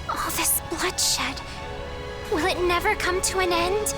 All this bloodshed. Will it never come to an end?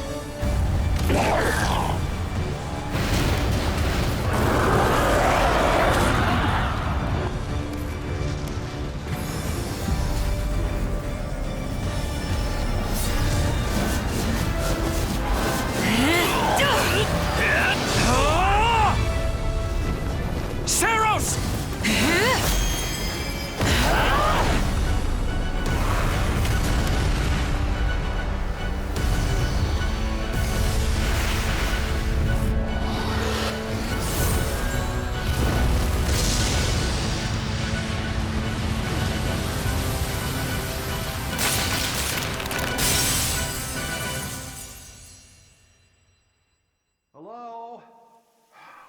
Hello?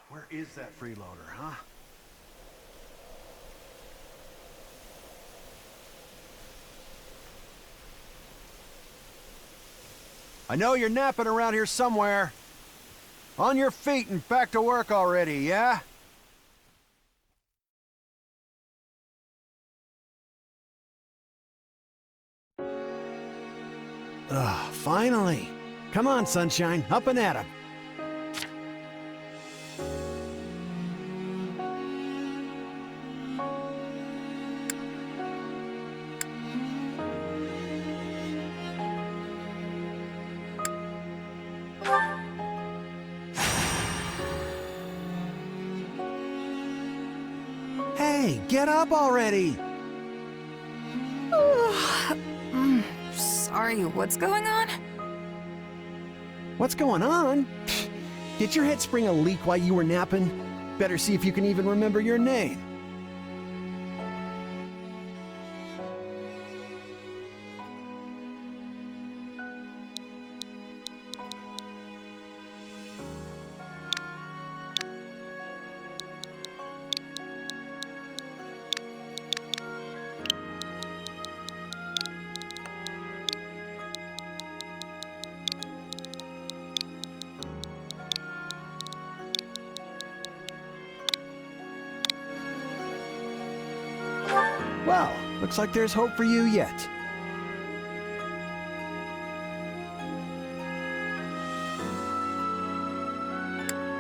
Where is that freeloader, huh? I know you're napping around here somewhere. On your feet and back to work already, yeah? Finally. Come on, Sunshine, up and at 'em. Hey, get up already! Sorry, what's going on? What's going on? Did your head spring a leak while you were napping? Better see if you can even remember your name. Well, looks like there's hope for you yet.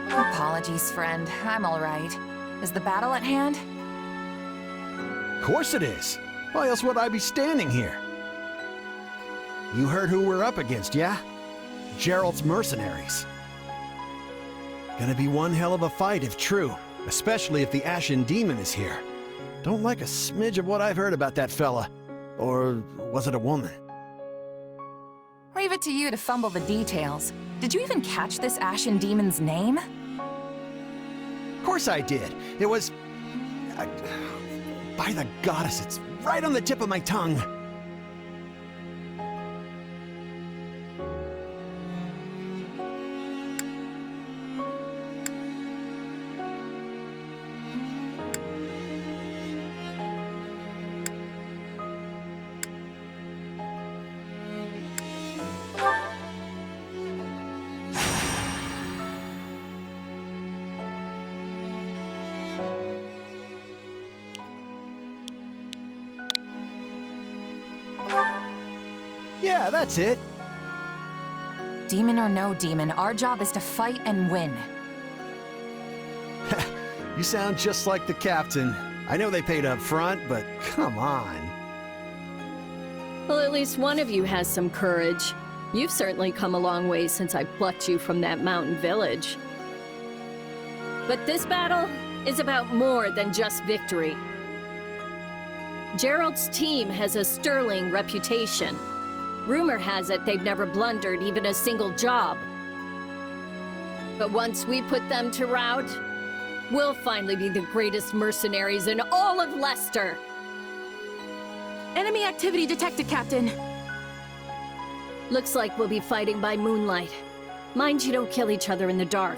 Apologies, friend. I'm all right. Is the battle at hand? Of course it is. Why else would I be standing here? You heard who we're up against, yeah? Gerald's mercenaries. Gonna be one hell of a fight if true, especially if the Ashen Demon is here. Don't like a smidge of what I've heard about that fella. Or was it a woman? Leave it to you to fumble the details. Did you even catch this Ashen Demon's name? Of course I did. It was... by the goddess, it's right on the tip of my tongue. Yeah, that's it. Demon or no demon, our job is to fight and win. You sound just like the captain. I know they paid up front, but come on. Well, at least one of you has some courage. You've certainly come a long way since I plucked you from that mountain village. But this battle is about more than just victory. Gerald's team has a sterling reputation. Rumor has it they've never blundered even a single job. But once we put them to rout, we'll finally be the greatest mercenaries in all of Leicester. Enemy activity detected, Captain. Looks like we'll be fighting by moonlight. Mind you don't kill each other in the dark.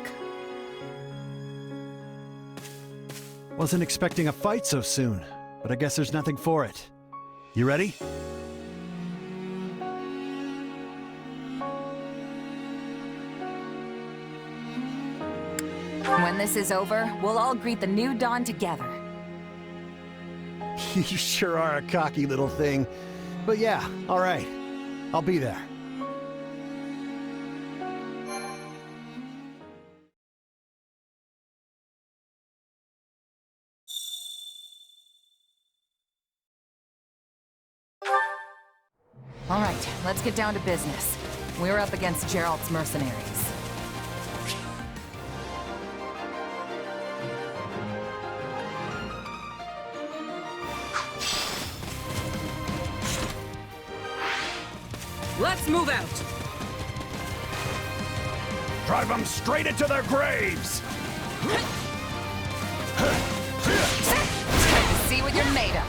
Wasn't expecting a fight so soon, but I guess there's nothing for it. You ready? When this is over, we'll all greet the new dawn together. You sure are a cocky little thing. But yeah, all right. I'll be there. All right, let's get down to business. We're up against Geralt's mercenaries. Let's move out. Drive them straight into their graves! Time to see what you're made of.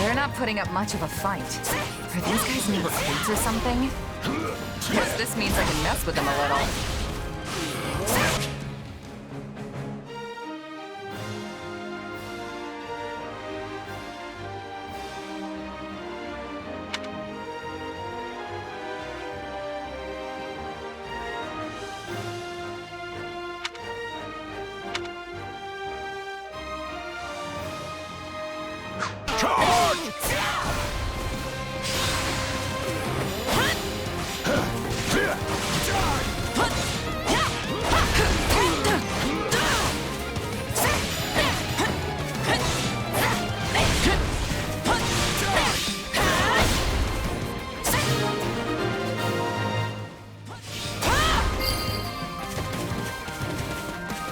They're not putting up much of a fight. Are these guys new recruits or something? Guess this means I can mess with them a little.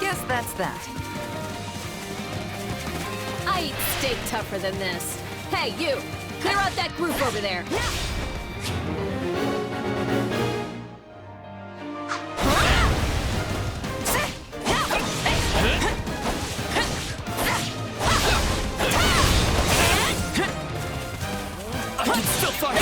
Guess that's that. I eat steak tougher than this. Hey, you! Clear out that group over there! I can still fight.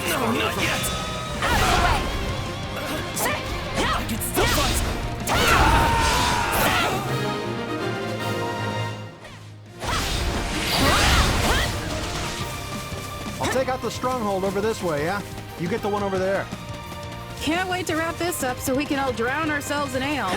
No, not yet. I can still fight. I'll take out the stronghold over this way, yeah? You get the one over there. Can't wait to wrap this up so we can all drown ourselves in ale.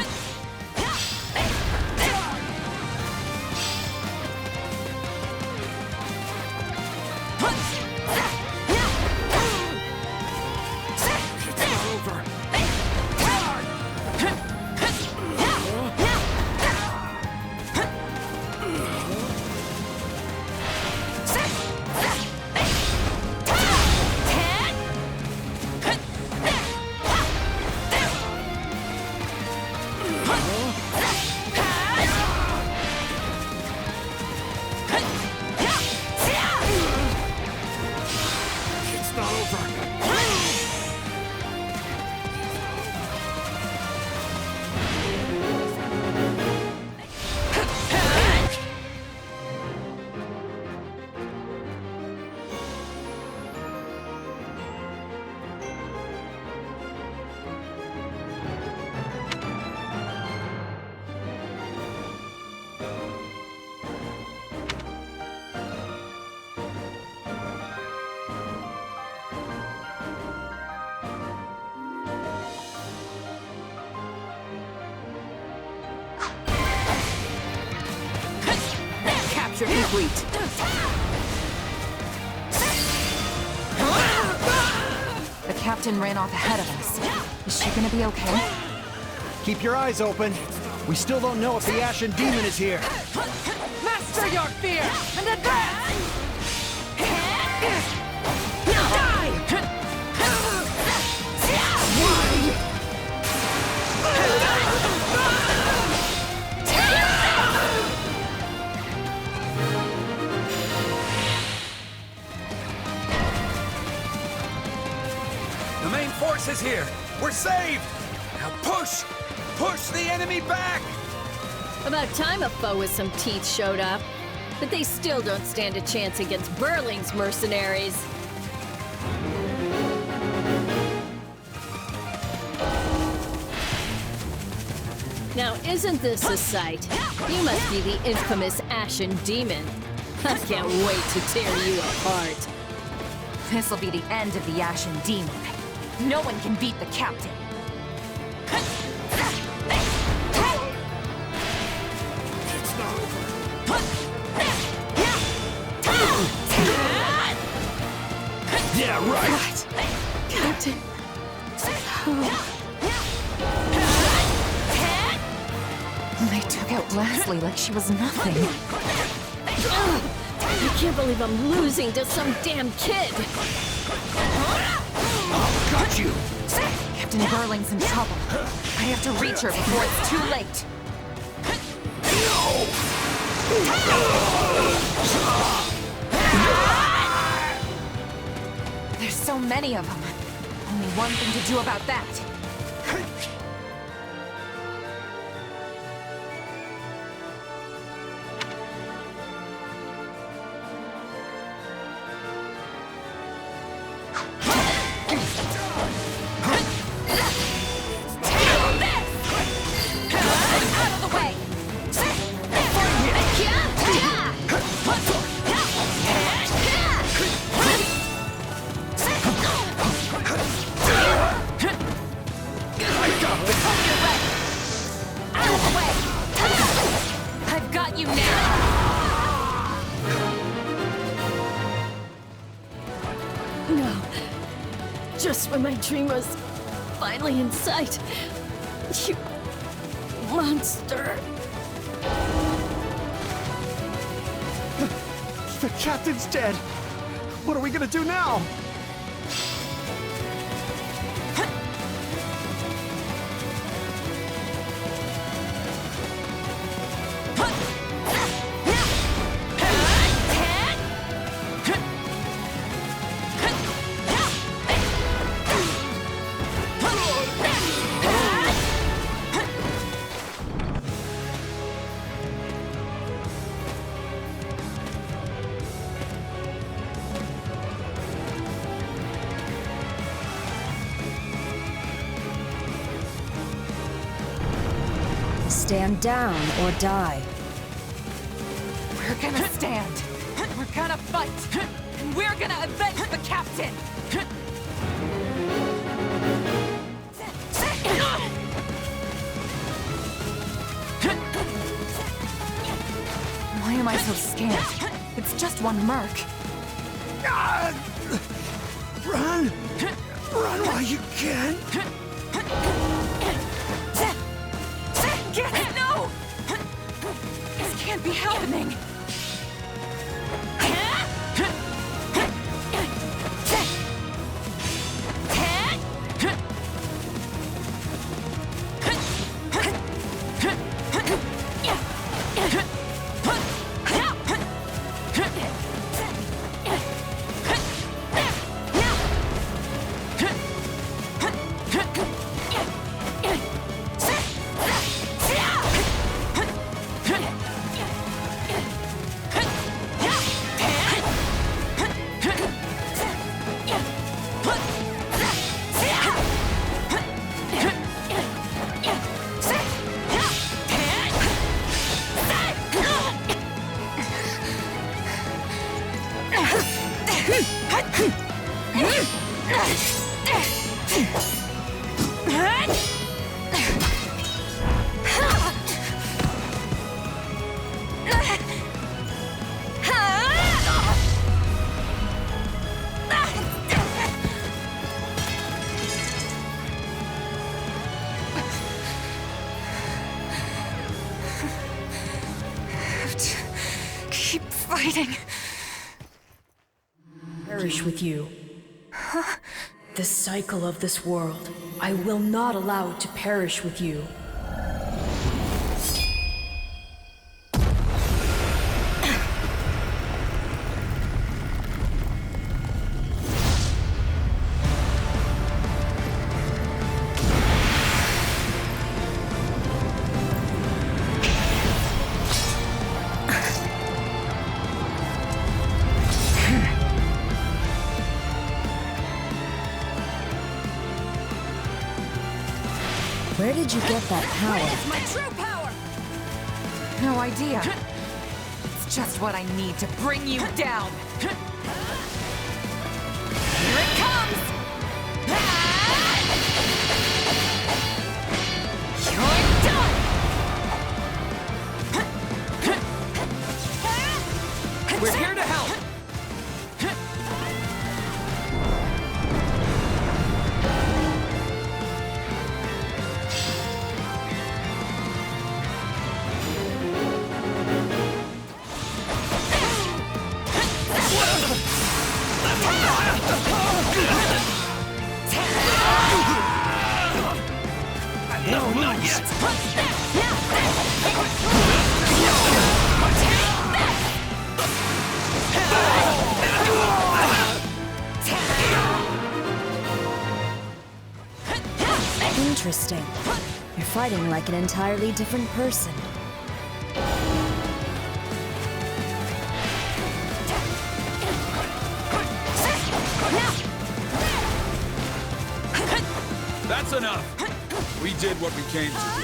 Capture complete. The captain ran off ahead of us. Is she gonna be okay? Keep your eyes open. We still don't know if the Ashen Demon is here. Master your fear and advance! Die! The main force is here! We're saved! Now push! Push the enemy back! About time a foe with some teeth showed up. But they still don't stand a chance against Burling's mercenaries. Now, isn't this a sight? You must be the infamous Ashen Demon. I can't wait to tear you apart. This'll be the end of the Ashen Demon. No one can beat the captain. It's not over. Yeah, right. Captain. They took out Leslie like she was nothing. I can't believe I'm losing to some damn kid. Got you. Captain Burling's in trouble. I have to reach her before it's too late. There's so many of them. Only one thing to do about that. I've got you now! No. Just when my dream was finally in sight. You monster. The captain's dead. What are we gonna do now? Stand down or die. We're gonna stand. We're gonna fight. And we're gonna avenge the captain! Why am I so scared? It's just one merc. Run! Run while you can! Get it! No! This can't be happening! fighting. Perish with you. The cycle of this world. I will not allow it to perish with you. Where did you get that power? My true power! No idea. It's just what I need to bring you down. Here it comes! You're done! We're here to help! No, not yet! Interesting. You're fighting like an entirely different person. That's enough! We did what we came to do.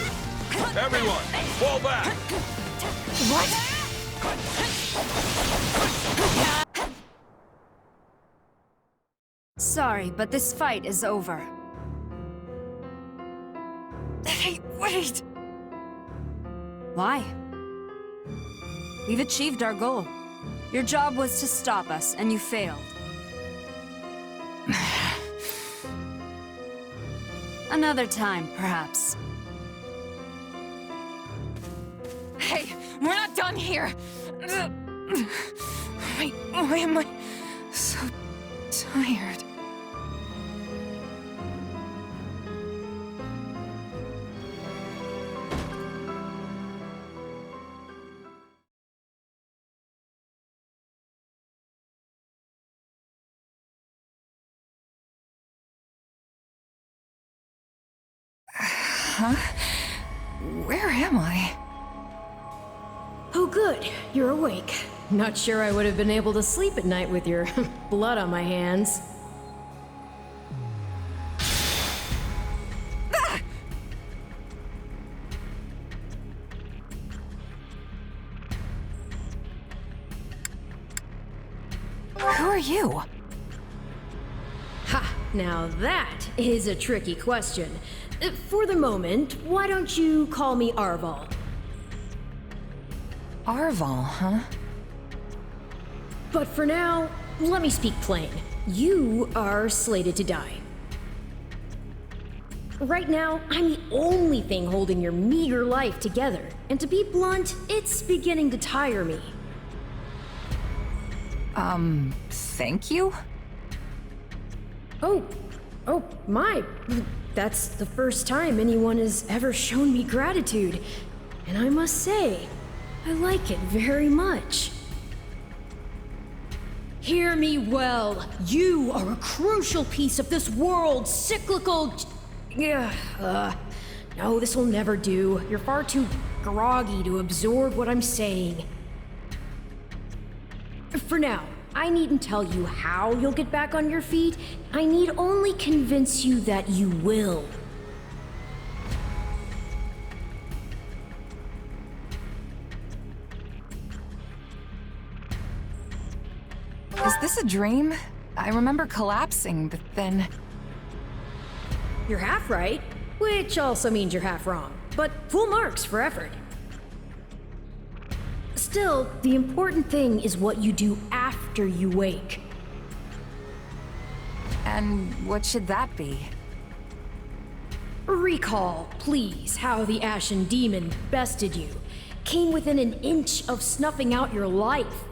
Everyone, fall back! What? Sorry, but this fight is over. Hey, wait! Why? We've achieved our goal. Your job was to stop us, and you failed. Another time, perhaps. Hey, we're not done here! Why am I so tired? Huh? Where am I? Oh good, you're awake. Not sure I would have been able to sleep at night with your blood on my hands. Who are you? Ha! Now that is a tricky question. For the moment, why don't you call me Arval? Arval, huh? But for now, let me speak plain. You are slated to die. Right now, I'm the only thing holding your meager life together. And to be blunt, it's beginning to tire me. Thank you? Oh, my. That's the first time anyone has ever shown me gratitude. And I must say, I like it very much. Hear me well. You are a crucial piece of this world's cyclical... No, this will never do. You're far too groggy to absorb what I'm saying. For now, I needn't tell you how you'll get back on your feet. I need only convince you that you will. Is this a dream? I remember collapsing, but then... You're half right, which also means you're half wrong. But full marks for effort. Still, the important thing is what you do after you wake. And what should that be? Recall, please, how the Ashen Demon bested you. Came within an inch of snuffing out your life.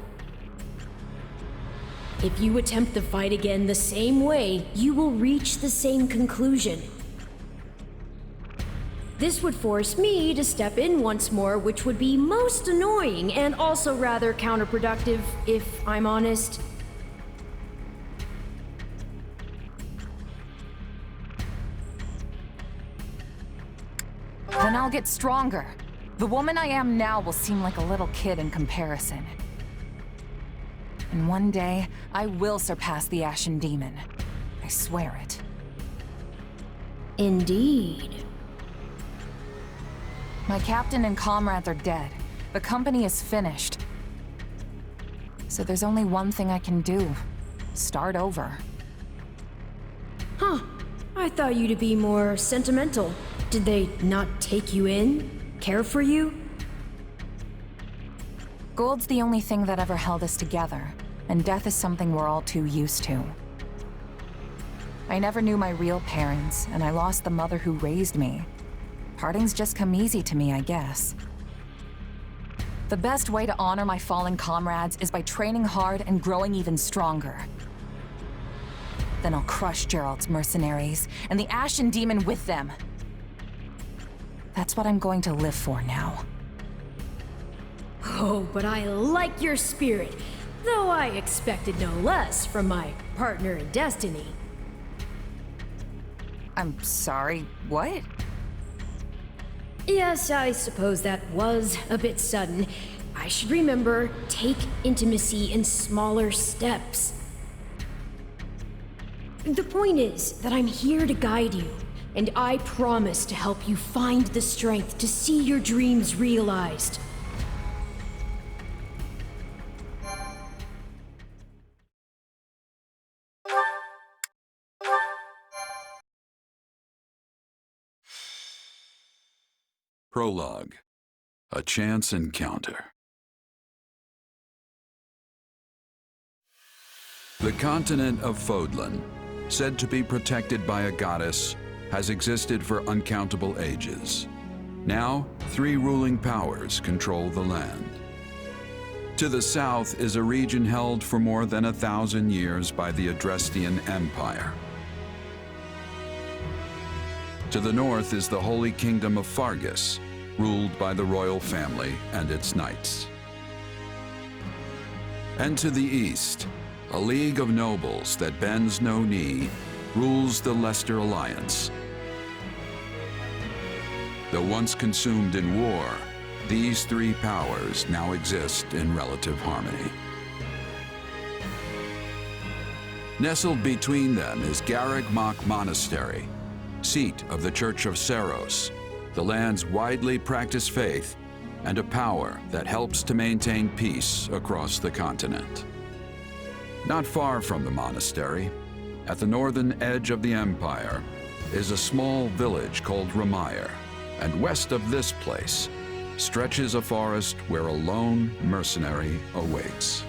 If you attempt the fight again the same way, you will reach the same conclusion. This would force me to step in once more, which would be most annoying and also rather counterproductive, if I'm honest. Then I'll get stronger. The woman I am now will seem like a little kid in comparison. And one day, I will surpass the Ashen Demon. I swear it. Indeed. My captain and comrades are dead. The company is finished. So there's only one thing I can do. Start over. Huh. I thought you to be more sentimental. Did they not take you in? Care for you? Gold's the only thing that ever held us together, and death is something we're all too used to. I never knew my real parents, and I lost the mother who raised me. Parting's just come easy to me, I guess. The best way to honor my fallen comrades is by training hard and growing even stronger. Then I'll crush Geralt's mercenaries, and the Ashen Demon with them. That's what I'm going to live for now. Oh, but I like your spirit, though I expected no less from my partner in destiny. I'm sorry, what? Yes, I suppose that was a bit sudden. I should remember, take intimacy in smaller steps. The point is that I'm here to guide you, and I promise to help you find the strength to see your dreams realized. Prologue. A Chance Encounter. The continent of Fodlan, said to be protected by a goddess, has existed for uncountable ages. Now, 3 ruling powers control the land. To the south is a region held for more than 1,000 years by the Adrestian Empire. To the north is the Holy Kingdom of Fargus, ruled by the royal family and its knights. And to the east, a league of nobles that bends no knee rules the Leicester Alliance. Though once consumed in war, these 3 powers now exist in relative harmony. Nestled between them is Garreg Mach Monastery, seat of the Church of Seros, the land's widely practiced faith, and a power that helps to maintain peace across the continent. Not far from the monastery, at the northern edge of the empire, is a small village called Ramire, and west of this place stretches a forest where a lone mercenary awaits.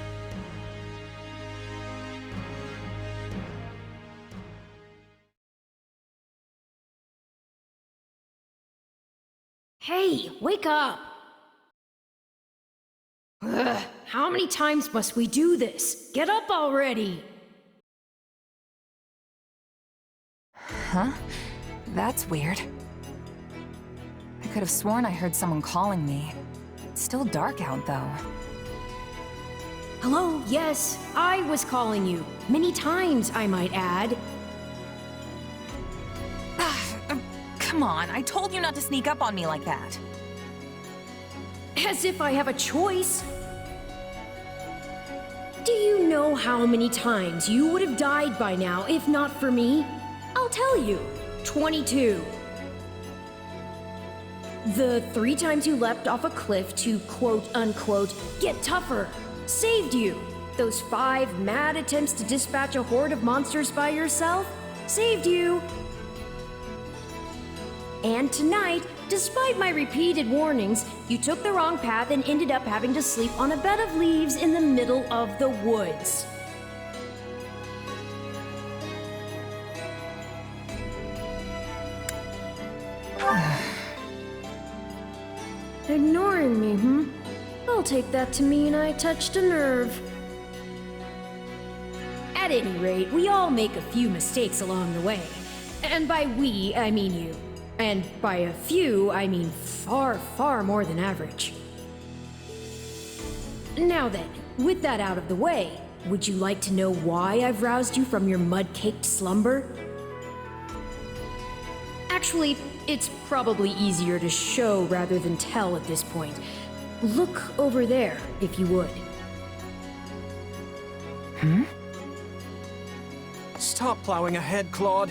Hey, wake up! Ugh, how many times must we do this? Get up already! Huh? That's weird. I could have sworn I heard someone calling me. It's still dark out, though. Hello, yes, I was calling you. Many times, I might add. Come on, I told you not to sneak up on me like that. As if I have a choice. Do you know how many times you would have died by now if not for me? I'll tell you. 22. The 3 times you leapt off a cliff to quote-unquote get tougher saved you. Those 5 mad attempts to dispatch a horde of monsters by yourself saved you. And tonight, despite my repeated warnings, you took the wrong path and ended up having to sleep on a bed of leaves in the middle of the woods. Ignoring me, I'll take that to mean I touched a nerve. At any rate, we all make a few mistakes along the way. And by we, I mean you. And by a few, I mean far, far more than average. Now then, with that out of the way, would you like to know why I've roused you from your mud-caked slumber? Actually, it's probably easier to show rather than tell at this point. Look over there, if you would. Stop plowing ahead, Claude.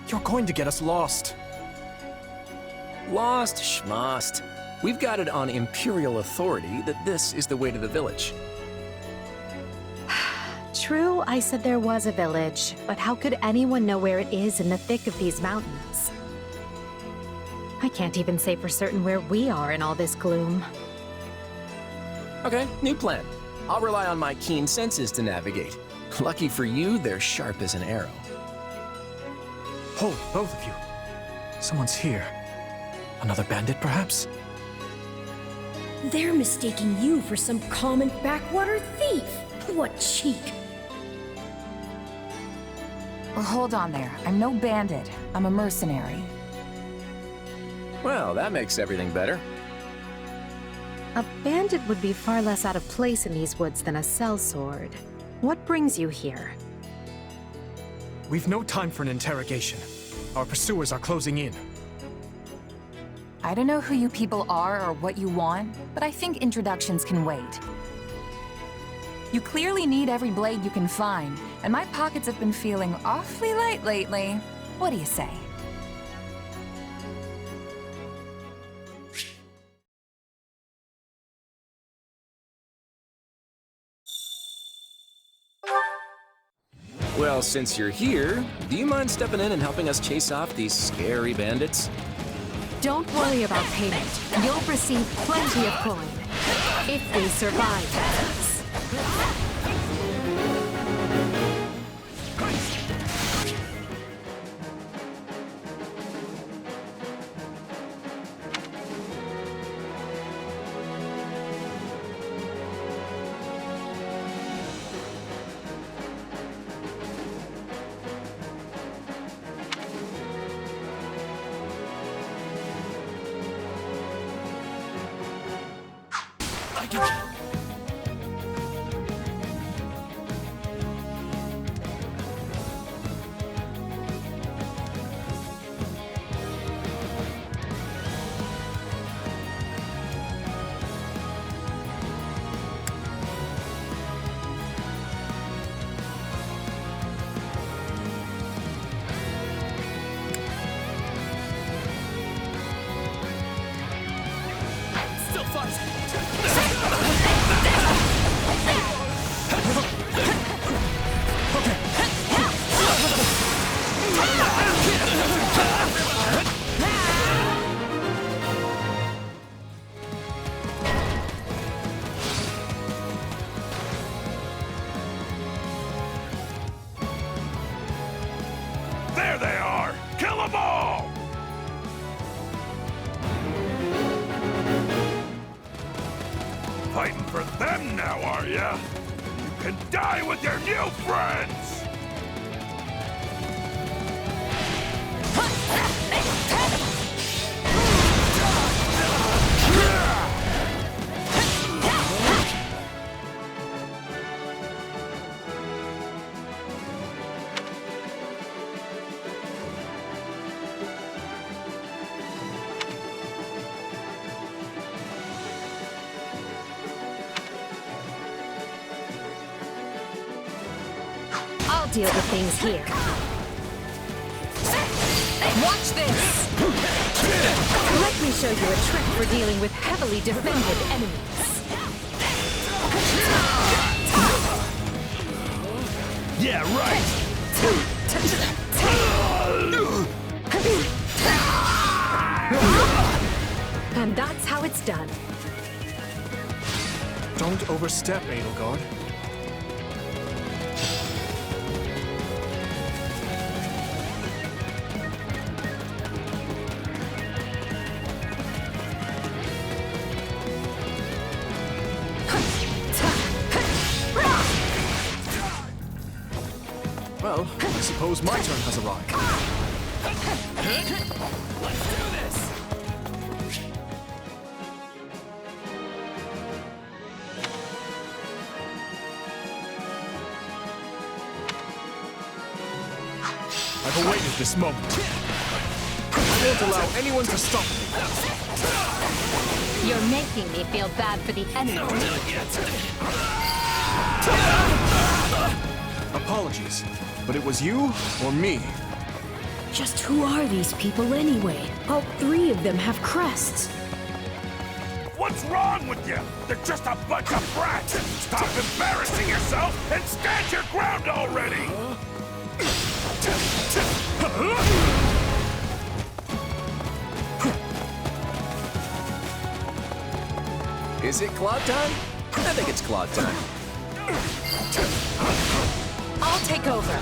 You're going to get us lost. Lost schmost. We've got it on Imperial authority that this is the way to the village. True, I said there was a village, but how could anyone know where it is in the thick of these mountains? I can't even say for certain where we are in all this gloom. Okay, new plan. I'll rely on my keen senses to navigate. Lucky for you, they're sharp as an arrow. Hold, both of you. Someone's here. Another bandit, perhaps? They're mistaking you for some common backwater thief. What cheek. Hold on there. I'm no bandit. I'm a mercenary. Well, that makes everything better. A bandit would be far less out of place in these woods than a sellsword. What brings you here? We've no time for an interrogation. Our pursuers are closing in. I don't know who you people are or what you want, but I think introductions can wait. You clearly need every blade you can find, and my pockets have been feeling awfully light lately. What do you say? Well, since you're here, do you mind stepping in and helping us chase off these scary bandits? Don't worry about payment. You'll receive plenty of coin. If we survive, that is. There they are! Kill them all! Fighting for them now, are ya? You can die with your new friends! I'll deal with things here. Watch this! Let me show you a trick for dealing with heavily defended enemies. Yeah, right! And that's how it's done. Don't overstep, Edelgard. Well, I suppose my turn has arrived. Let's do this! I've awaited this moment. I won't allow anyone to stop me. You're making me feel bad for the enemy. Apologies, but it was you or me. Just who are these people anyway? All three of them have crests. What's wrong with you? They're just a bunch of brats! Stop embarrassing yourself and stand your ground already! Is it Claude time? I think it's Claude time. I'll take over.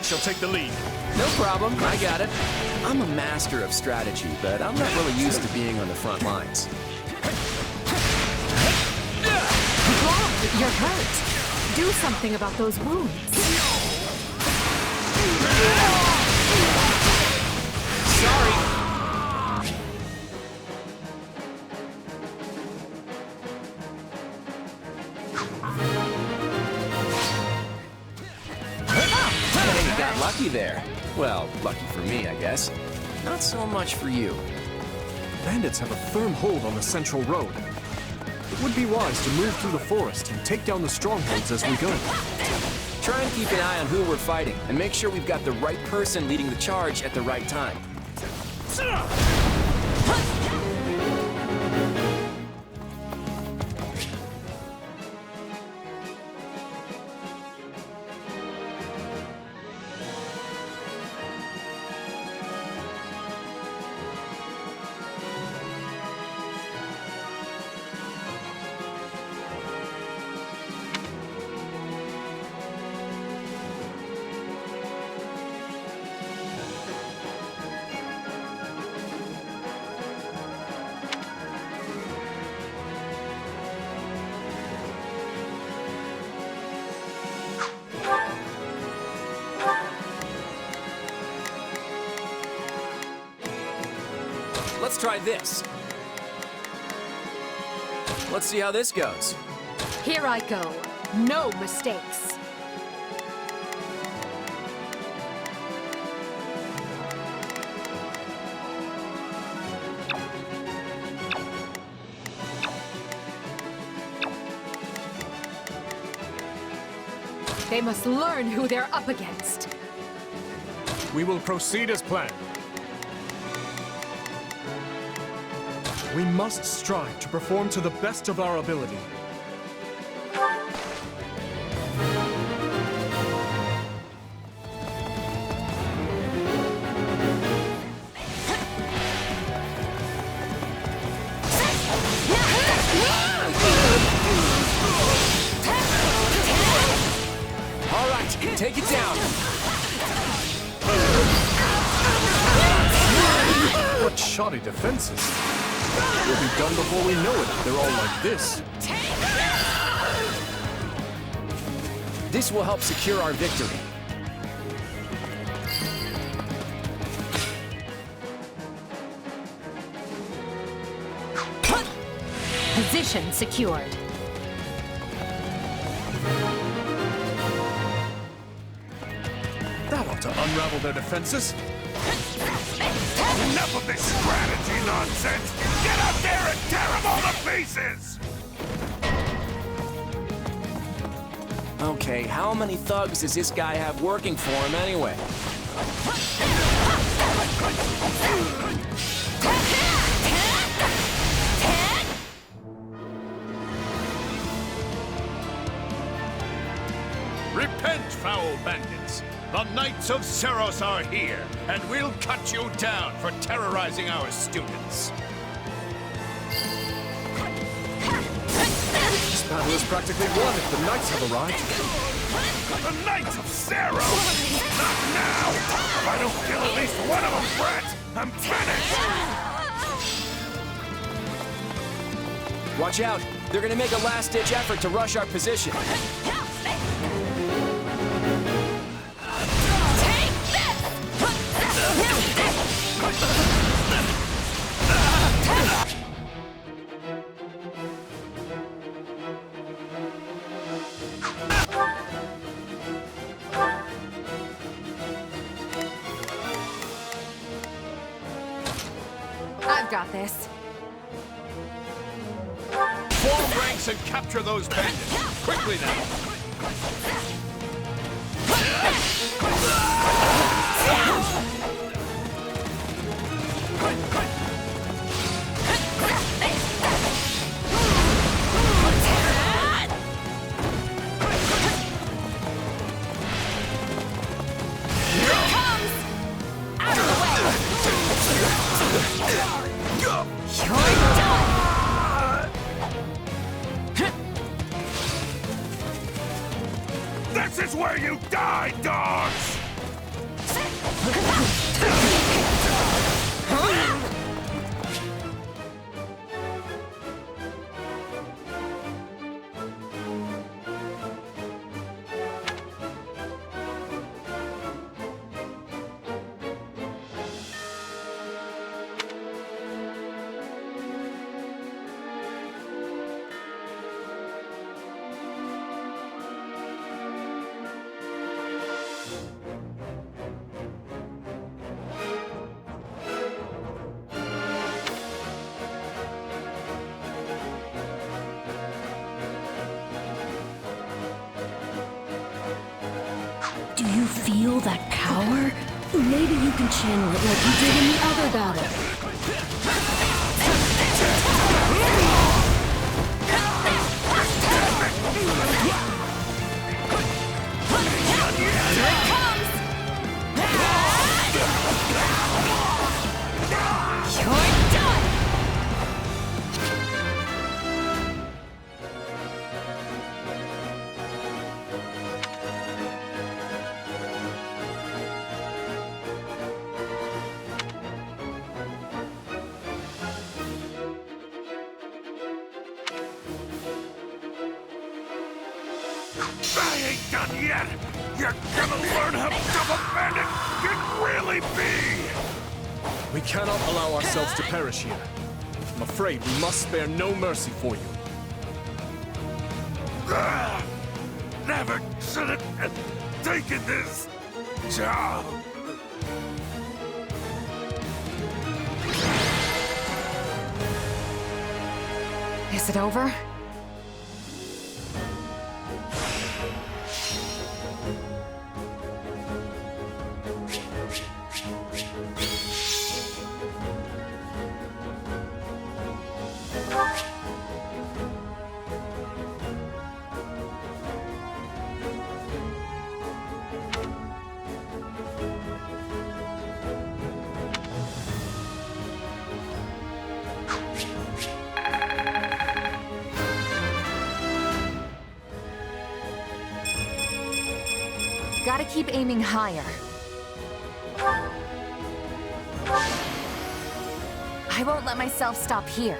She'll take the lead. No problem, I got it. I'm a master of strategy, but I'm not really used to being on the front lines. Claude, you're hurt. Do something about those wounds. Sorry. Hey, you got lucky there. Well, lucky for me, I guess. Not so much for you. Bandits have a firm hold on the central road. It would be wise to move through the forest and take down the strongholds as we go. Try and keep an eye on who we're fighting, and make sure we've got the right person leading the charge at the right time. Let's try this. Let's see how this goes. Here I go. No mistakes. They must learn who they're up against. We will proceed as planned. We must strive to perform to the best of our ability. All right, take it down. What shoddy defenses. We'll be done before we know it if they're all like this. This will help secure our victory. Position secured. That ought to unravel their defenses. Enough of this strategy nonsense! Get out there and tear them all to pieces! Okay, how many thugs does this guy have working for him anyway? Repent, foul bandits! The Knights of Seros are here, and we'll cut you down for terrorizing our students. This battle is practically won if the knights have arrived. The Knights of Seros? Not now! If I don't kill at least one of them, Brett, I'm finished! Watch out! They're gonna make a last-ditch effort to rush our position. I've got this. Form ranks and capture those bandits! Quickly now! This is where you die, dogs! Do you feel that power? Maybe you can channel it like you did in the other battle. I ain't done yet! You're gonna learn how tough a bandit can really be! We cannot allow ourselves to perish here. I'm afraid we must spare no mercy for you. Never should have taken this job! Is it over? Gotta keep aiming higher. I won't let myself stop here.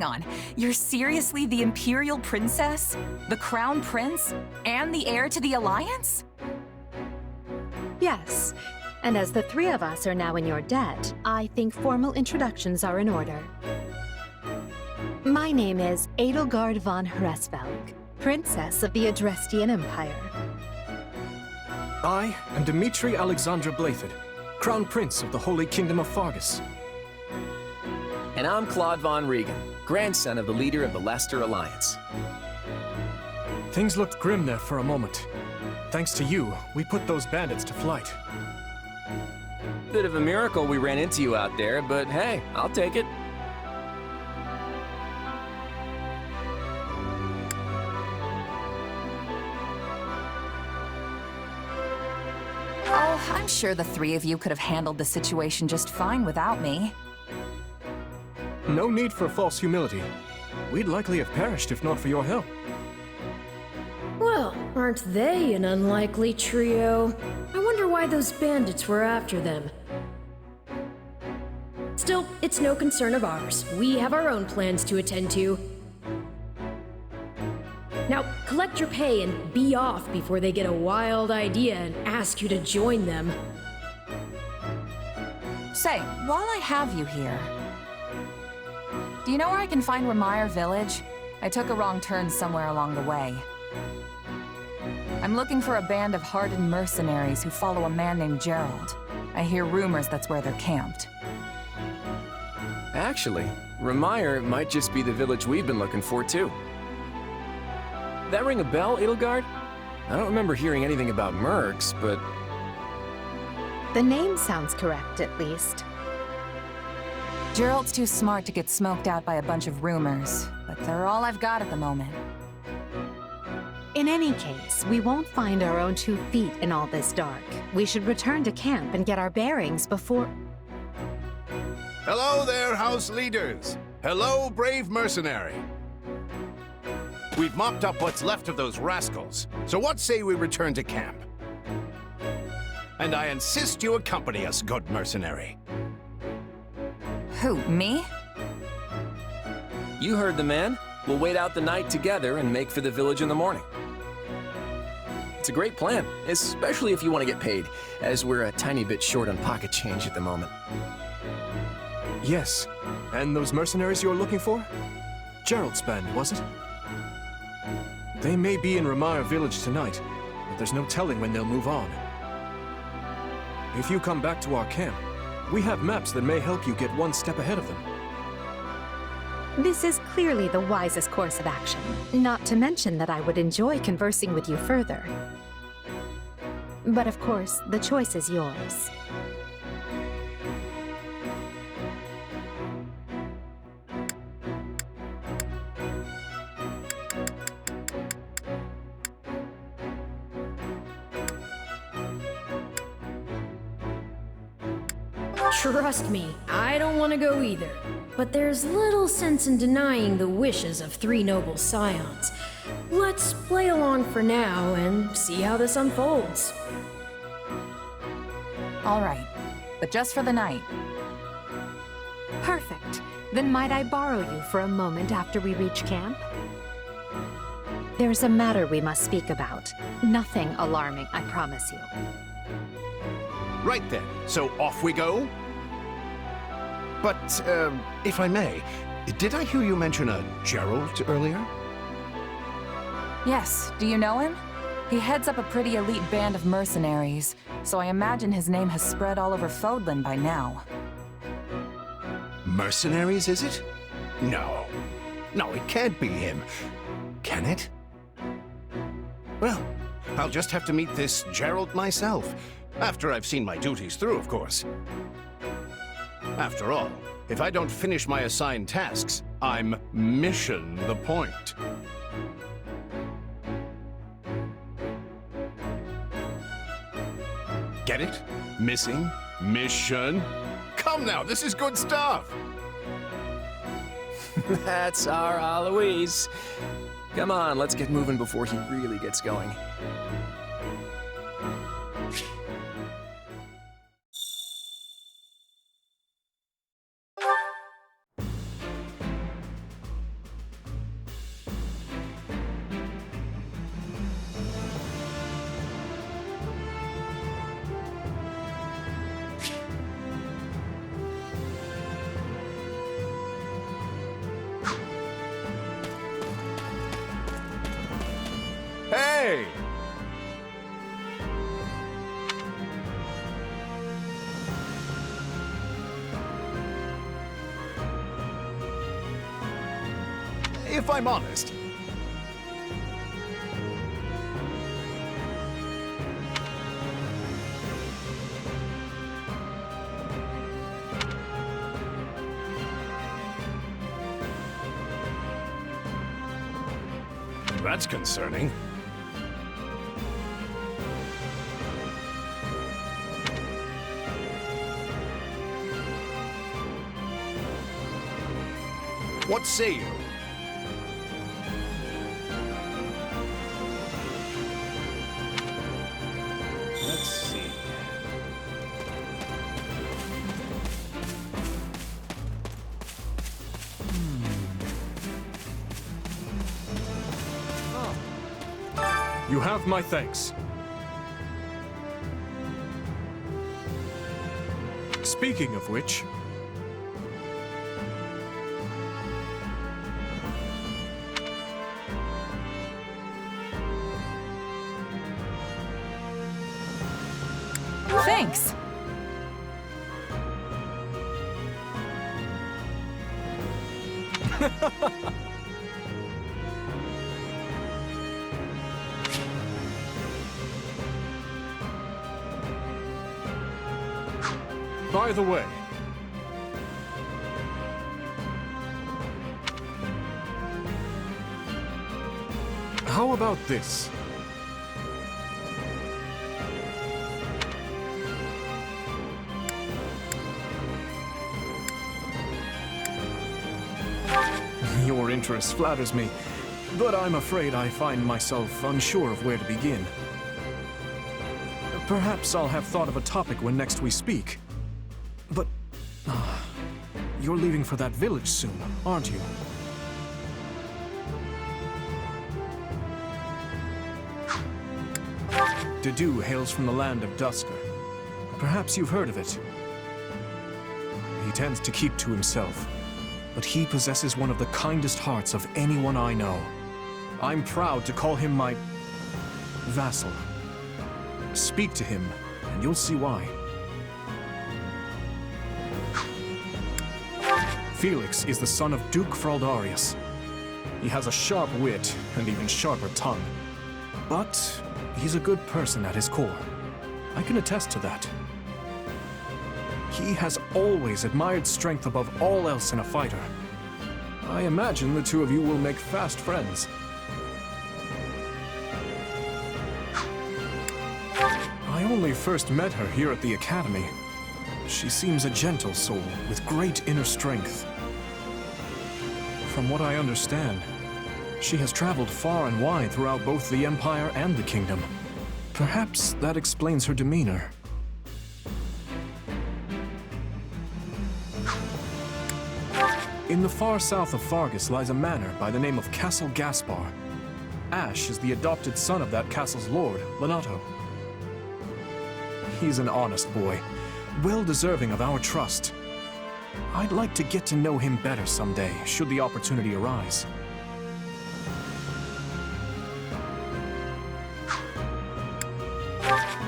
hang on. You're seriously the Imperial Princess? The Crown Prince? And the heir to the Alliance? Yes. And as the three of us are now in your debt, I think formal introductions are in order. My name is Edelgard von Hresvelg, Princess of the Adrestian Empire. I am Dimitri Alexandra Blathid, Crown Prince of the Holy Kingdom of Fargus. And I'm Claude von Regan, grandson of the leader of the Leicester Alliance. Things looked grim there for a moment. Thanks to you, we put those bandits to flight. Bit of a miracle we ran into you out there, but hey, I'll take it. Oh, I'm sure the three of you could have handled the situation just fine without me. No need for false humility. We'd likely have perished if not for your help. Well, aren't they an unlikely trio? I wonder why those bandits were after them. Still, it's no concern of ours. We have our own plans to attend to. Now, collect your pay and be off before they get a wild idea and ask you to join them. Say, while I have you here, do you know where I can find Remire Village? I took a wrong turn somewhere along the way. I'm looking for a band of hardened mercenaries who follow a man named Gerald. I hear rumors that's where they're camped. Actually, Remire might just be the village we've been looking for, too. That ring a bell, Edelgard? I don't remember hearing anything about mercs, but... The name sounds correct, at least. Gerald's too smart to get smoked out by a bunch of rumors, but they're all I've got at the moment. In any case, we won't find our own 2 feet in all this dark. We should return to camp and get our bearings before... Hello there, house leaders. Hello, brave mercenary. We've mopped up what's left of those rascals, so what say we return to camp? And I insist you accompany us, good mercenary. Who, me? You heard the man. We'll wait out the night together and make for the village in the morning. It's a great plan, especially if you want to get paid, as we're a tiny bit short on pocket change at the moment. Yes. And those mercenaries you're looking for? Gerald's band, was it? They may be in Remire Village tonight, but there's no telling when they'll move on. If you come back to our camp, we have maps that may help you get one step ahead of them. This is clearly the wisest course of action. Not to mention that I would enjoy conversing with you further. But of course, the choice is yours. Trust me, I don't want to go either. But there's little sense in denying the wishes of 3 noble scions. Let's play along for now and see how this unfolds. All right, but just for the night. Perfect. Then might I borrow you for a moment after we reach camp? There's a matter we must speak about. Nothing alarming, I promise you. Right then, so off we go? But, if I may, did I hear you mention a Gerald earlier? Yes, do you know him? He heads up a pretty elite band of mercenaries, so I imagine his name has spread all over Fodlan by now. Mercenaries, is it? No. No, it can't be him. Can it? Well, I'll just have to meet this Gerald myself. After I've seen my duties through, of course. After all, if I don't finish my assigned tasks, I'm mission the point. Get it? Missing? Mission? Come now, this is good stuff! That's our Aloise. Come on, let's get moving before he really gets going. Hey! If I'm honest, that's concerning. What say you? Let's see. You have my thanks. Speaking of which... Thanks. By the way... How about this? Your interest flatters me, but I'm afraid I find myself unsure of where to begin. Perhaps I'll have thought of a topic when next we speak. But... you're leaving for that village soon, aren't you? Dedu hails from the land of Dusker. Perhaps you've heard of it. He tends to keep to himself, but he possesses one of the kindest hearts of anyone I know. I'm proud to call him my... vassal. Speak to him, and you'll see why. Felix is the son of Duke Fraldarius. He has a sharp wit, and even sharper tongue. But he's a good person at his core. I can attest to that. He has always admired strength above all else in a fighter. I imagine the two of you will make fast friends. I only first met her here at the academy. She seems a gentle soul with great inner strength. From what I understand, she has traveled far and wide throughout both the Empire and the Kingdom. Perhaps that explains her demeanor. In the far south of Fargus lies a manor by the name of Castle Gaspar. Ash is the adopted son of that castle's lord, Lenato. He's an honest boy, well deserving of our trust. I'd like to get to know him better someday, should the opportunity arise.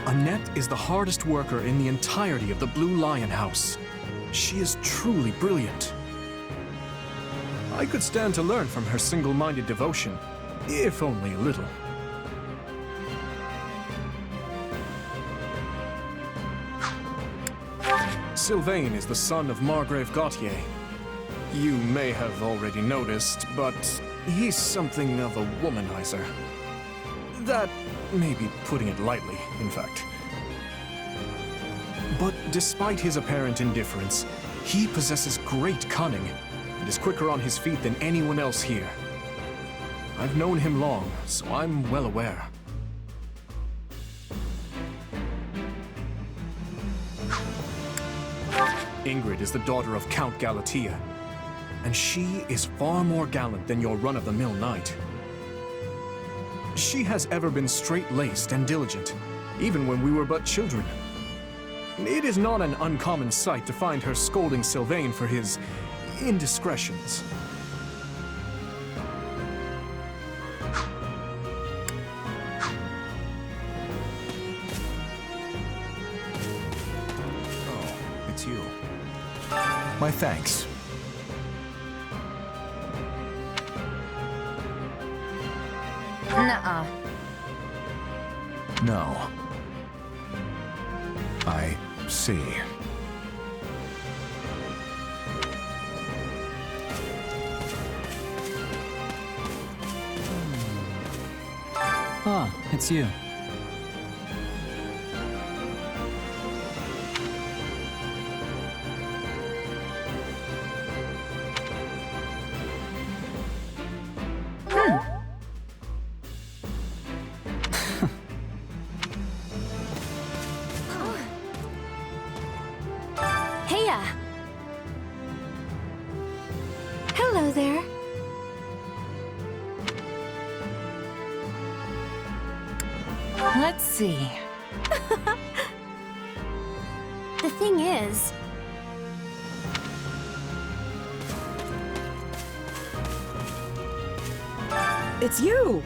Annette is the hardest worker in the entirety of the Blue Lion House. She is truly brilliant. I could stand to learn from her single-minded devotion, if only a little. Sylvain is the son of Margrave Gautier. You may have already noticed, but he's something of a womanizer. That may be putting it lightly, in fact. But despite his apparent indifference, he possesses great cunning and is quicker on his feet than anyone else here. I've known him long, so I'm well aware. Ingrid is the daughter of Count Galatea, and she is far more gallant than your run-of-the-mill knight. She has ever been straight-laced and diligent, even when we were but children. It is not an uncommon sight to find her scolding Sylvain for his indiscretions. My thanks. Nuh-uh. No. I see. Ah, it's you. Heya! Hello there. Let's see. The thing is, It's you!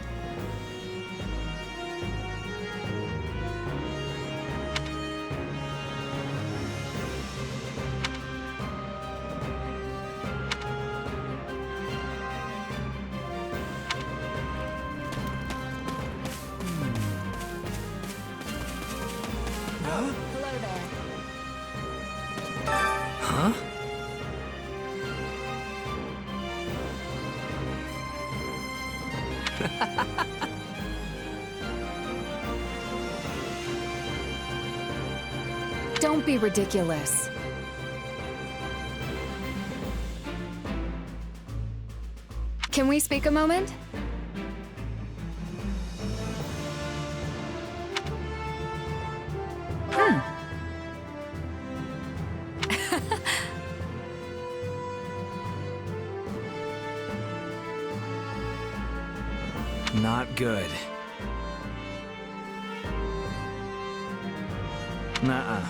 Hello there. Huh? Don't be ridiculous. Can we speak a moment? Not good. Nuh-uh.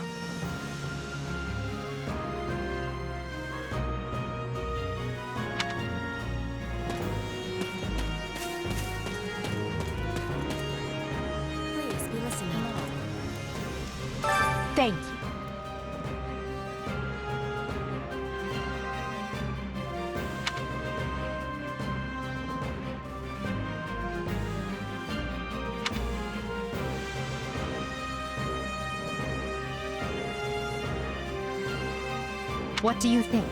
please be listening. Thank you. What do you think?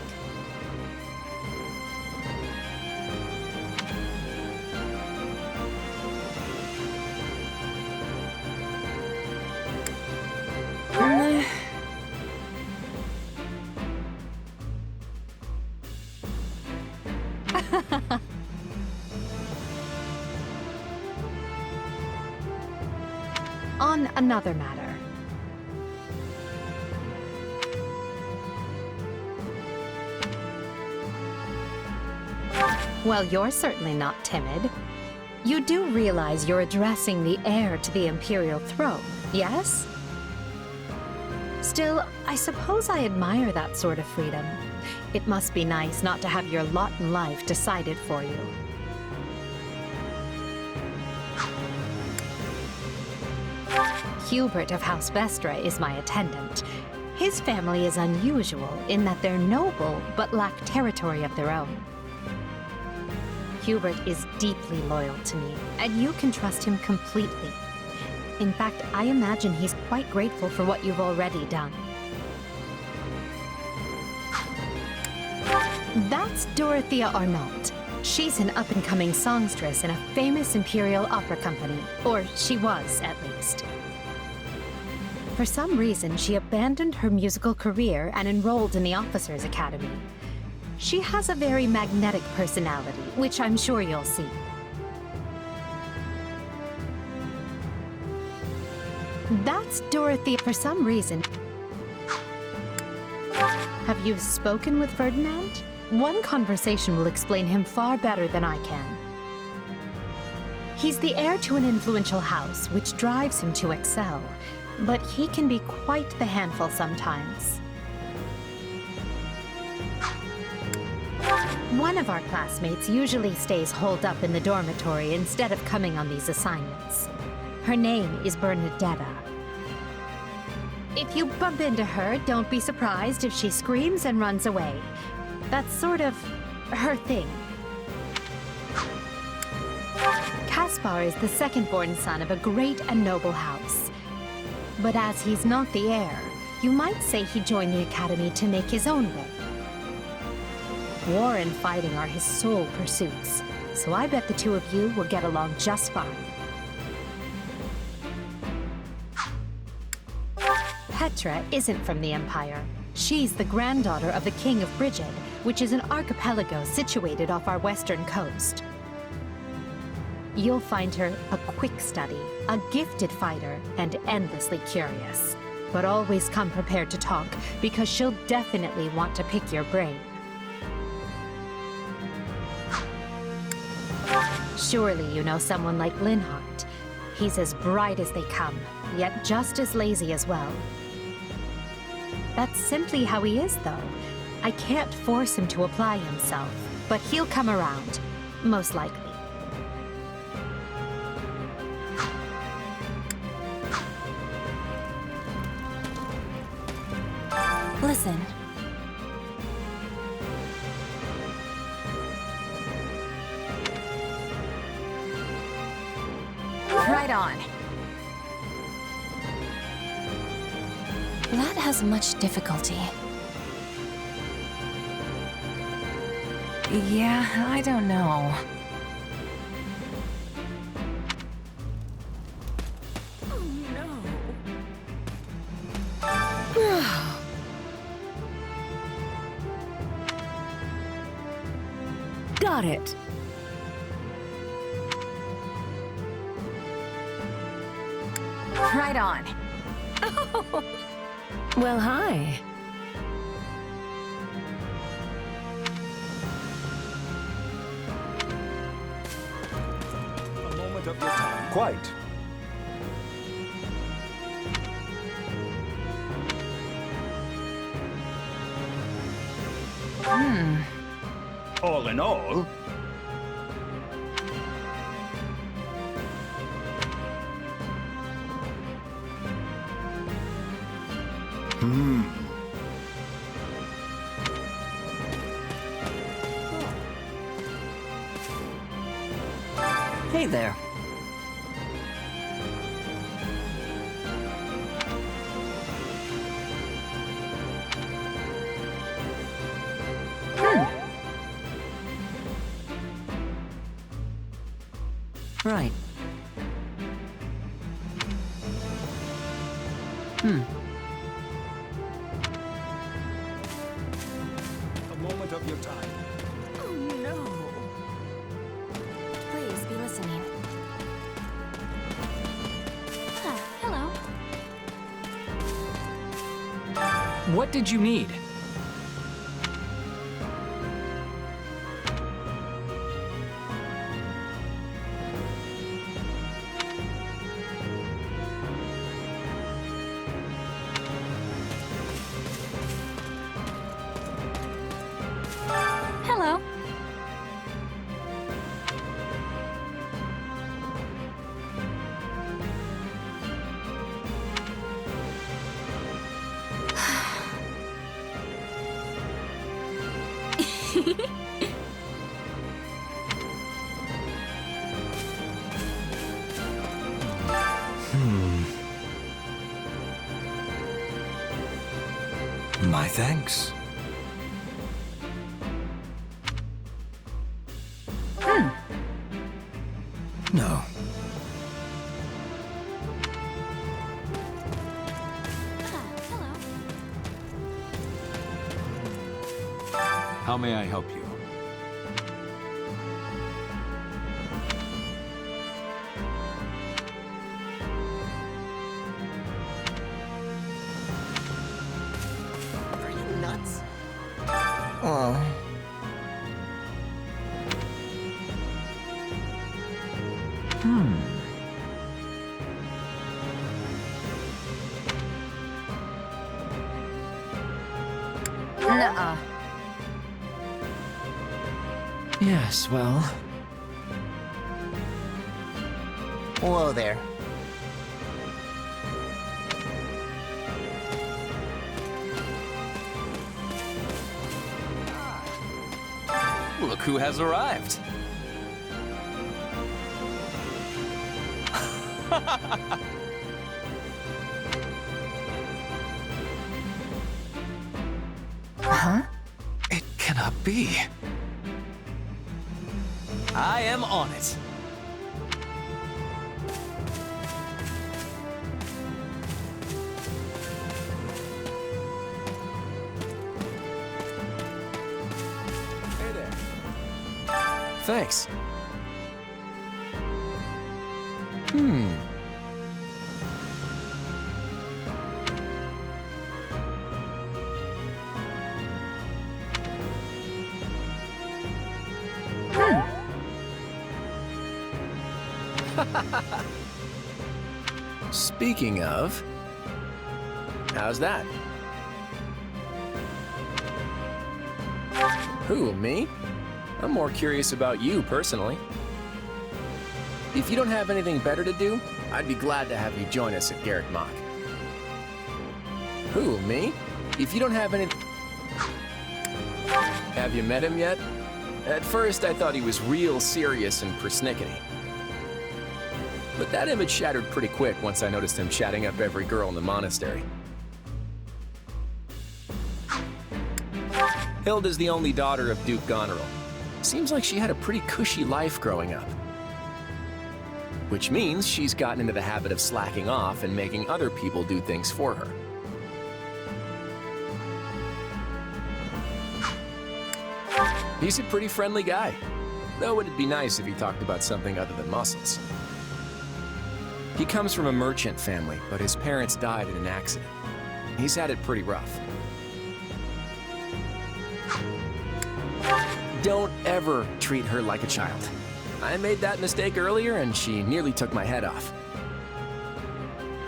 On another matter. Well, you're certainly not timid. You do realize you're addressing the heir to the Imperial throne, yes? Still, I suppose I admire that sort of freedom. It must be nice not to have your lot in life decided for you. Hubert of House Vestra is my attendant. His family is unusual in that they're noble but lack territory of their own. Hubert is deeply loyal to me, and you can trust him completely. In fact, I imagine he's quite grateful for what you've already done. That's Dorothea Arnault. She's an up-and-coming songstress in a famous Imperial opera company, or she was, at least. For some reason, she abandoned her musical career and enrolled in the Officers' Academy. She has a very magnetic personality, which I'm sure you'll see. That's Dorothea for some reason. Have you spoken with Ferdinand? One conversation will explain him far better than I can. He's the heir to an influential house, which drives him to excel. But he can be quite the handful sometimes. One of our classmates usually stays holed up in the dormitory instead of coming on these assignments. Her name is Bernadetta. If you bump into her, don't be surprised if she screams and runs away. That's sort of her thing. Caspar is the second-born son of a great and noble house. But as he's not the heir, you might say he joined the Academy to make his own way. War and fighting are his sole pursuits, so I bet the two of you will get along just fine. Petra isn't from the Empire. She's the granddaughter of the King of Brigid, which is an archipelago situated off our western coast. You'll find her a quick study, a gifted fighter, and endlessly curious. But always come prepared to talk, because she'll definitely want to pick your brain. Surely you know someone like Linhardt. He's as bright as they come, yet just as lazy as well. That's simply how he is, though. I can't force him to apply himself, but he'll come around, most likely. Listen. Right on. That has much difficulty. Yeah, I don't know. Got it. Right on. Oh. Well, hi. A moment of your time. Quite. All in all, Hey there. Right. A moment of your time. Oh, no. Please be listening. Hello. What did you need? Hello. My thanks. No. Hello. How may I help you? Are you nuts? Oh. Nuh-uh. Yes, well. Whoa there. who has arrived. Huh? It cannot be. I am on it. Hey there. Thanks. Speaking of, how's that? Who, me? I'm more curious about you, personally. If you don't have anything better to do, I'd be glad to have you join us at Garrick Mach. Who, me? If you don't have any... Have you met him yet? At first, I thought he was real serious and persnickety. But that image shattered pretty quick once I noticed him chatting up every girl in the monastery. Hilda's the only daughter of Duke Goneril. Seems like she had a pretty cushy life growing up. Which means she's gotten into the habit of slacking off and making other people do things for her. He's a pretty friendly guy, though it'd be nice if he talked about something other than muscles. He comes from a merchant family, but his parents died in an accident. He's had it pretty rough. Don't ever treat her like a child. I made that mistake earlier and she nearly took my head off.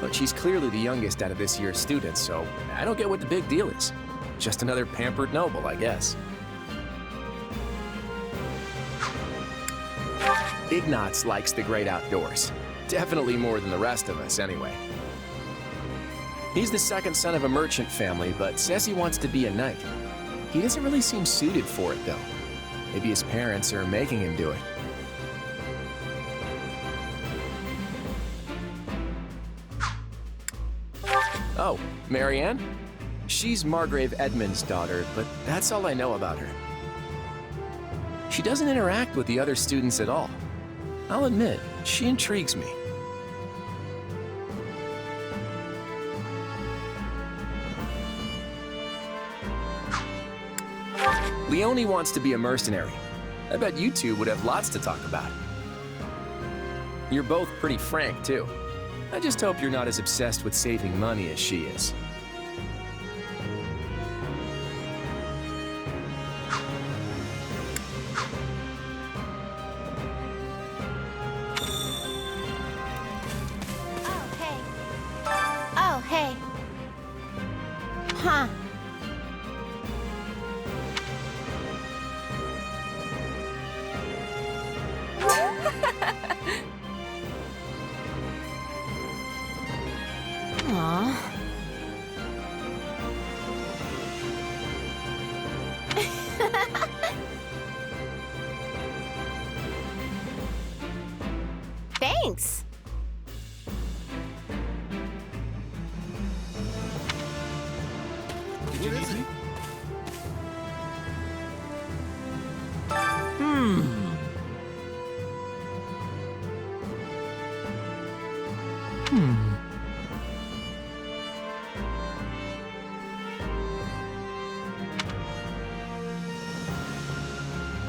But she's clearly the youngest out of this year's students, so I don't get what the big deal is. Just another pampered noble, I guess. Ignatz likes the great outdoors. Definitely more than the rest of us, anyway. He's the second son of a merchant family, but says he wants to be a knight. He doesn't really seem suited for it, though. Maybe his parents are making him do it. Oh, Marianne? She's Margrave Edmund's daughter, but that's all I know about her. She doesn't interact with the other students at all. I'll admit, she intrigues me. Leone wants to be a mercenary. I bet you two would have lots to talk about. You're both pretty frank, too. I just hope you're not as obsessed with saving money as she is. Oh, hey. Oh, hey. Huh. Aw. Thanks. Did you need me?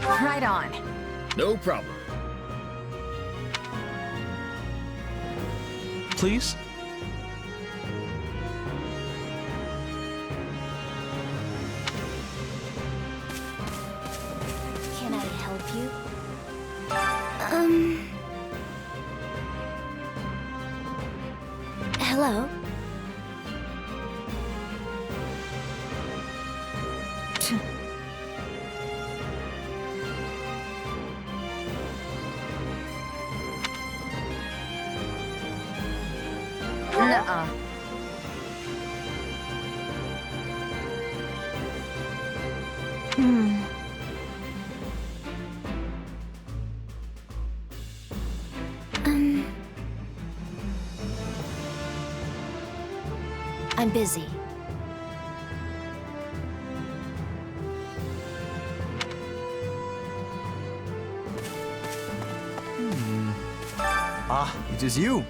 Right on. No problem. Please? Can I help you? Hello? Nuh-uh. I'm busy. Ah, it is you.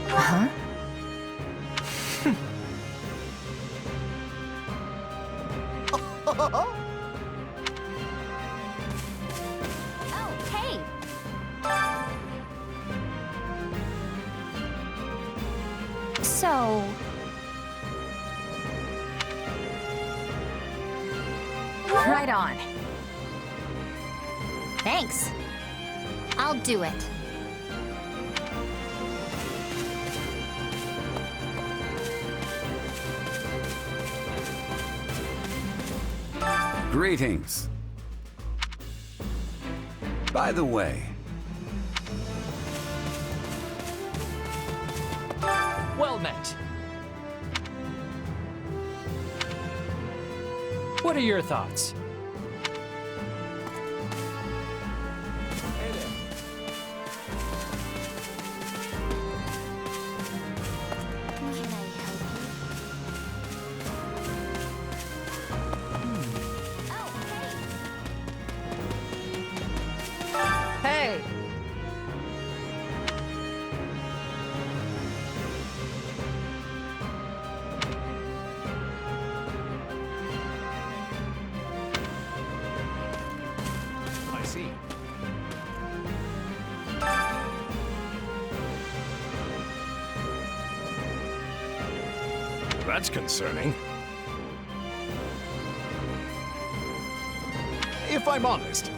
Huh? Oh, hey! So... Right on. Thanks. I'll do it. Greetings. By the way, Well met. What are your thoughts? Hey! I see. That's concerning. If I'm honest,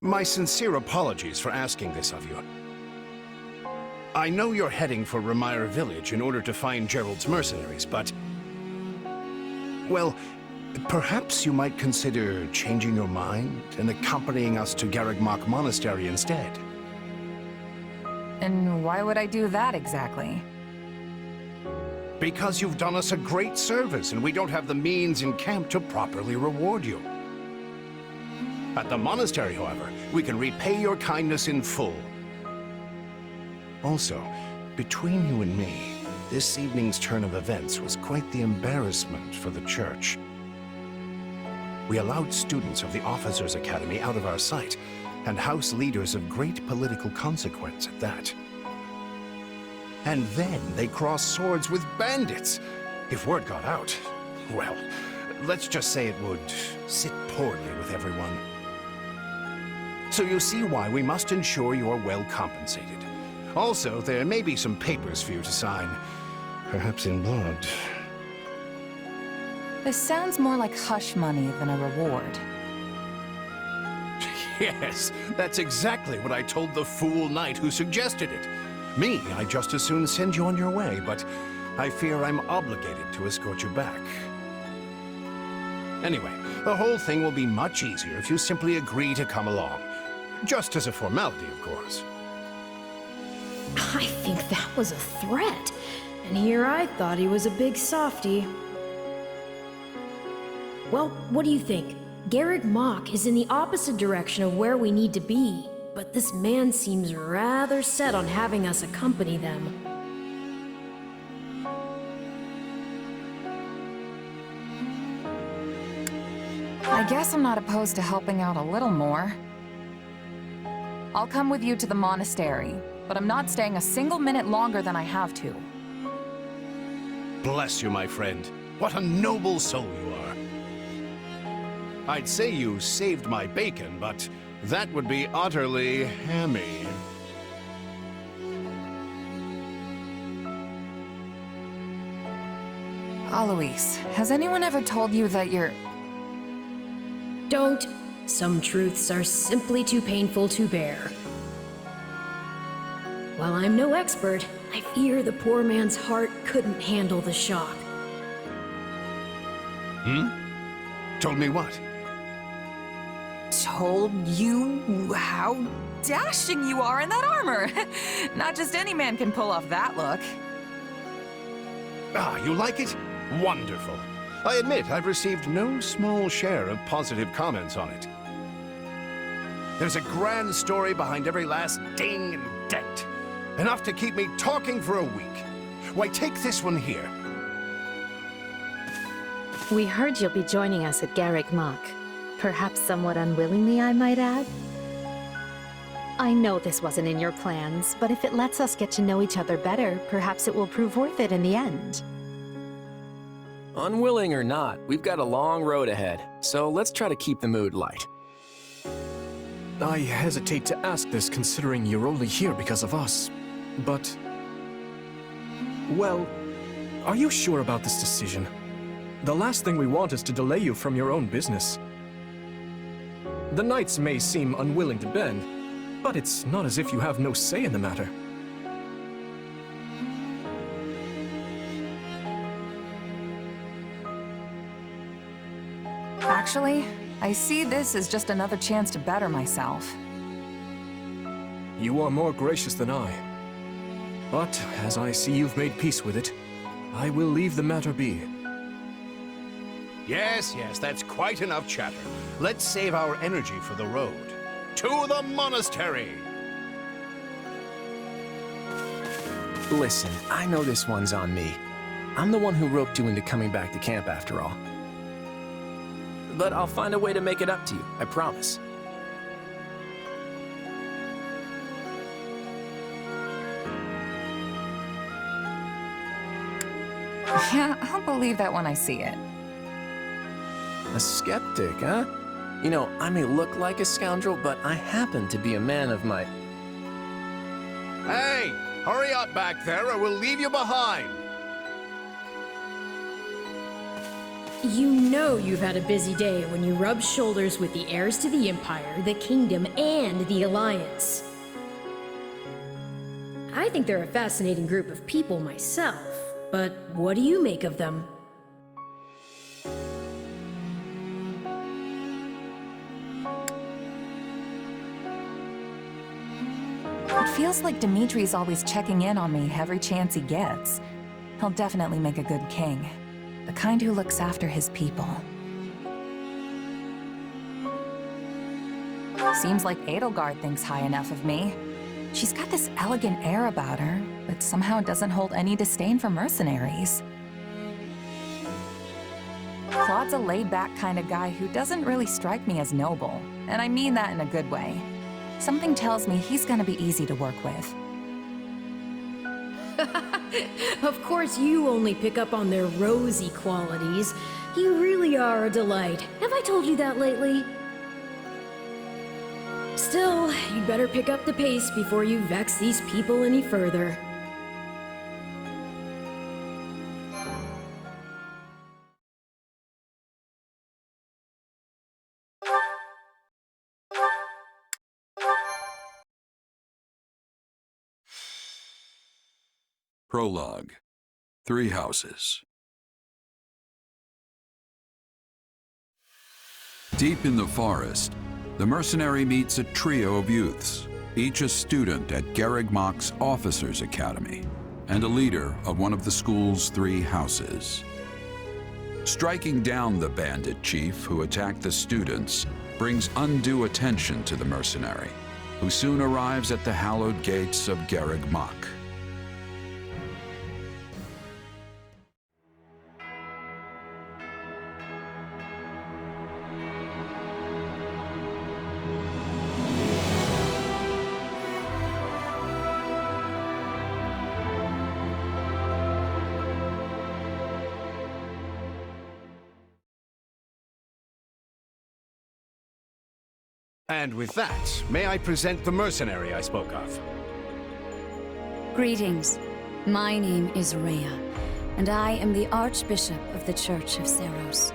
my sincere apologies for asking this of you. I know you're heading for Ramire Village in order to find Gerald's mercenaries, but... well, perhaps you might consider changing your mind and accompanying us to Garreg Monastery instead. And why would I do that exactly? Because you've done us a great service and we don't have the means in camp to properly reward you. At the monastery, however, we can repay your kindness in full. Also, between you and me, this evening's turn of events was quite the embarrassment for the church. We allowed students of the Officers' Academy out of our sight, and house leaders of great political consequence at that. And then they crossed swords with bandits. If word got out, well, let's just say it would sit poorly with everyone. So you see why we must ensure you are well compensated. Also, there may be some papers for you to sign, perhaps in blood. This sounds more like hush money than a reward. Yes, that's exactly what I told the fool knight who suggested it. Me, I'd just as soon send you on your way, but I fear I'm obligated to escort you back. Anyway, the whole thing will be much easier if you simply agree to come along. Just as a formality, of course. I think that was a threat. And here I thought he was a big softy. Well, what do you think? Garreg Mach is in the opposite direction of where we need to be, but this man seems rather set on having us accompany them. I guess I'm not opposed to helping out a little more. I'll come with you to the monastery, but I'm not staying a single minute longer than I have to. Bless you, my friend. What a noble soul you are. I'd say you saved my bacon, but that would be utterly hammy. Alois, has anyone ever told you that you're... Don't. Some truths are simply too painful to bear. While I'm no expert, I fear the poor man's heart couldn't handle the shock. Told me what? told you how dashing you are in that armor. Not just any man can pull off that look. Ah, you like it? Wonderful. I admit I've received no small share of positive comments on it. There's a grand story behind every last ding and dent. Enough to keep me talking for a week. Why, take this one here. We heard you'll be joining us at Garrick Mach. Perhaps somewhat unwillingly, I might add. I know this wasn't in your plans, but if it lets us get to know each other better, perhaps it will prove worth it in the end. Unwilling or not, we've got a long road ahead, so let's try to keep the mood light. I hesitate to ask this considering you're only here because of us, but... Well, are you sure about this decision? The last thing we want is to delay you from your own business. The Knights may seem unwilling to bend, but it's not as if you have no say in the matter. Actually, I see this as just another chance to better myself. You are more gracious than I. But as I see you've made peace with it, I will leave the matter be. Yes, that's quite enough chatter. Let's save our energy for the road. To the monastery! Listen, I know this one's on me. I'm the one who roped you into coming back to camp after all. But I'll find a way to make it up to you, I promise. Yeah, I'll believe that when I see it. A skeptic, huh? You know, I may look like a scoundrel, but I happen to be a man of my... Hey! Hurry up back there or we'll leave you behind! You know you've had a busy day when you rub shoulders with the heirs to the Empire, the Kingdom, and the Alliance. I think they're a fascinating group of people myself, but what do you make of them? It feels like Dimitri's always checking in on me every chance he gets. He'll definitely make a good king. The kind who looks after his people. Seems like Edelgard thinks high enough of me. She's got this elegant air about her, but somehow doesn't hold any disdain for mercenaries. Claude's a laid-back kind of guy who doesn't really strike me as noble, and I mean that in a good way. Something tells me he's gonna be easy to work with. Of course you only pick up on their rosy qualities. You really are a delight. Have I told you that lately? Still, you'd better pick up the pace before you vex these people any further. Prologue. 3 houses. Deep in the forest, the mercenary meets a trio of youths, each a student at Garrick Mach's Officers' Academy, and a leader of one of the school's 3 houses. Striking down the bandit chief who attacked the students brings undue attention to the mercenary, who soon arrives at the hallowed gates of Garrick Mach. And with that, may I present the mercenary I spoke of? Greetings. My name is Rhea, and I am the Archbishop of the Church of Seros.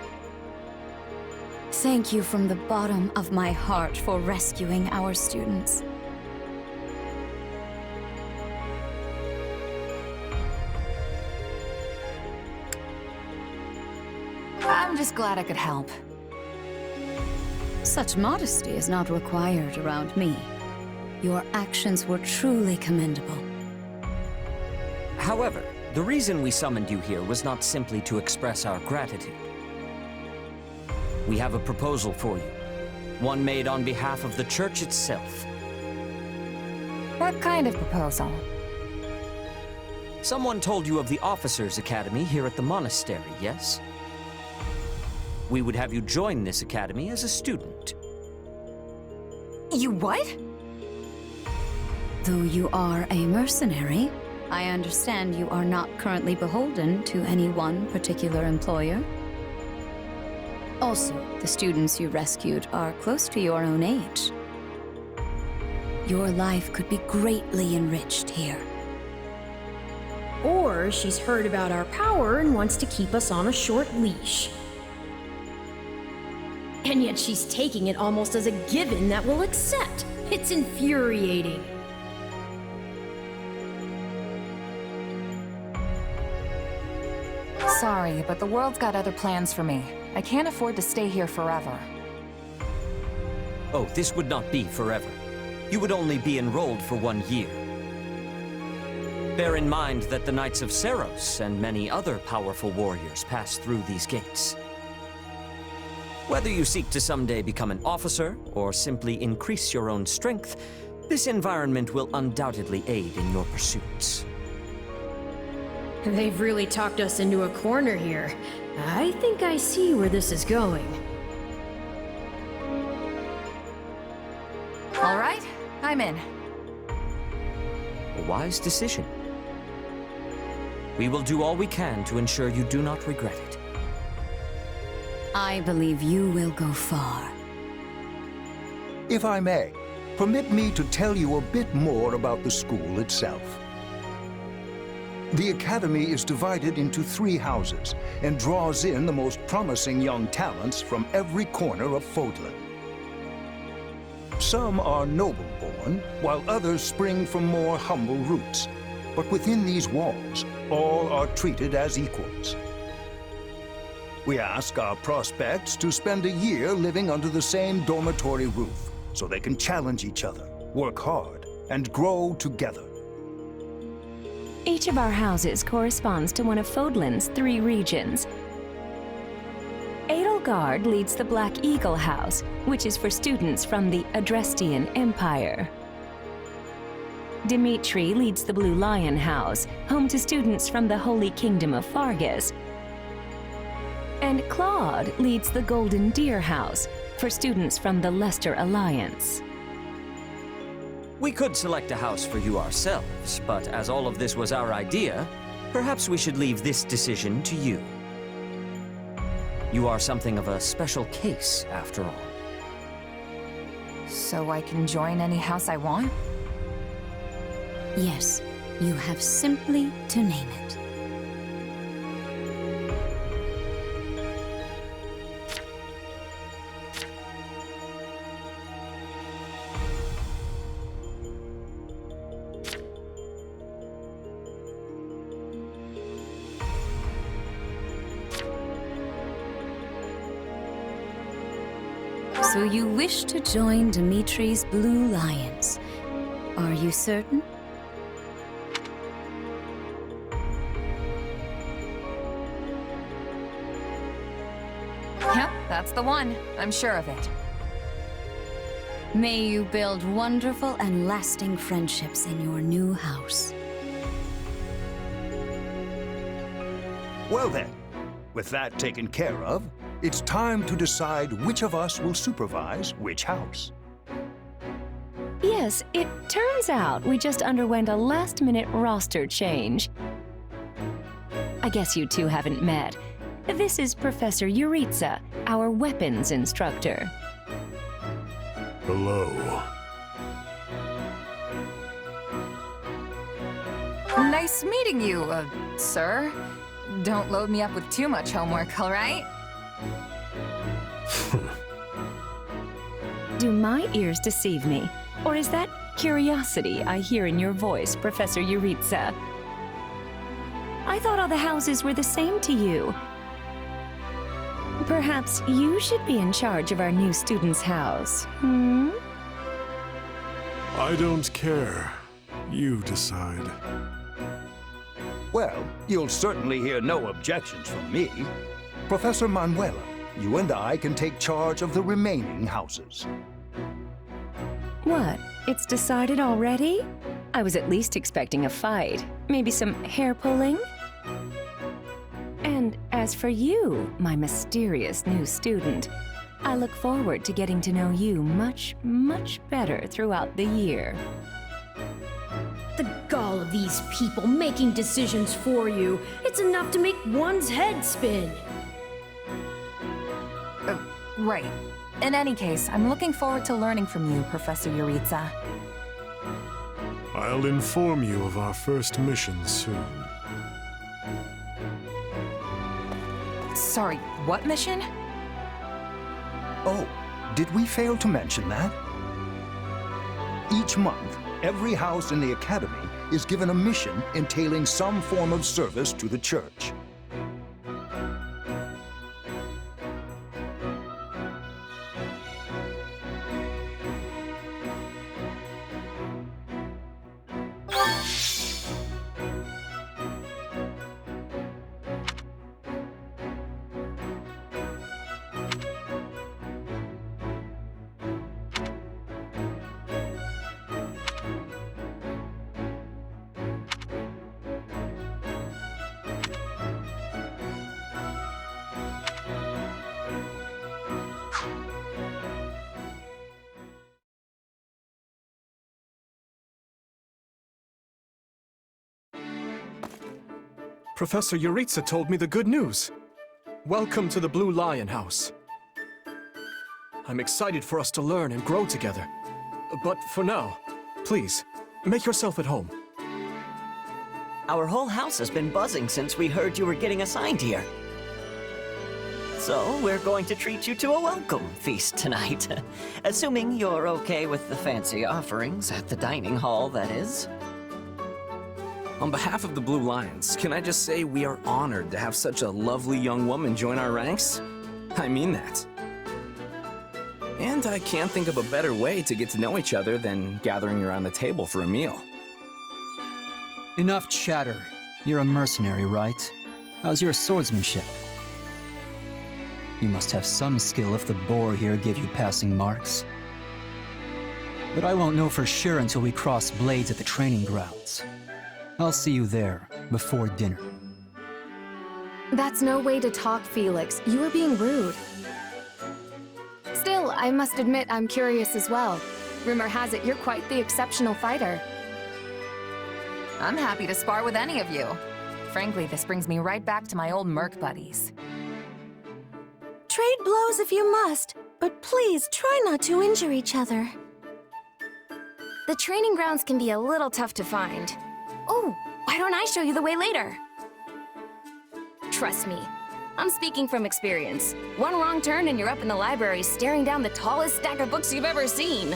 Thank you from the bottom of my heart for rescuing our students. I'm just glad I could help. Such modesty is not required around me. Your actions were truly commendable. However, the reason we summoned you here was not simply to express our gratitude. We have a proposal for you, one made on behalf of the church itself. What kind of proposal? Someone told you of the Officers' Academy here at the monastery, yes? We would have you join this academy as a student. You what? Though you are a mercenary, I understand you are not currently beholden to any one particular employer. Also, the students you rescued are close to your own age. Your life could be greatly enriched here. Or she's heard about our power and wants to keep us on a short leash. And yet she's taking it almost as a given that we'll accept. It's infuriating. Sorry, but the world's got other plans for me. I can't afford to stay here forever. Oh, this would not be forever. You would only be enrolled for 1 year. Bear in mind that the Knights of Seros and many other powerful warriors pass through these gates. Whether you seek to someday become an officer, or simply increase your own strength, this environment will undoubtedly aid in your pursuits. They've really talked us into a corner here. I think I see where this is going. All right, I'm in. A wise decision. We will do all we can to ensure you do not regret it. I believe you will go far. If I may, permit me to tell you a bit more about the school itself. The Academy is divided into 3 houses and draws in the most promising young talents from every corner of Fodlan. Some are noble-born, while others spring from more humble roots. But within these walls, all are treated as equals. We ask our prospects to spend a year living under the same dormitory roof, so they can challenge each other, work hard, and grow together. Each of our houses corresponds to one of Fodlan's 3 regions. Edelgard leads the Black Eagle House, which is for students from the Adrestian Empire. Dimitri leads the Blue Lion House, home to students from the Holy Kingdom of Fargus. And Claude leads the Golden Deer House, for students from the Leicester Alliance. We could select a house for you ourselves, but as all of this was our idea, perhaps we should leave this decision to you. You are something of a special case, after all. So I can join any house I want? Yes, you have simply to name it. So you wish to join Dimitri's Blue Lions. Are you certain? Yep, that's the one. I'm sure of it. May you build wonderful and lasting friendships in your new house. Well then, with that taken care of, it's time to decide which of us will supervise which house. Yes, it turns out we just underwent a last-minute roster change. I guess you two haven't met. This is Professor Yuritsa, our weapons instructor. Hello. Nice meeting you, sir. Don't load me up with too much homework, all right? Do my ears deceive me? Or is that curiosity I hear in your voice, Professor Yuritsa? I thought all the houses were the same to you. Perhaps you should be in charge of our new student's house, hmm? I don't care. You decide. Well, you'll certainly hear no objections from me. Professor Manuela, you and I can take charge of the remaining houses. What? It's decided already? I was at least expecting a fight. Maybe some hair pulling? And as for you, my mysterious new student, I look forward to getting to know you much, much better throughout the year. The gall of these people making decisions for you. It's enough to make one's head spin. Right. In any case, I'm looking forward to learning from you, Professor Yuritsa. I'll inform you of our first mission soon. Sorry, what mission? Oh, did we fail to mention that? Each month, every house in the Academy is given a mission entailing some form of service to the Church. Professor Yuritsa told me the good news. Welcome to the Blue Lion House. I'm excited for us to learn and grow together. But for now, please, make yourself at home. Our whole house has been buzzing since we heard you were getting assigned here. So, we're going to treat you to a welcome feast tonight. Assuming you're okay with the fancy offerings at the dining hall, that is. On behalf of the Blue Lions, can I just say we are honored to have such a lovely young woman join our ranks? I mean that. And I can't think of a better way to get to know each other than gathering around the table for a meal. Enough chatter. You're a mercenary, right? How's your swordsmanship? You must have some skill if the boar here gave you passing marks. But I won't know for sure until we cross blades at the training grounds. I'll see you there, before dinner. That's no way to talk, Felix. You were being rude. Still, I must admit I'm curious as well. Rumor has it you're quite the exceptional fighter. I'm happy to spar with any of you. Frankly, this brings me right back to my old merc buddies. Trade blows if you must, but please try not to injure each other. The training grounds can be a little tough to find. Oh, why don't I show you the way later? Trust me, I'm speaking from experience. One wrong turn and you're up in the library staring down the tallest stack of books you've ever seen.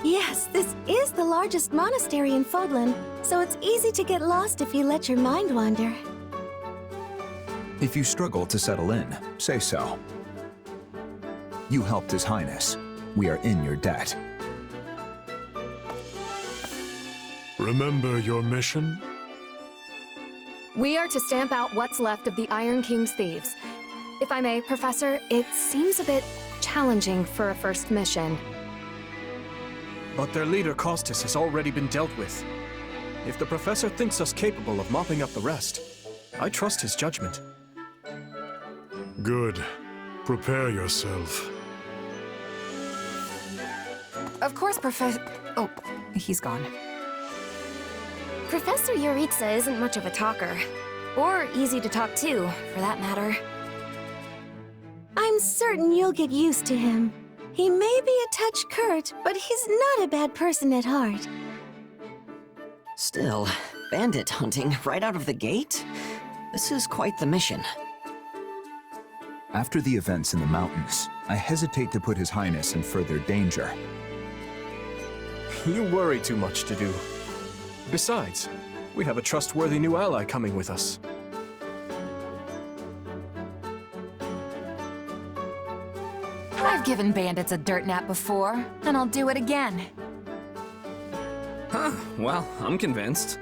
Yes, this is the largest monastery in Fodlan, so it's easy to get lost if you let your mind wander. If you struggle to settle in, say so. You helped His Highness. We are in your debt. Remember your mission? We are to stamp out what's left of the Iron King's thieves. If I may, Professor, it seems a bit challenging for a first mission. But their leader, Costas, has already been dealt with. If the Professor thinks us capable of mopping up the rest, I trust his judgment. Good. Prepare yourself. Of course, Oh, he's gone. Professor Yuritsa isn't much of a talker. Or easy to talk to, for that matter. I'm certain you'll get used to him. He may be a touch curt, but he's not a bad person at heart. Still, bandit hunting right out of the gate? This is quite the mission. After the events in the mountains, I hesitate to put His Highness in further danger. You worry too much to do. Besides, we have a trustworthy new ally coming with us. I've given bandits a dirt nap before, and I'll do it again. Huh, well, I'm convinced.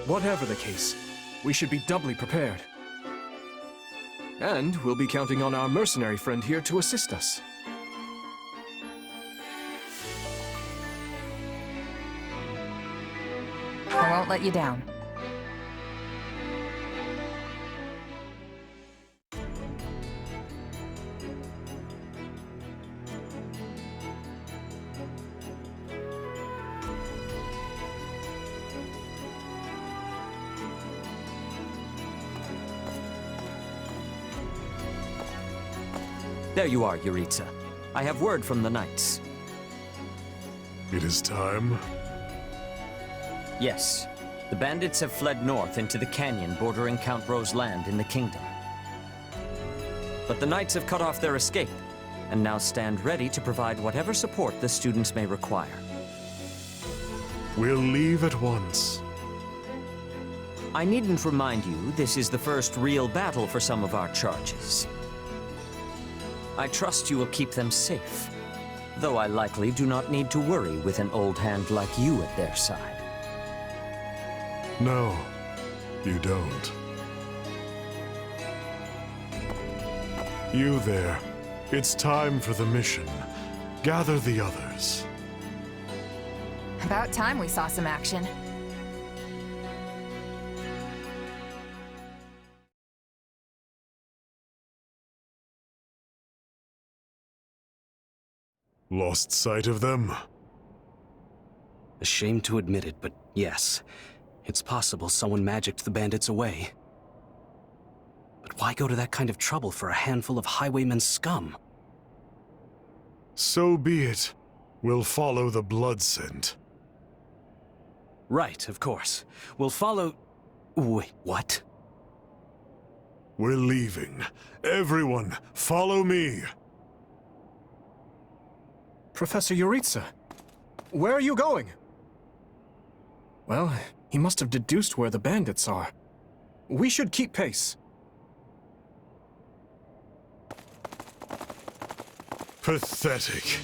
Whatever the case, we should be doubly prepared. And we'll be counting on our mercenary friend here to assist us. I won't let you down. There you are, Yuritsa. I have word from the knights. It is time. Yes. The bandits have fled north into the canyon bordering Count Ro's land in the kingdom. But the knights have cut off their escape, and now stand ready to provide whatever support the students may require. We'll leave at once. I needn't remind you, this is the first real battle for some of our charges. I trust you will keep them safe, though I likely do not need to worry with an old hand like you at their side. No, you don't. You there. It's time for the mission. Gather the others. About time we saw some action. Lost sight of them? Ashamed to admit it, but yes. It's possible someone magicked the bandits away. But why go to that kind of trouble for a handful of highwaymen scum? So be it. We'll follow the blood scent. Right, of course. We'll follow... Wait, what? We're leaving. Everyone, follow me. Professor Yuritsa, where are you going? Well, he must have deduced where the bandits are. We should keep pace. Pathetic.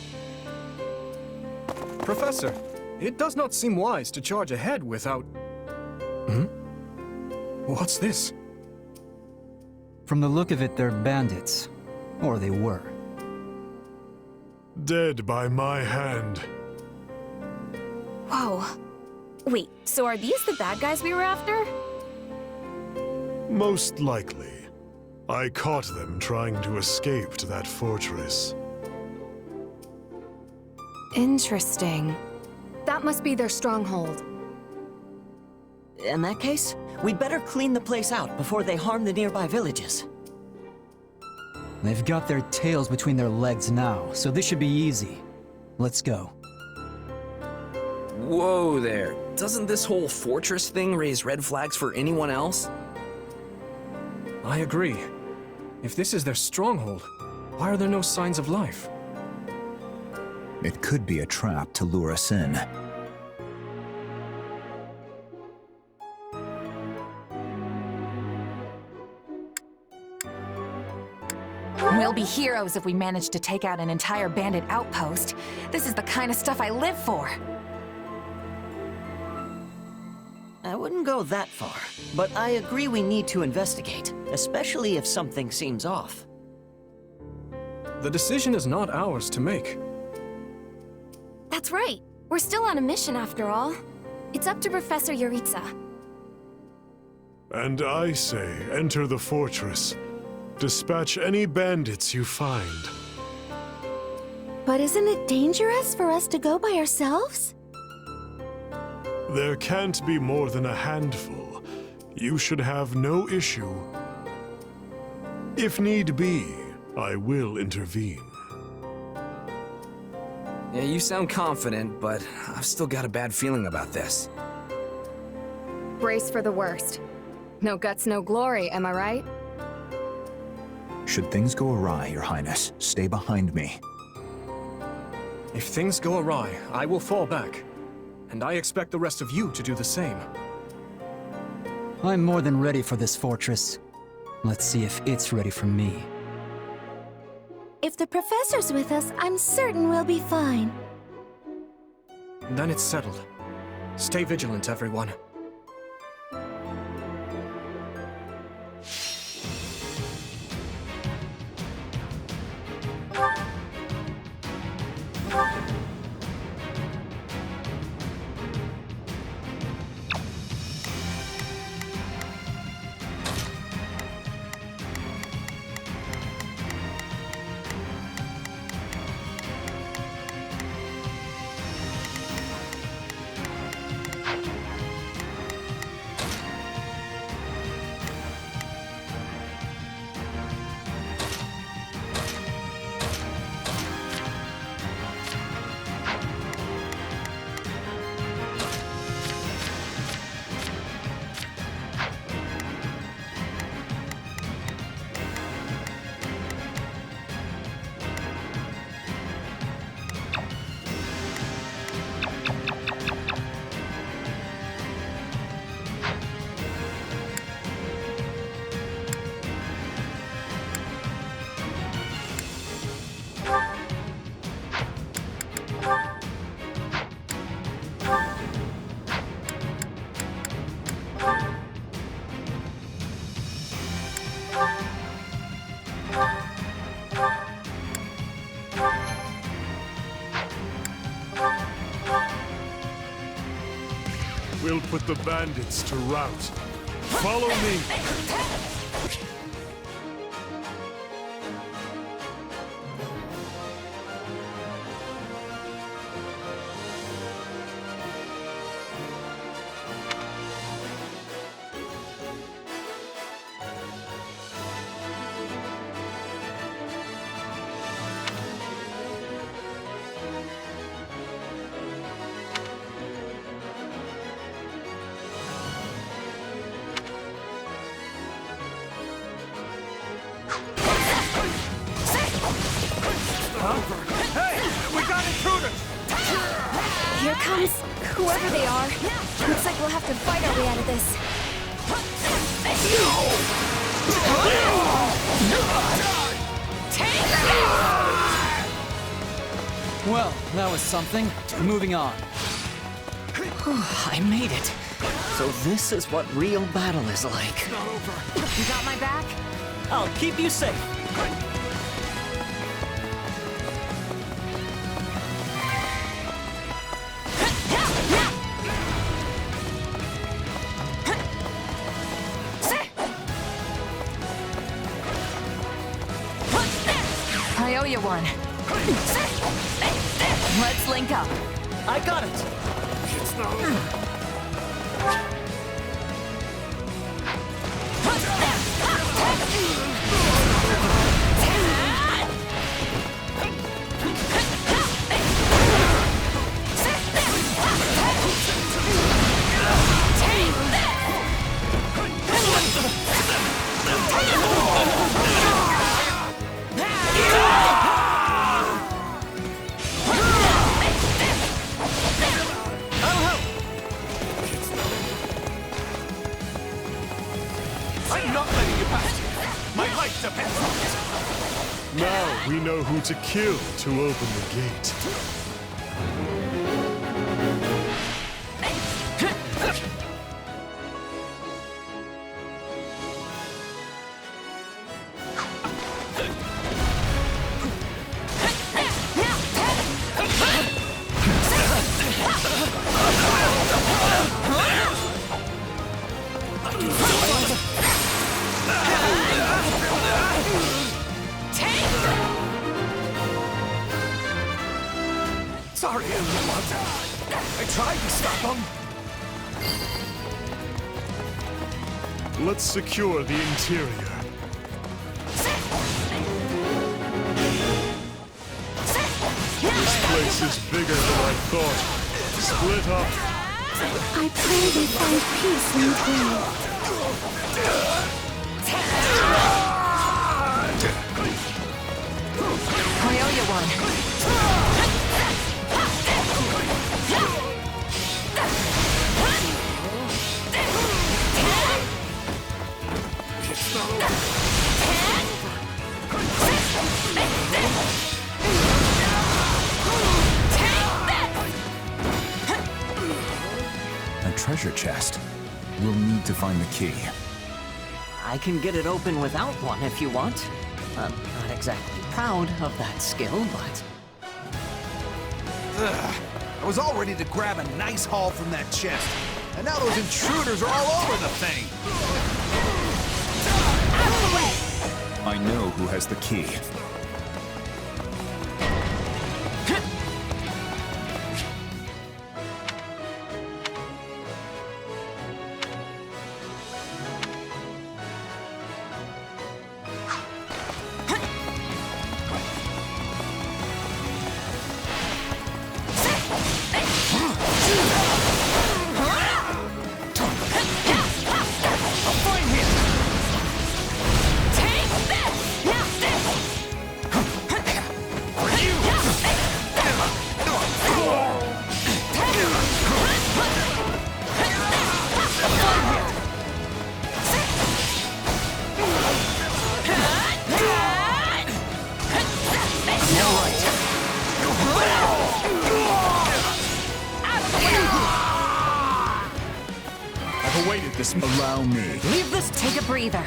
Professor, it does not seem wise to charge ahead without... What's this? From the look of it, they're bandits. Or they were. Dead by my hand. Whoa. Wait, so are these the bad guys we were after? Most likely. I caught them trying to escape to that fortress. Interesting. That must be their stronghold. In that case, we'd better clean the place out before they harm the nearby villages. They've got their tails between their legs now, so this should be easy. Let's go. Whoa there. Doesn't this whole fortress thing raise red flags for anyone else? I agree. If this is their stronghold, why are there no signs of life? It could be a trap to lure us in. We'll be heroes if we manage to take out an entire bandit outpost. This is the kind of stuff I live for. I wouldn't go that far, but I agree we need to investigate, especially if something seems off. The decision is not ours to make. That's right. We're still on a mission after all. It's up to Professor Yuritsa. And I say, enter the fortress. Dispatch any bandits you find. But isn't it dangerous for us to go by ourselves? There can't be more than a handful. You should have no issue. If need be, I will intervene. Yeah, you sound confident, but I've still got a bad feeling about this. Brace for the worst. No guts, no glory, am I right? Should things go awry, Your Highness, stay behind me. If things go awry, I will fall back. And I expect the rest of you to do the same. I'm more than ready for this fortress. Let's see if it's ready for me. If the professor's with us, I'm certain we'll be fine. Then it's settled. Stay vigilant, everyone. We'll put the bandits to rout. Follow me. Here comes whoever they are. Looks like we'll have to fight our way out of this. Well, that was something. Moving on. I made it. So this is what real battle is like. You got my back? I'll keep you safe. I owe you one. Let's link up. I got it. It's not over. I'm not letting you pass. My life depends on it. Now we know who to kill to open the gate. Sorry, Emblem. I tried to stop them. Let's secure the interior. This place is bigger than I thought. Split up. I pray they find peace in the grave. I owe you one. It's not over. treasure chest. We'll need to find the key. I can get it open without one if you want. I'm not exactly proud of that skill, but... Ugh. I was all ready to grab a nice haul from that chest. And now those intruders are all over the thing! I know who has the key. I've awaited this. Allow me. Leave this, take a breather.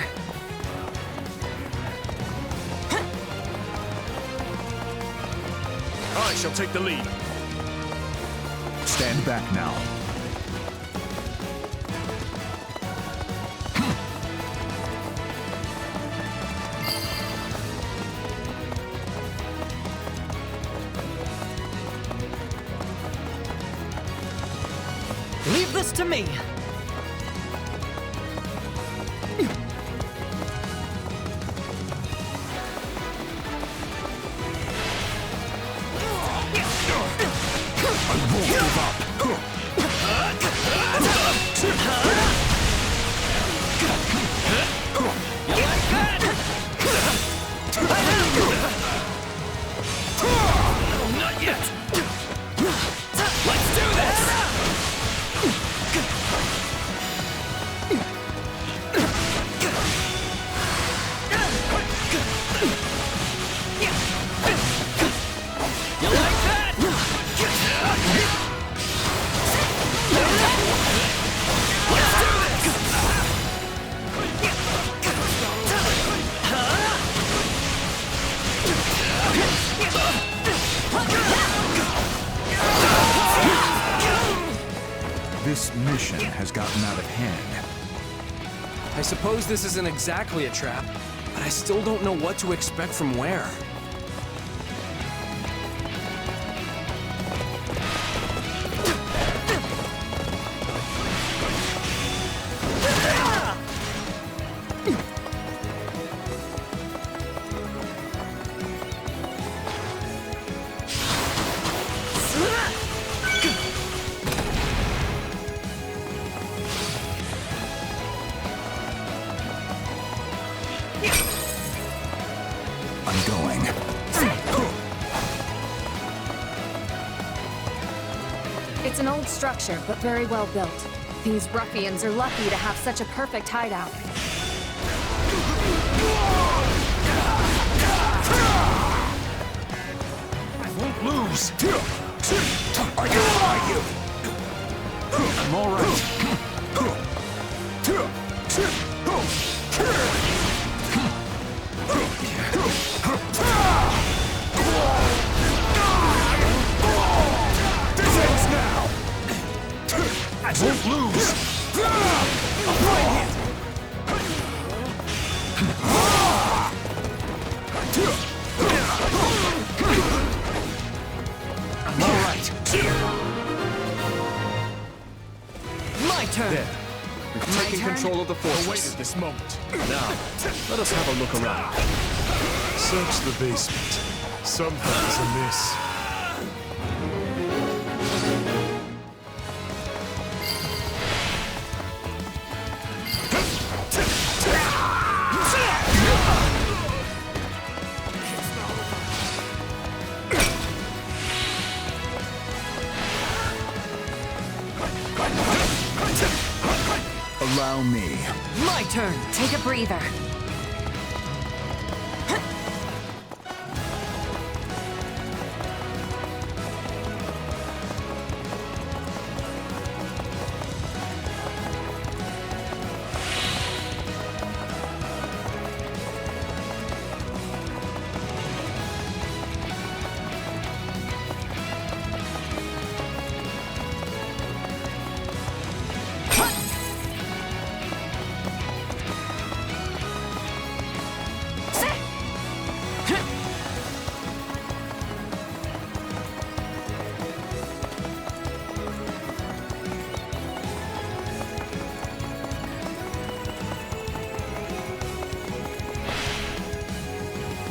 I shall take the lead. Stand back now. Leave this to me! Not yet! Let's do this! You like that? Let's do This mission has gotten out of hand. I suppose this isn't exactly a trap, but I still don't know what to expect from where. I'm going. It's an old structure, but very well built. These ruffians are lucky to have such a perfect hideout. I won't lose! Are you? I'm all right. This ends now! I won't lose! I'm right here! I'm all right. My turn! There. We've taken control of the fortress. Awaited this moment. Now, let us have a look around. Search the basement. Something's amiss. Allow me. My turn! Take a breather.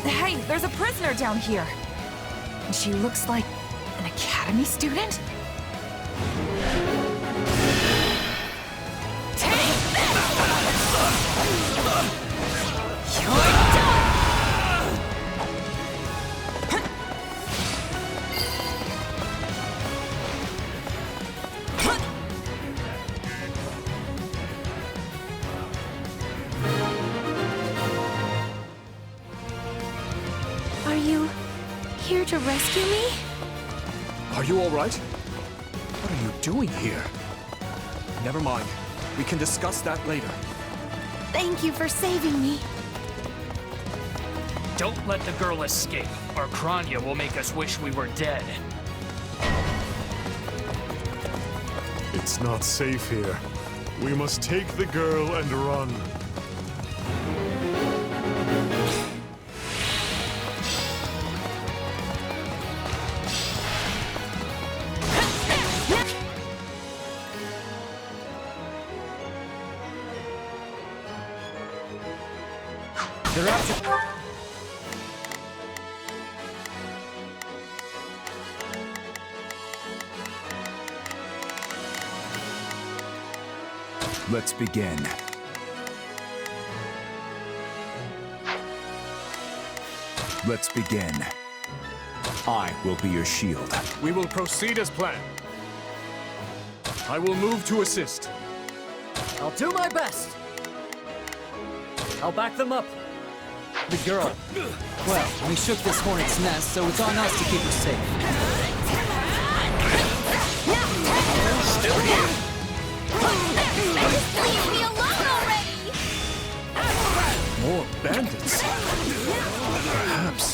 Hey, there's a prisoner down here. And she looks like an academy student? Are you here to rescue me? Are you all right? What are you doing here? Never mind. We can discuss that later. Thank you for saving me. Don't let the girl escape, or Kranya will make us wish we were dead. It's not safe here. We must take the girl and run. They're after... Let's begin. Let's begin. I will be your shield. We will proceed as planned. I will move to assist. I'll do my best. I'll back them up. The girl. Well, we shook this hornet's nest, so it's on us to keep her safe. Still here. Just leave me alone already! More bandits. Perhaps.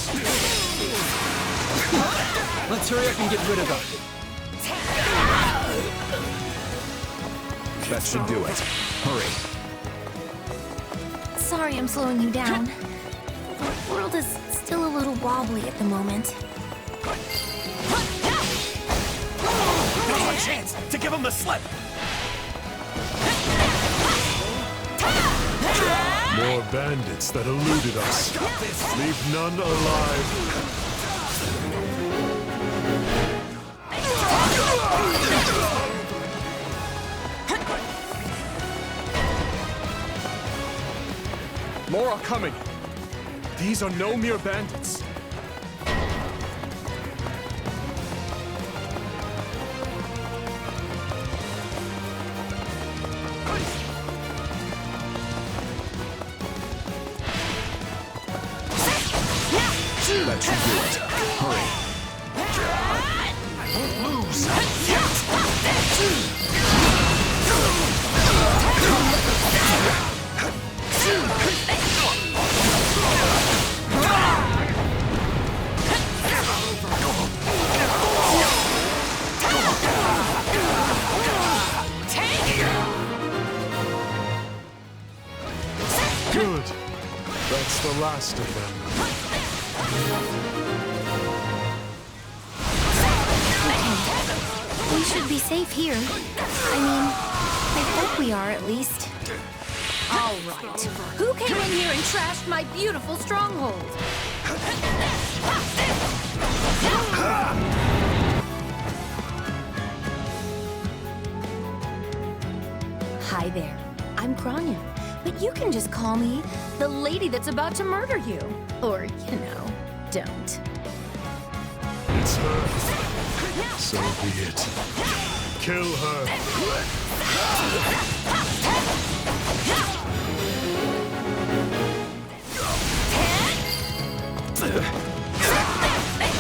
Let's hurry up and get rid of them. That should do it. Hurry. Sorry I'm slowing you down. The world is still a little wobbly at the moment. Now's our chance to give him the slip! More bandits that eluded us. Leave none alive. More are coming. These are no mere bandits. That should do it. Hurry. I won't lose. Good. That's the last of them. We should be safe here. I mean, I hope we are at least. All right. Who came in here and trashed my beautiful stronghold? Hi there. I'm Kranya, but you can just call me the lady that's about to murder you. Or, don't. It's her. So be it. Kill her.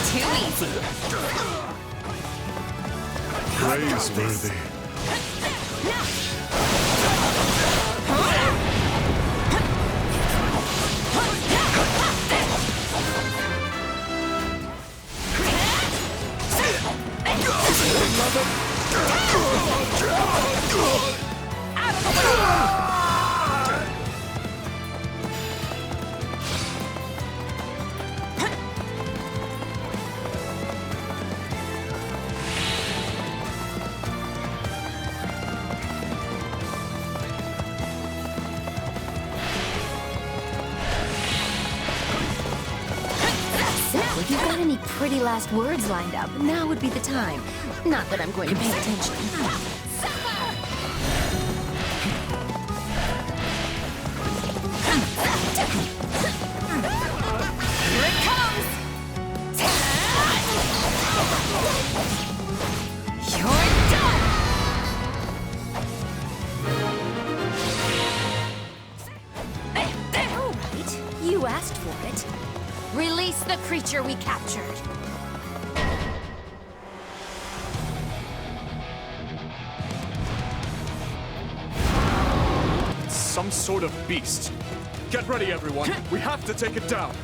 Too easy. Praiseworthy. if you've got any pretty last words lined up, now would be the time. Not that I'm going to pay attention. Here it comes! You're done! All right, you asked for it. Release the creature we captured. It's some sort of beast. Get ready, everyone. We have to take it down.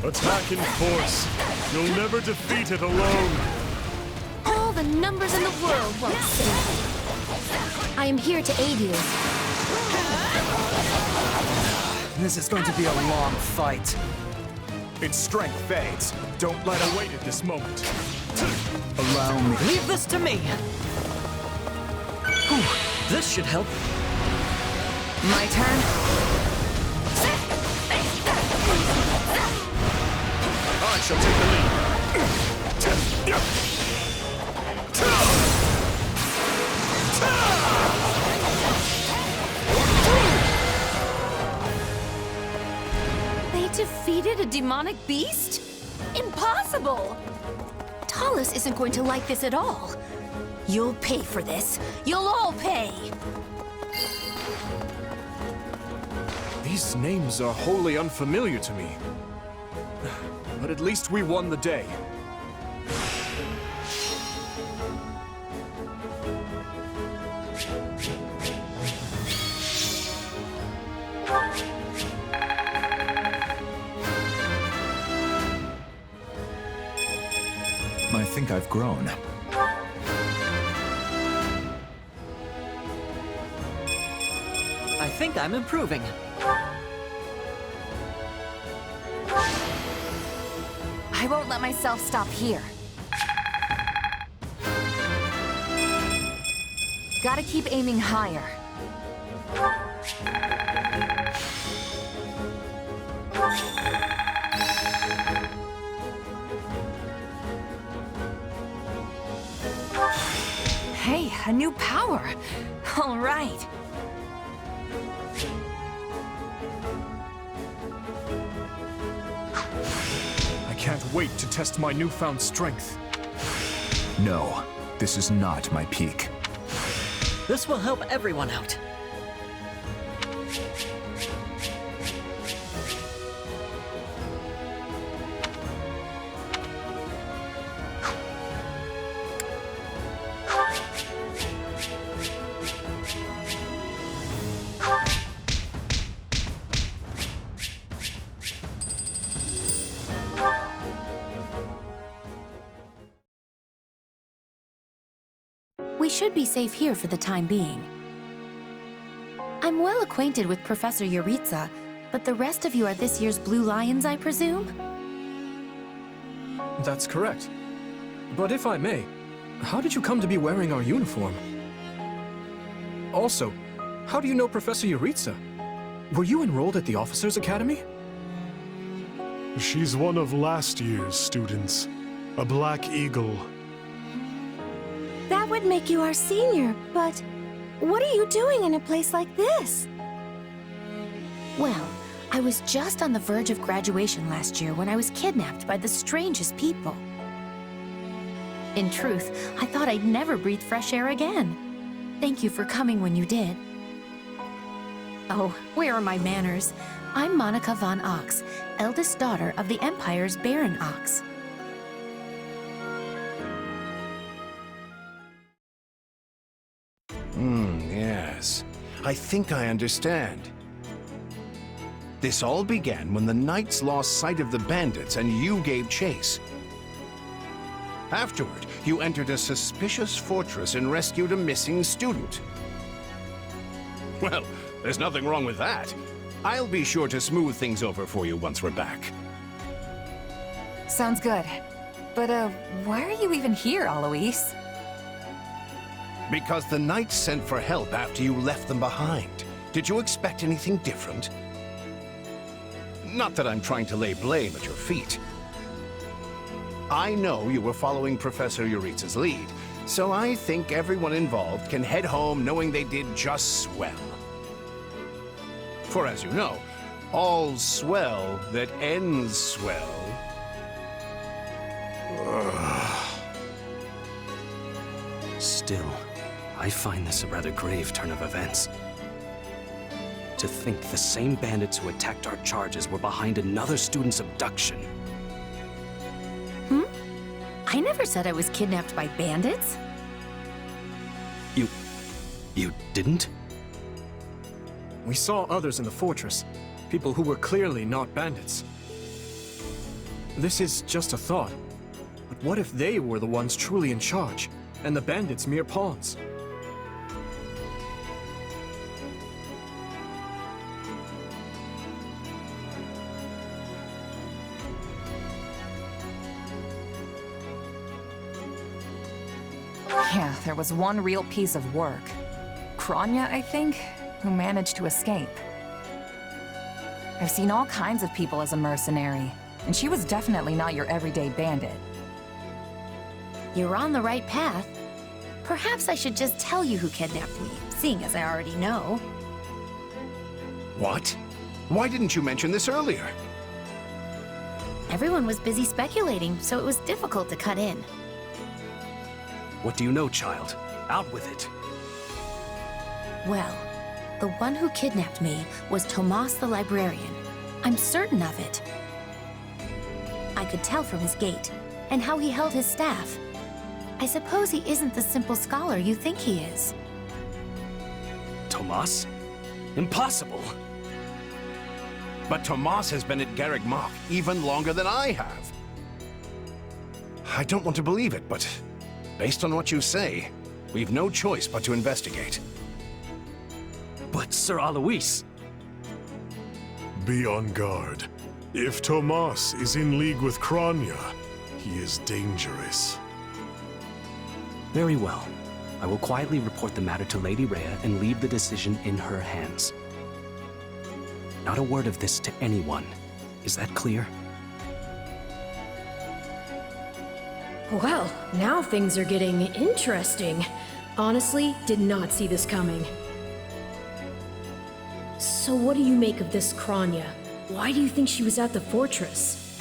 Attack in force. You'll never defeat it alone. All the numbers in the world won't save you. I am here to aid you. This is going to be a long fight. Its strength fades. Don't let it wait at this moment. Allow me. Leave this to me! Whew, this should help. My turn? I shall take the lead. They defeated a demonic beast? Impossible! Talus isn't going to like this at all. You'll pay for this. You'll all pay. These names are wholly unfamiliar to me. But at least we won the day. I think I've grown. I think I'm improving. I won't let myself stop here. Gotta keep aiming higher. Hey, a new power. All right. I can't wait to test my newfound strength. No, this is not my peak. This will help everyone out. We should be safe here for the time being. I'm well acquainted with Professor Yuritsa, but the rest of you are this year's Blue Lions, I presume? That's correct. But if I may, how did you come to be wearing our uniform? Also, how do you know Professor Yuritsa? Were you enrolled at the Officers' Academy? She's one of last year's students. A Black Eagle. That would make you our senior, but what are you doing in a place like this? Well, I was just on the verge of graduation last year when I was kidnapped by the strangest people. In truth, I thought I'd never breathe fresh air again. Thank you for coming when you did. Oh, where are my manners? I'm Monica von Ox, eldest daughter of the Empire's Baron Ox. Yes. I think I understand. This all began when the knights lost sight of the bandits and you gave chase. Afterward, you entered a suspicious fortress and rescued a missing student. Well, there's nothing wrong with that. I'll be sure to smooth things over for you once we're back. Sounds good. But, why are you even here, Alois? Because the knights sent for help after you left them behind. Did you expect anything different? Not that I'm trying to lay blame at your feet. I know you were following Professor Euritza's lead, so I think everyone involved can head home knowing they did just swell. For as you know, all's swell that ends swell. Still, I find this a rather grave turn of events. To think the same bandits who attacked our charges were behind another student's abduction. I never said I was kidnapped by bandits. You didn't? We saw others in the fortress. People who were clearly not bandits. This is just a thought. But what if they were the ones truly in charge, and the bandits mere pawns? Yeah, there was one real piece of work. Kranya, I think, who managed to escape. I've seen all kinds of people as a mercenary, and she was definitely not your everyday bandit. You're on the right path. Perhaps I should just tell you who kidnapped me, seeing as I already know. What? Why didn't you mention this earlier? Everyone was busy speculating, so it was difficult to cut in. What do you know, child? Out with it. Well, the one who kidnapped me was Tomas the librarian. I'm certain of it. I could tell from his gait, and how he held his staff. I suppose he isn't the simple scholar you think he is. Tomas? Impossible! But Tomas has been at Garreg Mach even longer than I have. I don't want to believe it, but based on what you say, we've no choice but to investigate. But Sir Alois... Be on guard. If Tomas is in league with Kranya, he is dangerous. Very well. I will quietly report the matter to Lady Rhea and leave the decision in her hands. Not a word of this to anyone. Is that clear? Well, now things are getting interesting. Honestly, did not see this coming. So what do you make of this Kranya? Why do you think she was at the fortress?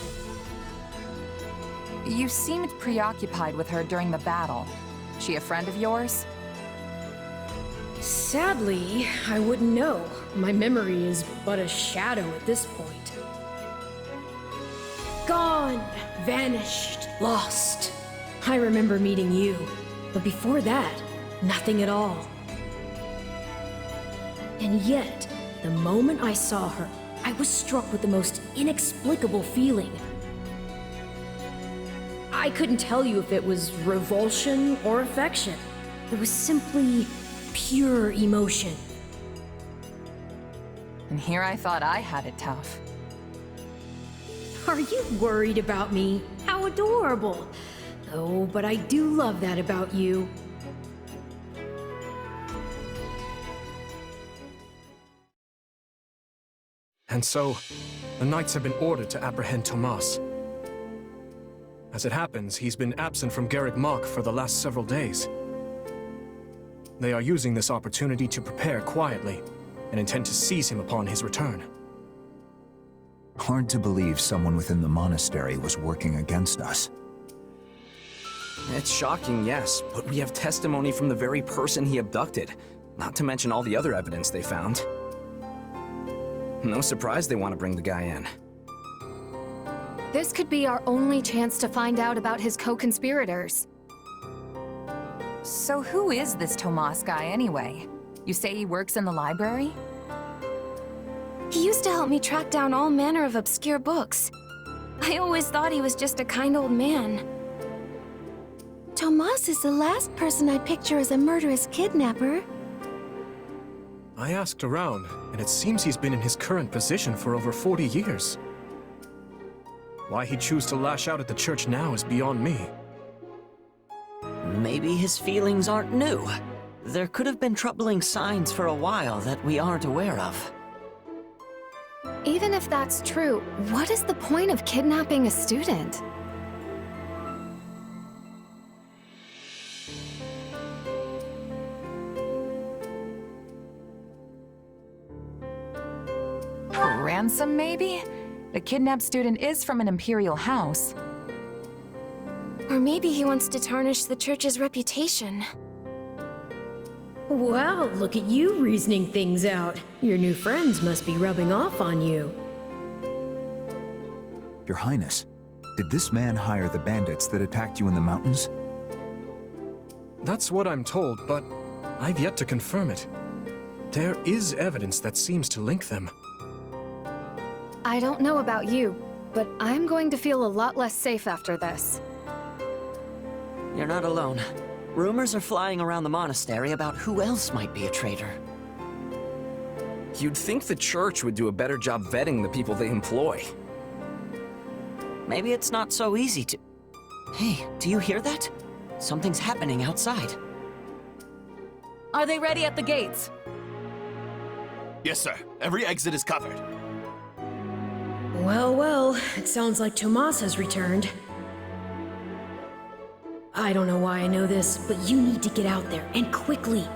You seemed preoccupied with her during the battle. She a friend of yours? Sadly, I wouldn't know. My memory is but a shadow at this point. Gone, vanished, lost. I remember meeting you, but before that, nothing at all. And yet, the moment I saw her, I was struck with the most inexplicable feeling. I couldn't tell you if it was revulsion or affection. It was simply pure emotion. And here I thought I had it tough. Are you worried about me? How adorable. Oh, but I do love that about you. And so, the Knights have been ordered to apprehend Tomas. As it happens, he's been absent from Garreg Mach for the last several days. They are using this opportunity to prepare quietly, and intend to seize him upon his return. Hard to believe someone within the monastery was working against us. It's shocking, yes, but we have testimony from the very person he abducted, not to mention all the other evidence they found. No surprise they want to bring the guy in. This could be our only chance to find out about his co-conspirators. So who is this Tomas guy anyway? You say he works in the library? He used to help me track down all manner of obscure books. I always thought he was just a kind old man. Tomas is the last person I'd picture as a murderous kidnapper. I asked around, and it seems he's been in his current position for over 40 years. Why he'd choose to lash out at the church now is beyond me. Maybe his feelings aren't new. There could have been troubling signs for a while that we aren't aware of. Even if that's true, what is the point of kidnapping a student? Ransom, maybe? The kidnapped student is from an imperial house. Or maybe he wants to tarnish the church's reputation. Wow, look at you reasoning things out. Your new friends must be rubbing off on you. Your Highness, did this man hire the bandits that attacked you in the mountains? That's what I'm told, but I've yet to confirm it. There is evidence that seems to link them. I don't know about you, but I'm going to feel a lot less safe after this. You're not alone. Rumors are flying around the monastery about who else might be a traitor. You'd think the church would do a better job vetting the people they employ. Maybe it's not so easy to... Hey, do you hear that? Something's happening outside. Are they ready at the gates? Yes, sir. Every exit is covered. Well, well, it sounds like Tomas has returned. I don't know why I know this, but you need to get out there, and quickly.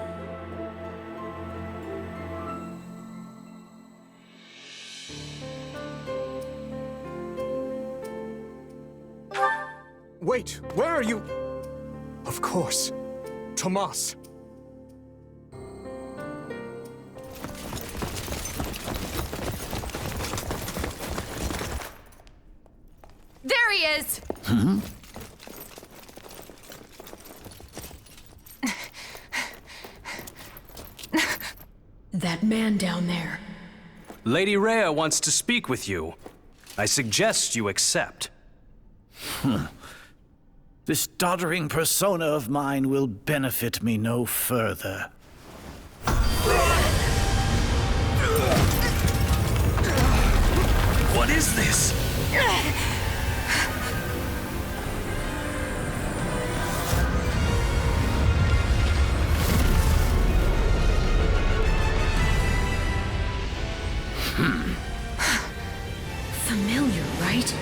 Wait, where are you? Of course. Tomas. There he is! That man down there. Lady Rhea wants to speak with you. I suggest you accept. This doddering persona of mine will benefit me no further. What is this? Familiar, right?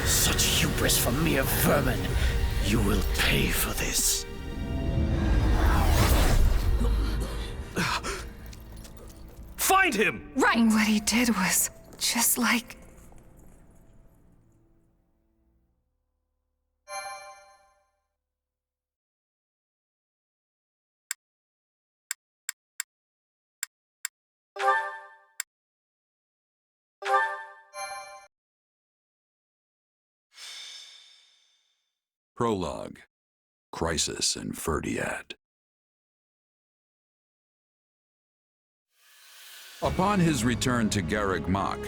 Such hubris from mere vermin. You will pay for this. Find him! Right! What he did was just like... Prologue. Crisis in Ferdiad. Upon his return to Garreg Mach,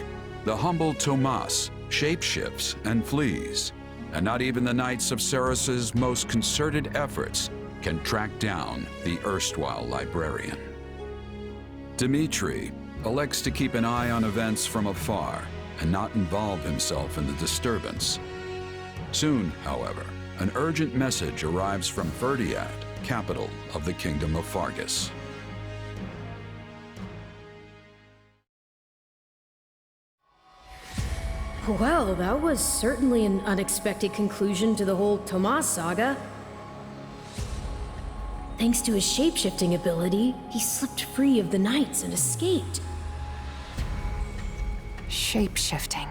the humble Tomas shapeshifts and flees, and not even the Knights of Ceros's most concerted efforts can track down the erstwhile librarian. Dmitri elects to keep an eye on events from afar and not involve himself in the disturbance. Soon, however, an urgent message arrives from Ferdiad, capital of the Kingdom of Fargus. Well, that was certainly an unexpected conclusion to the whole Tomas saga. Thanks to his shapeshifting ability, he slipped free of the Knights and escaped. Shape-shifting.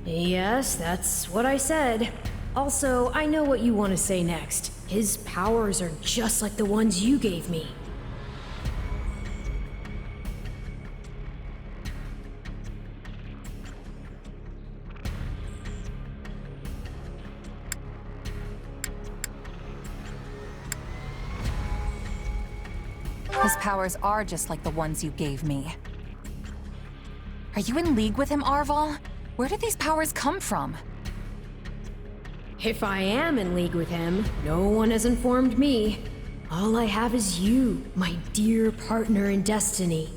Yes, that's what I said. Also, I know what you want to say next. His powers are just like the ones you gave me. His powers are just like the ones you gave me. Are you in league with him, Arval? Where did these powers come from? If I am in league with him, no one has informed me. All I have is you, my dear partner in destiny.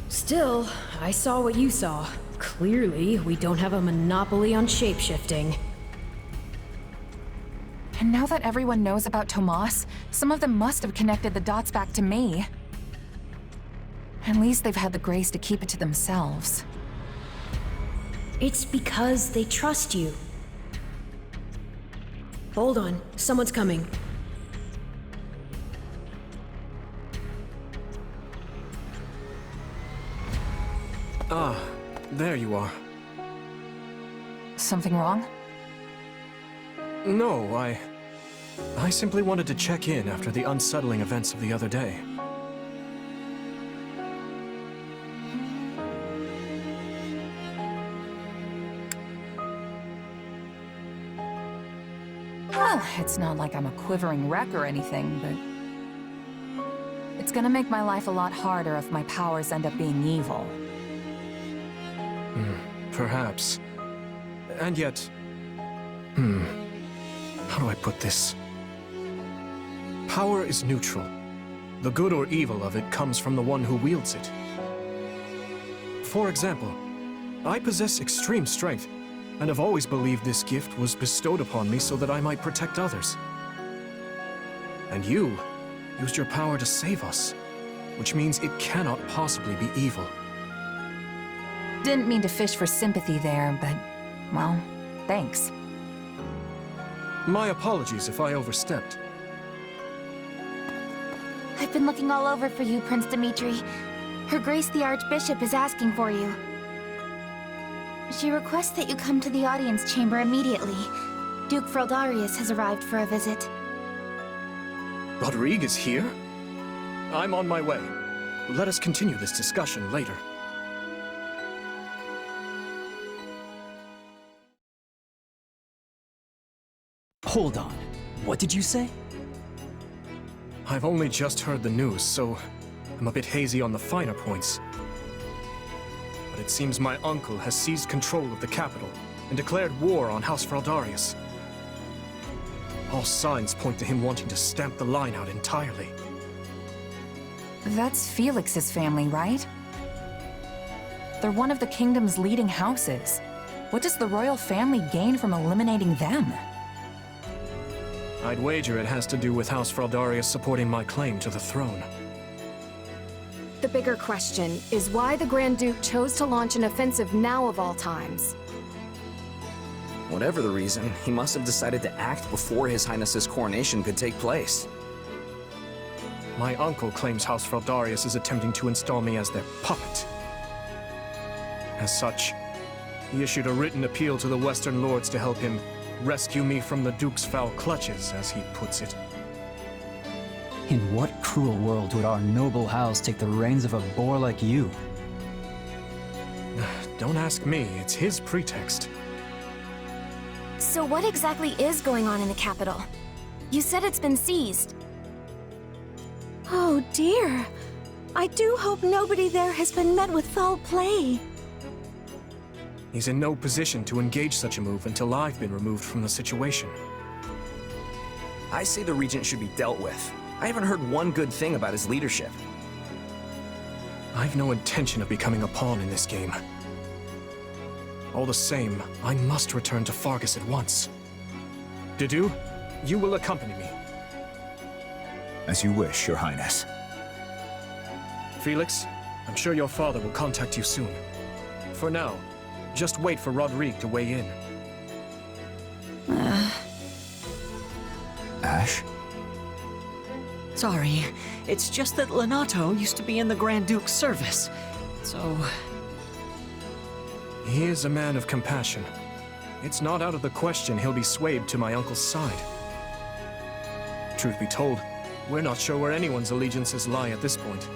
Still, I saw what you saw. Clearly, we don't have a monopoly on shapeshifting. And now that everyone knows about Tomas, some of them must have connected the dots back to me. At least they've had the grace to keep it to themselves. It's because they trust you. Hold on, someone's coming. Ah, there you are. Something wrong? No, I simply wanted to check in after the unsettling events of the other day. Well, it's not like I'm a quivering wreck or anything, but it's gonna make my life a lot harder if my powers end up being evil. Perhaps. And yet... How do I put this? Power is neutral. The good or evil of it comes from the one who wields it. For example, I possess extreme strength, and have always believed this gift was bestowed upon me so that I might protect others. And you used your power to save us, which means it cannot possibly be evil. Didn't mean to fish for sympathy there, but, well, thanks. My apologies if I overstepped. I've been looking all over for you, Prince Dimitri. Her Grace the Archbishop is asking for you. She requests that you come to the audience chamber immediately. Duke Fraldarius has arrived for a visit. Rodrigue is here? I'm on my way. Let us continue this discussion later. Hold on. What did you say? I've only just heard the news, so I'm a bit hazy on the finer points. But it seems my uncle has seized control of the capital and declared war on House Fraldarius. All signs point to him wanting to stamp the line out entirely. That's Felix's family, right? They're one of the kingdom's leading houses. What does the royal family gain from eliminating them? I'd wager it has to do with House Fraldarius supporting my claim to the throne. The bigger question is why the Grand Duke chose to launch an offensive now of all times. Whatever the reason, he must have decided to act before His Highness's coronation could take place. My uncle claims House Fraldarius is attempting to install me as their puppet. As such, he issued a written appeal to the Western Lords to help him rescue me from the Duke's foul clutches, as he puts it. In what cruel world would our noble house take the reins of a boor like you? Don't ask me, it's his pretext. So what exactly is going on in the capital? You said it's been seized. Oh dear. I do hope nobody there has been met with foul play. He's in no position to engage such a move until I've been removed from the situation. I say the Regent should be dealt with. I haven't heard one good thing about his leadership. I've no intention of becoming a pawn in this game. All the same, I must return to Fargus at once. Dedue, you will accompany me. As you wish, Your Highness. Felix, I'm sure your father will contact you soon. For now, just wait for Rodrigue to weigh in. Ash? Sorry, it's just that Lenato used to be in the Grand Duke's service, so... He is a man of compassion. It's not out of the question he'll be swayed to my uncle's side. Truth be told, we're not sure where anyone's allegiances lie at this point.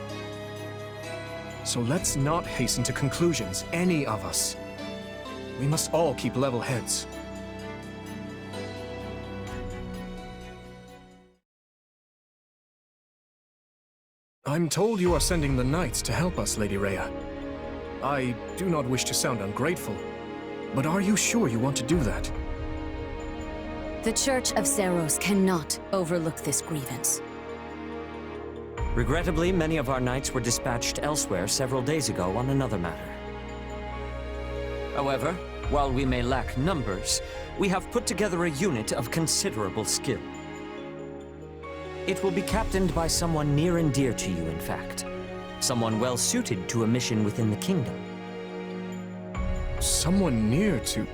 So let's not hasten to conclusions, any of us. We must all keep level heads. I'm told you are sending the knights to help us, Lady Rhea. I do not wish to sound ungrateful, but are you sure you want to do that? The Church of Seros cannot overlook this grievance. Regrettably, many of our knights were dispatched elsewhere several days ago on another matter. However, while we may lack numbers, we have put together a unit of considerable skill. It will be captained by someone near and dear to you, in fact. Someone well suited to a mission within the kingdom. Someone near to...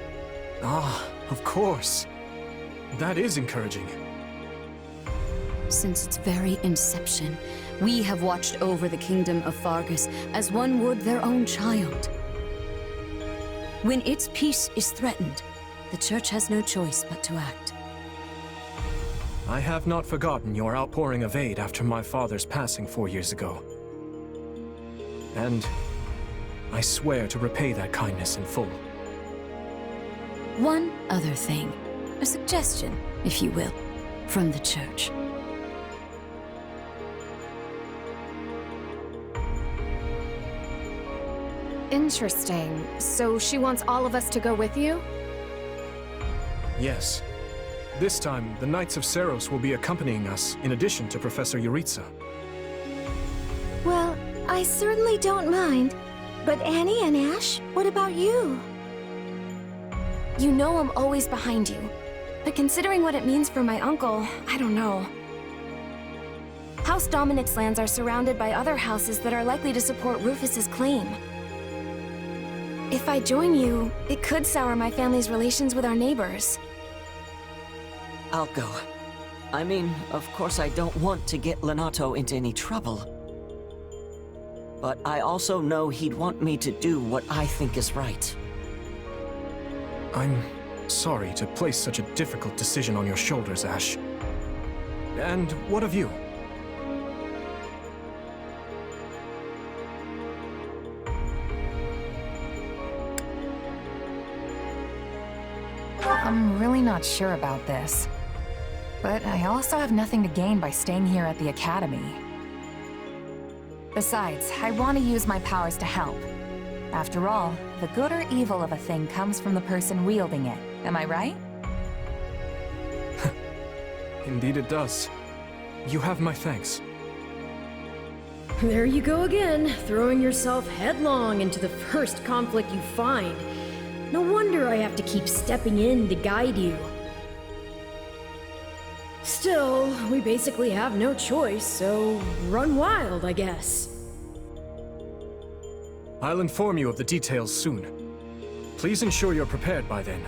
Ah, of course. That is encouraging. Since its very inception, we have watched over the kingdom of Fargus as one would their own child. When its peace is threatened, the Church has no choice but to act. I have not forgotten your outpouring of aid after my father's passing 4 years ago. And I swear to repay that kindness in full. One other thing. A suggestion, if you will, from the Church. Interesting. So she wants all of us to go with you? Yes. This time, the Knights of Seros will be accompanying us, in addition to Professor Yuritsa. Well, I certainly don't mind. But Annie and Ash, what about you? You know I'm always behind you. But considering what it means for my uncle, I don't know. House Dominic's lands are surrounded by other houses that are likely to support Rufus's claim. If I join you, it could sour my family's relations with our neighbors. I'll go. I mean, of course I don't want to get Lenato into any trouble. But I also know he'd want me to do what I think is right. I'm sorry to place such a difficult decision on your shoulders, Ash. And what of you? I'm really not sure about this. But I also have nothing to gain by staying here at the Academy. Besides, I want to use my powers to help. After all, the good or evil of a thing comes from the person wielding it. Am I right? Indeed it does. You have my thanks. There you go again, throwing yourself headlong into the first conflict you find. No wonder I have to keep stepping in to guide you. Still, we basically have no choice, so run wild, I guess. I'll inform you of the details soon. Please ensure you're prepared by then.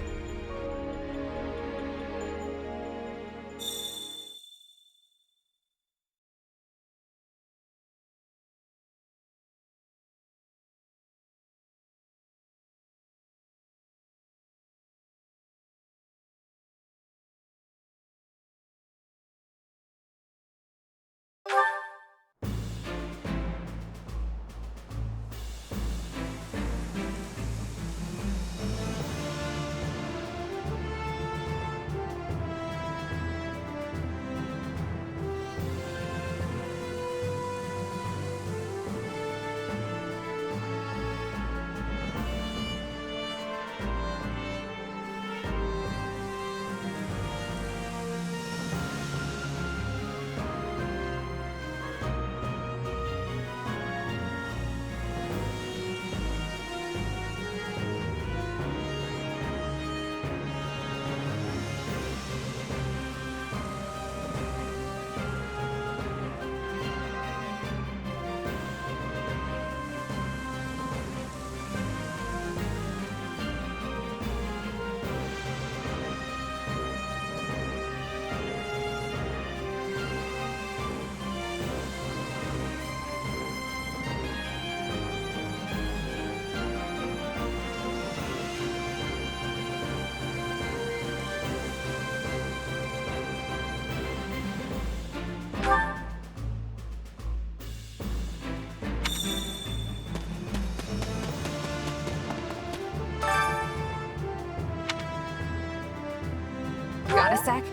Got a sec?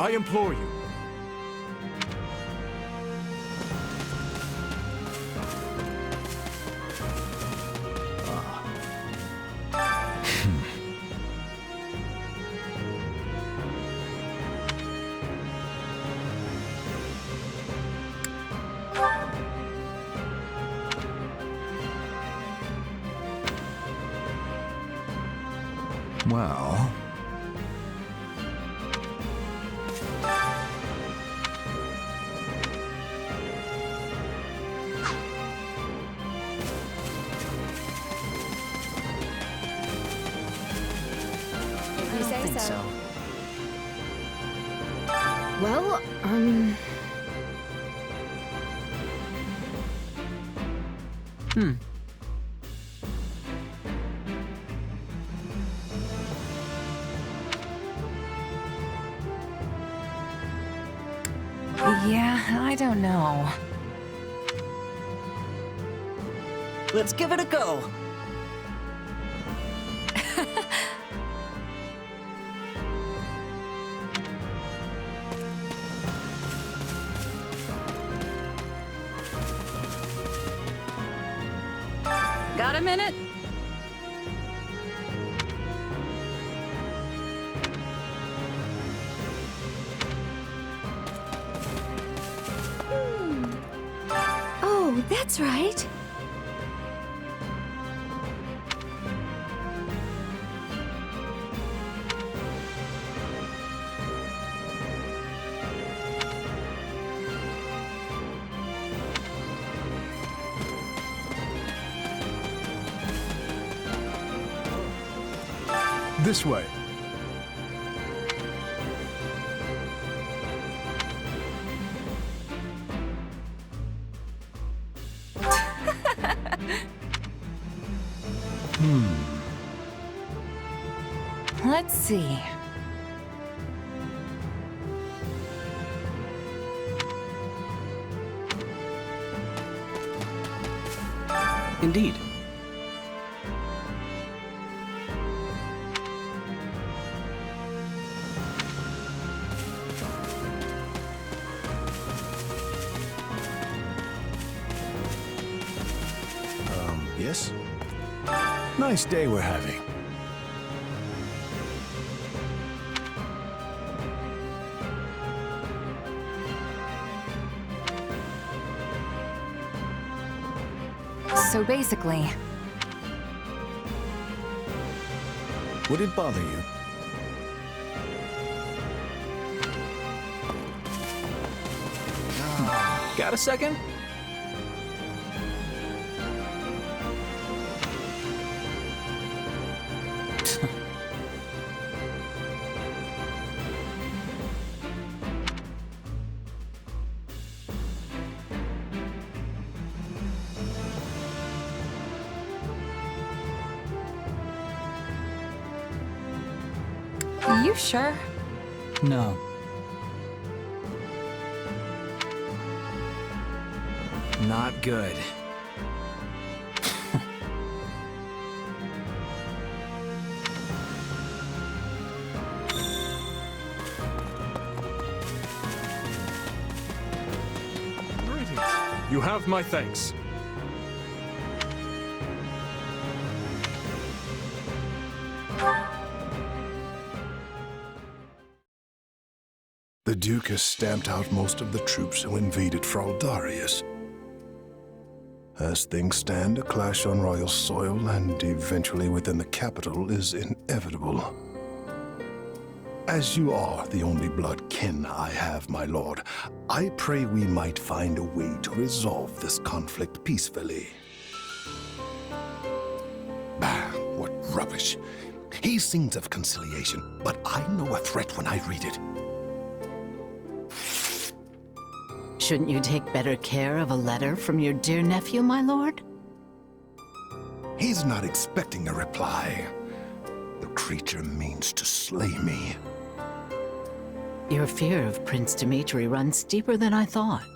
I implore you. Well... If you say so. Well, Yeah, I don't know. Let's give it a go. Got a minute? Oh, that's right. This way. Let's see. Indeed. Yes? Nice day we're having. So basically, Would it bother you? Got a second? you sure? No. Not good. Greetings. You have my thanks. The Duke has stamped out most of the troops who invaded Fraldarius. As things stand, a clash on royal soil and eventually within the capital is inevitable. As you are the only blood kin I have, my lord, I pray we might find a way to resolve this conflict peacefully. Bah, what rubbish. He sings of conciliation, but I know a threat when I read it. Shouldn't you take better care of a letter from your dear nephew, my lord? He's not expecting a reply. The creature means to slay me. Your fear of Prince Dimitri runs deeper than I thought.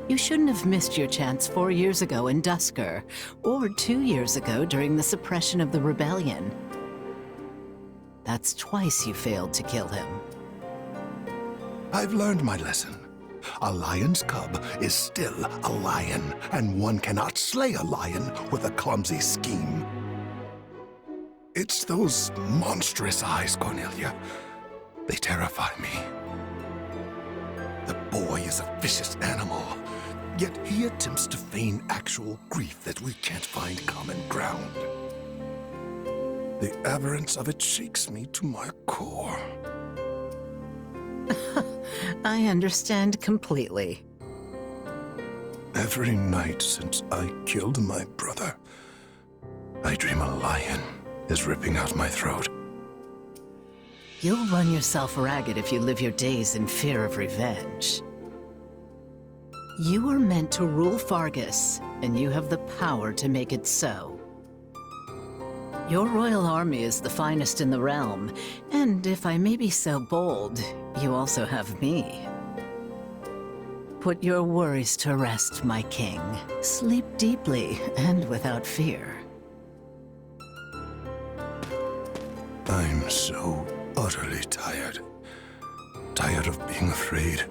You shouldn't have missed your chance 4 years ago in Dusker, or 2 years ago during the suppression of the rebellion. That's twice you failed to kill him. I've learned my lesson. A lion's cub is still a lion, and one cannot slay a lion with a clumsy scheme. It's those monstrous eyes, Cornelia. They terrify me. The boy is a vicious animal, yet he attempts to feign actual grief that we can't find common ground. The aberrance of it shakes me to my core. I understand completely. Every night since I killed my brother, I dream a lion is ripping out my throat. You'll run yourself ragged if you live your days in fear of revenge. You were meant to rule Fargus, and you have the power to make it so. Your royal army is the finest in the realm, and if I may be so bold, you also have me. Put your worries to rest, my king. Sleep deeply and without fear. I'm so utterly tired. Tired of being afraid.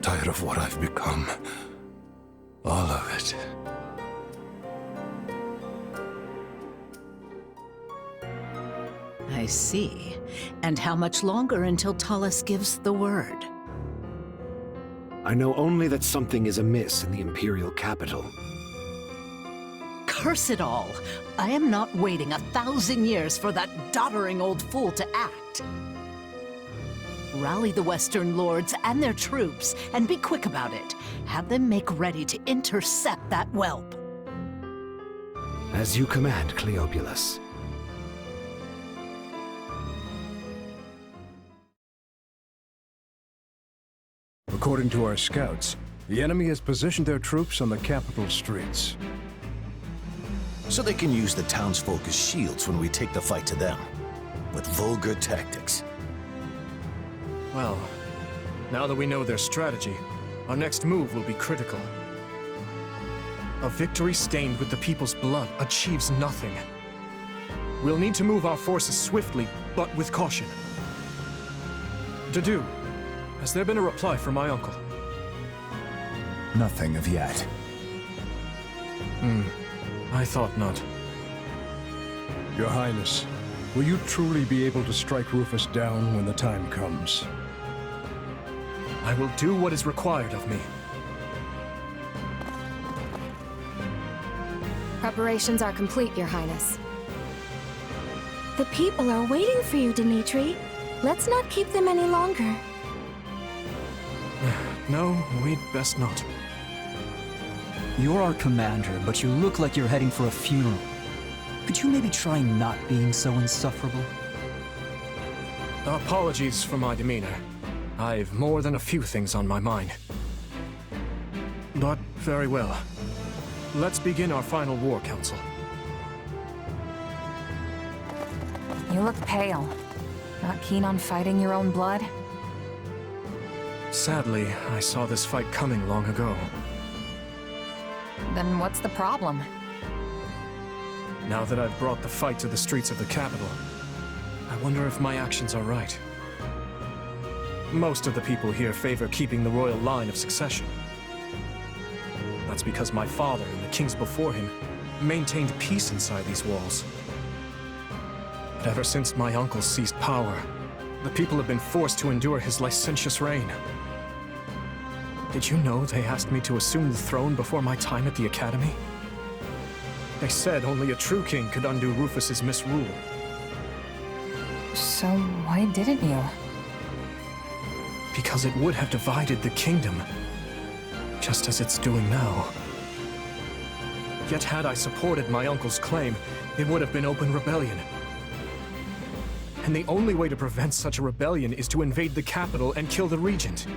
Tired of what I've become. All of it. I see. And how much longer until Tullus gives the word? I know only that something is amiss in the Imperial capital. Curse it all! I am not waiting 1,000 years for that doddering old fool to act. Rally the Western lords and their troops, and be quick about it. Have them make ready to intercept that whelp. As you command, Cleobulus. According to our scouts, the enemy has positioned their troops on the capital streets. So they can use the townsfolk as shields when we take the fight to them. With vulgar tactics. Well, now that we know their strategy, our next move will be critical. A victory stained with the people's blood achieves nothing. We'll need to move our forces swiftly, but with caution. Dedu, has there been a reply from my uncle? Nothing of yet. I thought not. Your Highness, will you truly be able to strike Rufus down when the time comes? I will do what is required of me. Preparations are complete, Your Highness. The people are waiting for you, Dimitri. Let's not keep them any longer. No, we'd best not. You're our commander, but you look like you're heading for a funeral. Could you maybe try not being so insufferable? Apologies for my demeanor. I've more than a few things on my mind. But very well. Let's begin our final war council. You look pale. Not keen on fighting your own blood? Sadly, I saw this fight coming long ago. Then what's the problem? Now that I've brought the fight to the streets of the capital, I wonder if my actions are right. Most of the people here favor keeping the royal line of succession. That's because my father and the kings before him maintained peace inside these walls. But ever since my uncle seized power, the people have been forced to endure his licentious reign. Did you know they asked me to assume the throne before my time at the Academy? They said only a true king could undo Rufus's misrule. So why didn't you? Because it would have divided the kingdom, just as it's doing now. Yet had I supported my uncle's claim, it would have been open rebellion. And the only way to prevent such a rebellion is to invade the capital and kill the regent.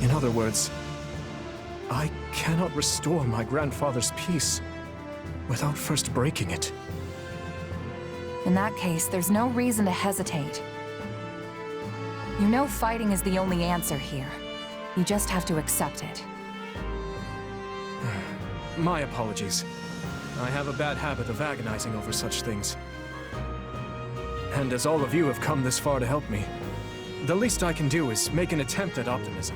In other words, I cannot restore my grandfather's peace without first breaking it. In that case, there's no reason to hesitate. You know fighting is the only answer here. You just have to accept it. My apologies. I have a bad habit of agonizing over such things. And as all of you have come this far to help me, The least I can do is make an attempt at optimism.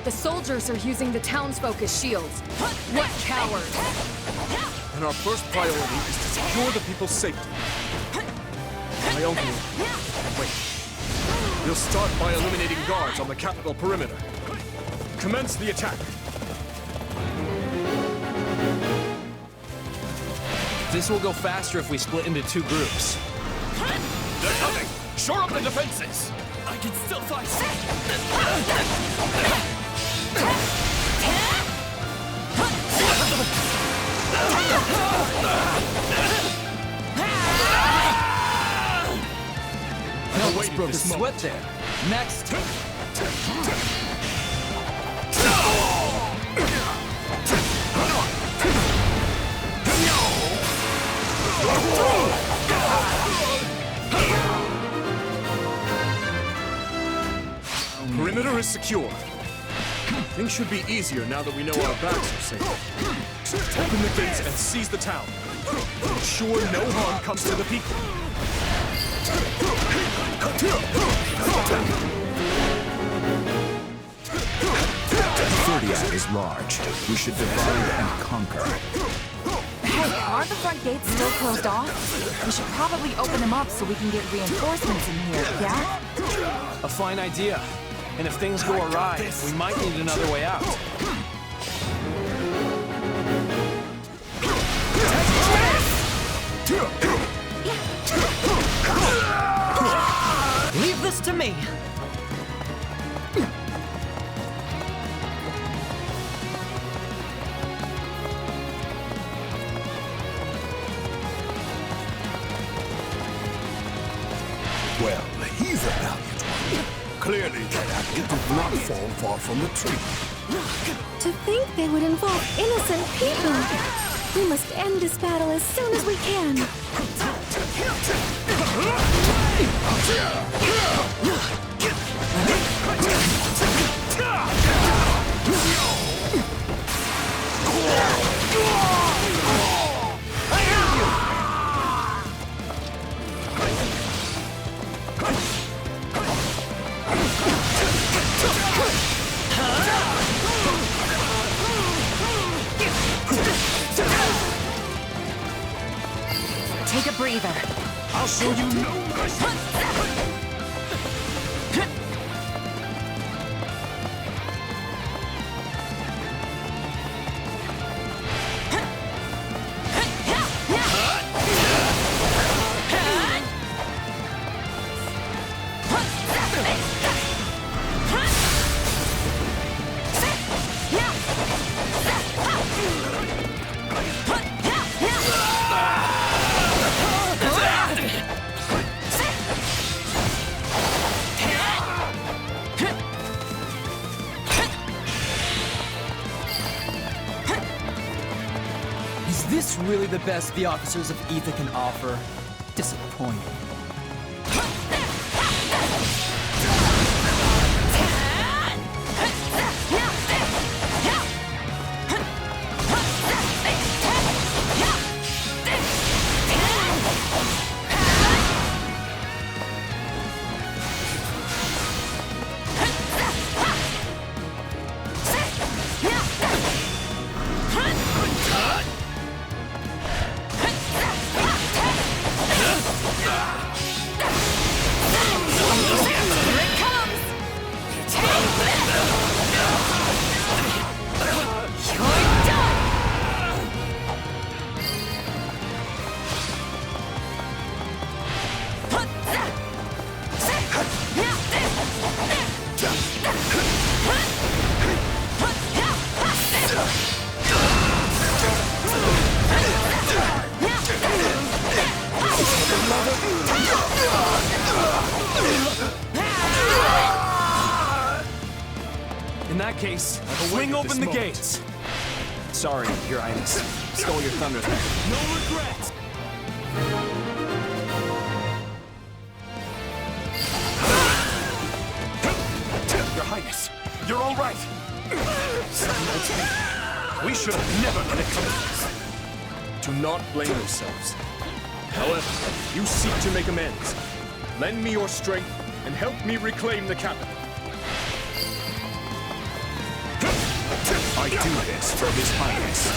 The soldiers are using the townsfolk as shields. What cowards! And our first priority is to secure the people's safety. My uncle... Wait. We'll start by eliminating guards on the capital perimeter. Commence the attack. This will go faster if we split into two groups. They're coming! Shore up the defenses! I can still fight! Almost broke a sweat there. Next. Perimeter is secure. secure. Things should be easier now that we know our backs are safe. Open the gates and seize the town. Ensure no harm comes to the people. Thirdiad is large. We should divide and conquer. Hey, are the front gates still closed off? We should probably open them up so we can get reinforcements in here, yeah? A fine idea. And if things go awry, we might need another way out. Leave this to me. Well, he's a valiant one. Clearly, that apple did not fall far from the tree. To think they would involve innocent people. We must end this battle as soon as we can. Take a breather. I'll show you no mercy. Is this really the best the officers of Aether can offer? Disappointing. In that case, swing open the gates. Sorry, Your Highness. Stole your thunder there. No regrets! Your Highness, you're all right. We should have never let it come to this. Do not blame yourselves. However, you seek to make amends. Lend me your strength and help me reclaim the capital. I do this for His Highness.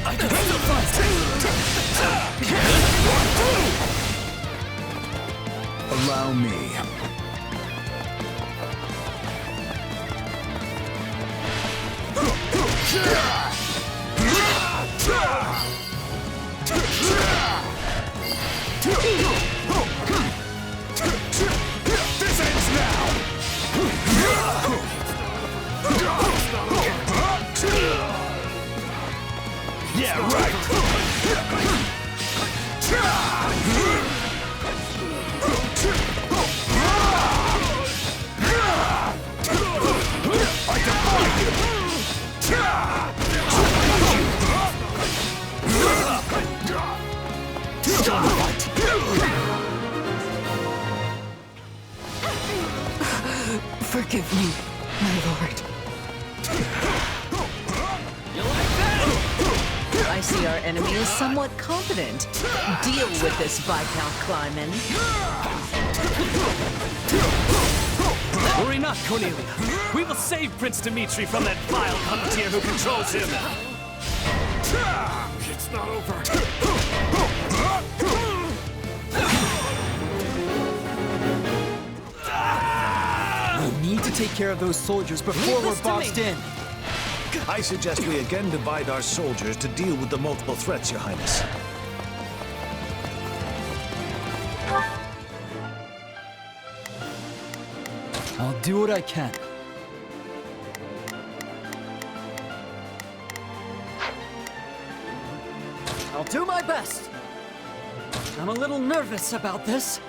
I can still fight! Allow me. This ends now! Yeah, right! I defy you! Forgive me, my lord. I see our enemy is somewhat competent. Deal with this, Viscount Kleiman. Worry not, Cornelia. We will save Prince Dimitri from that vile puppeteer who controls him. It's not over. We need to take care of those soldiers before we're boxed in. I suggest we again divide our soldiers to deal with the multiple threats, Your Highness. I'll do what I can. I'll do my best. I'm a little nervous about this.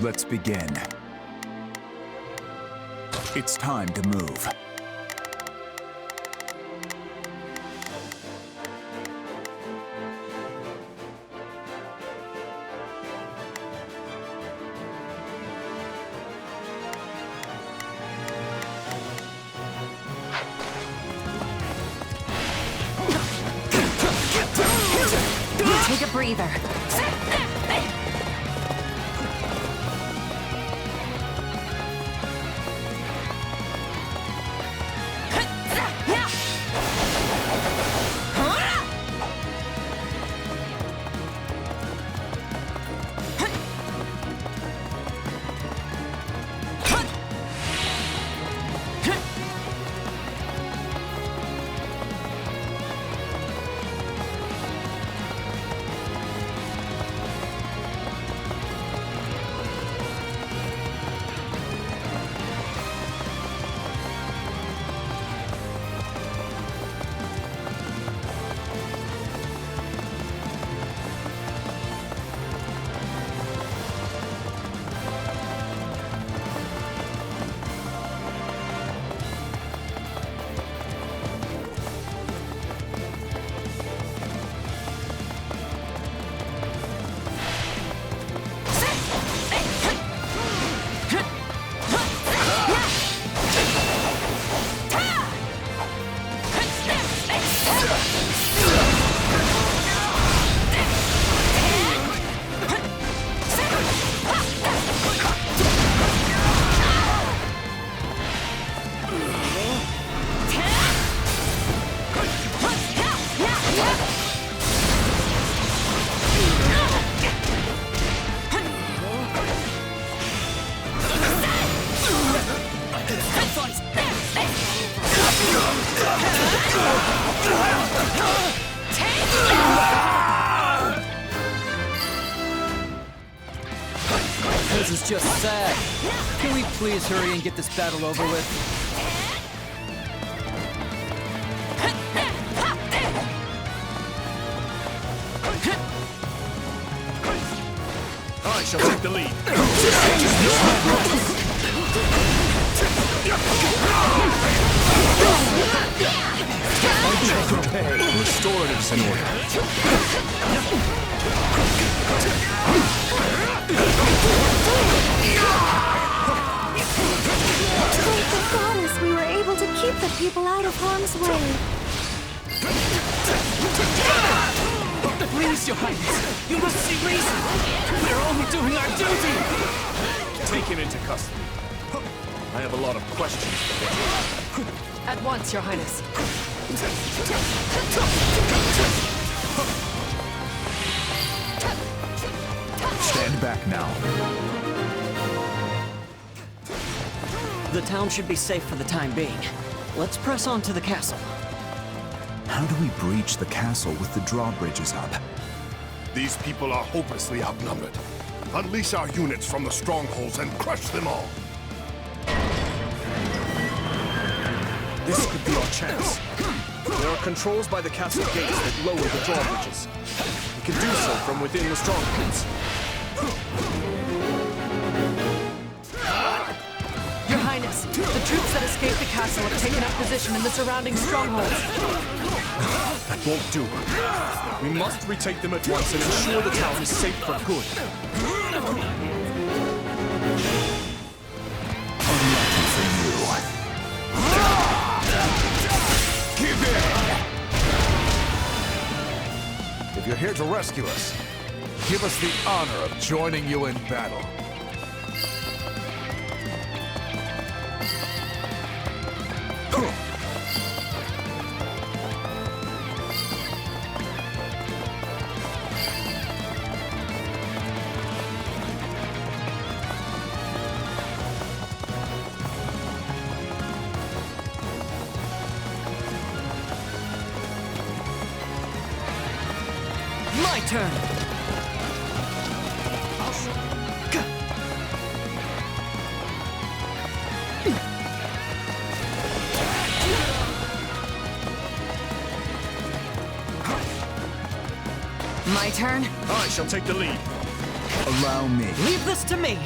Let's begin. It's time to move. Take a breather. This is just sad. Can we please hurry and get this battle over with? I shall take the lead. Restoratives in order. Thank the goddess we were able to keep the people out of harm's way. Please, Your Highness, you must see reason. We're only doing our duty. Take him into custody. I have a lot of questions for him. At once, Your Highness. Stand back now. The town should be safe for the time being. Let's press on to the castle. How do we breach the castle with the drawbridges up? These people are hopelessly outnumbered. Unleash our units from the strongholds and crush them all. This could be our chance. There are controls by the castle gates that lower the drawbridges. We can do so from within the strongholds. vassal have taken up position in the surrounding strongholds. That won't do. We must retake them at once and ensure the town is safe for good. Unlucky for you. Give in! If you're here to rescue us, give us the honor of joining you in battle. My turn! My turn? I shall take the lead. Allow me. Leave this to me!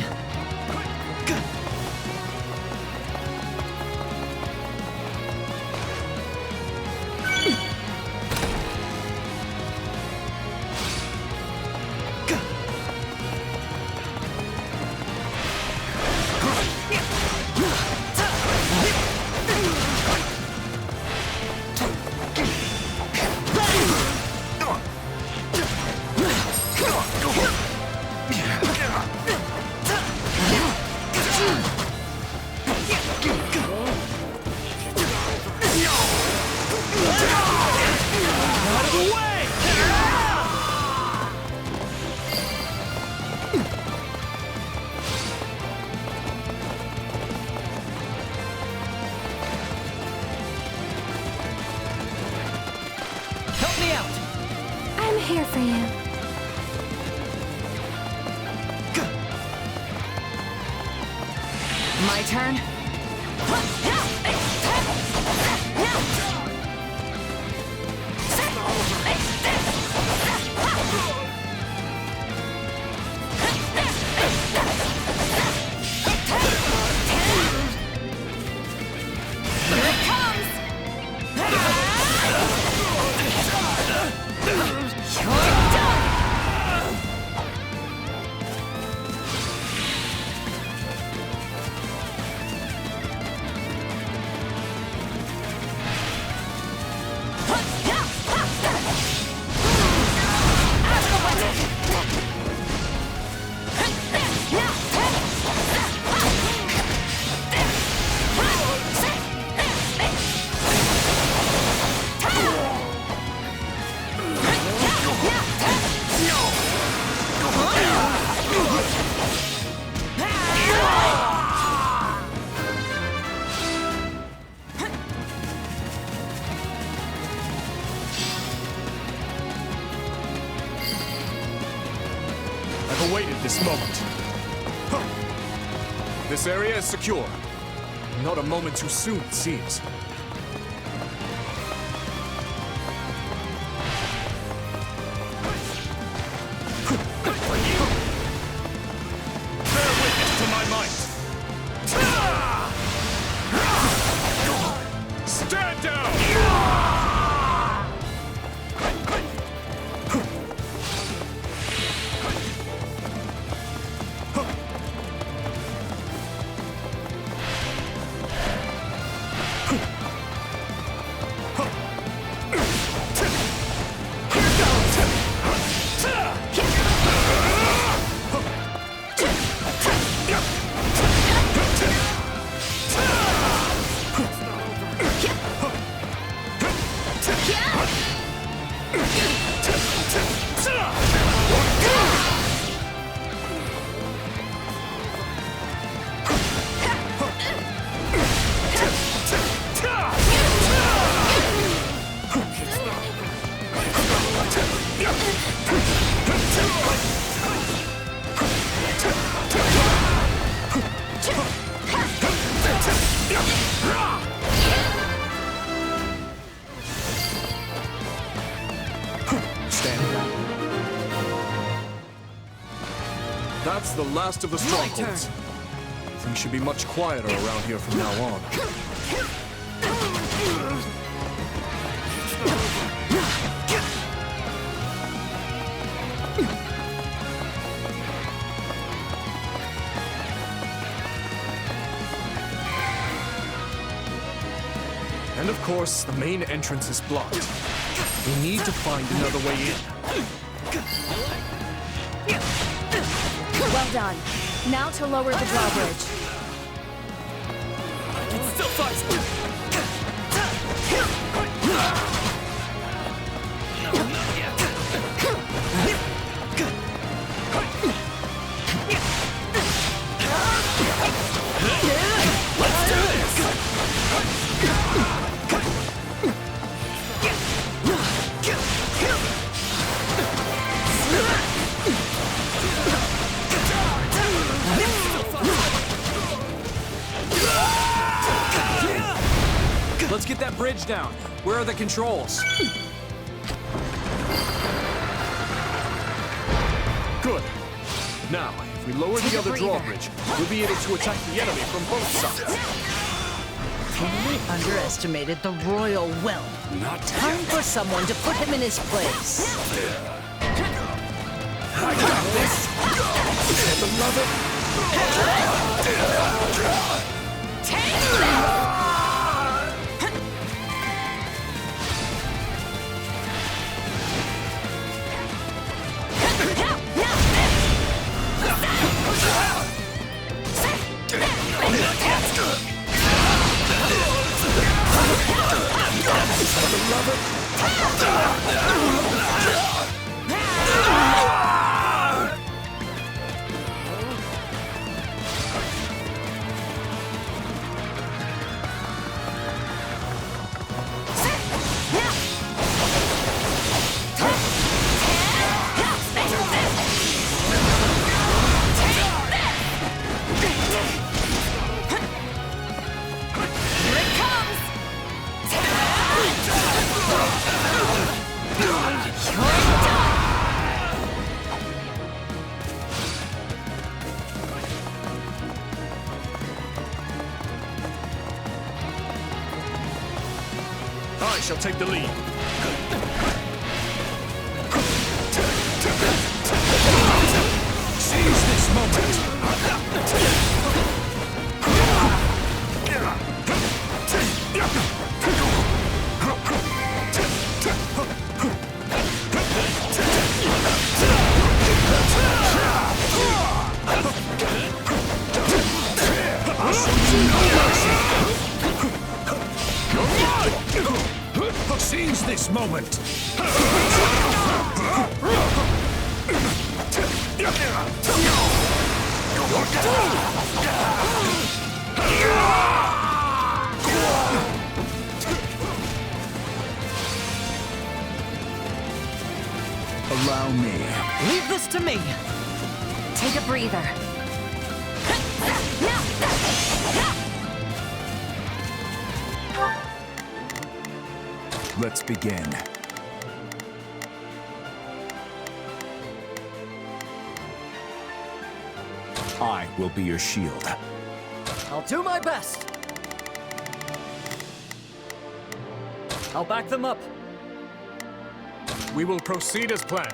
I'm here for you. My turn? I've awaited this moment. Huh. This area is secure. Not a moment too soon, it seems. Bear witness to my might. Stand down! That's the last of the strongholds. Things should be much quieter around here from now on. And of course, the main entrance is blocked. We need to find another way in. Well done. Now to lower the drawbridge. It's still fights. Let's do this! Let's get that bridge down. Where are the controls? Good. Now, if we lower the other drawbridge, we'll be able to attack the enemy from both sides. Totally underestimated the royal wealth. Not time for someone to put him in his place. I got this! Beloved! Take that! I shall take the lead. Seize this moment! Seize this moment! Allow me. Leave this to me. Take a breather. Let's begin. I will be your shield. I'll do my best. I'll back them up. We will proceed as planned.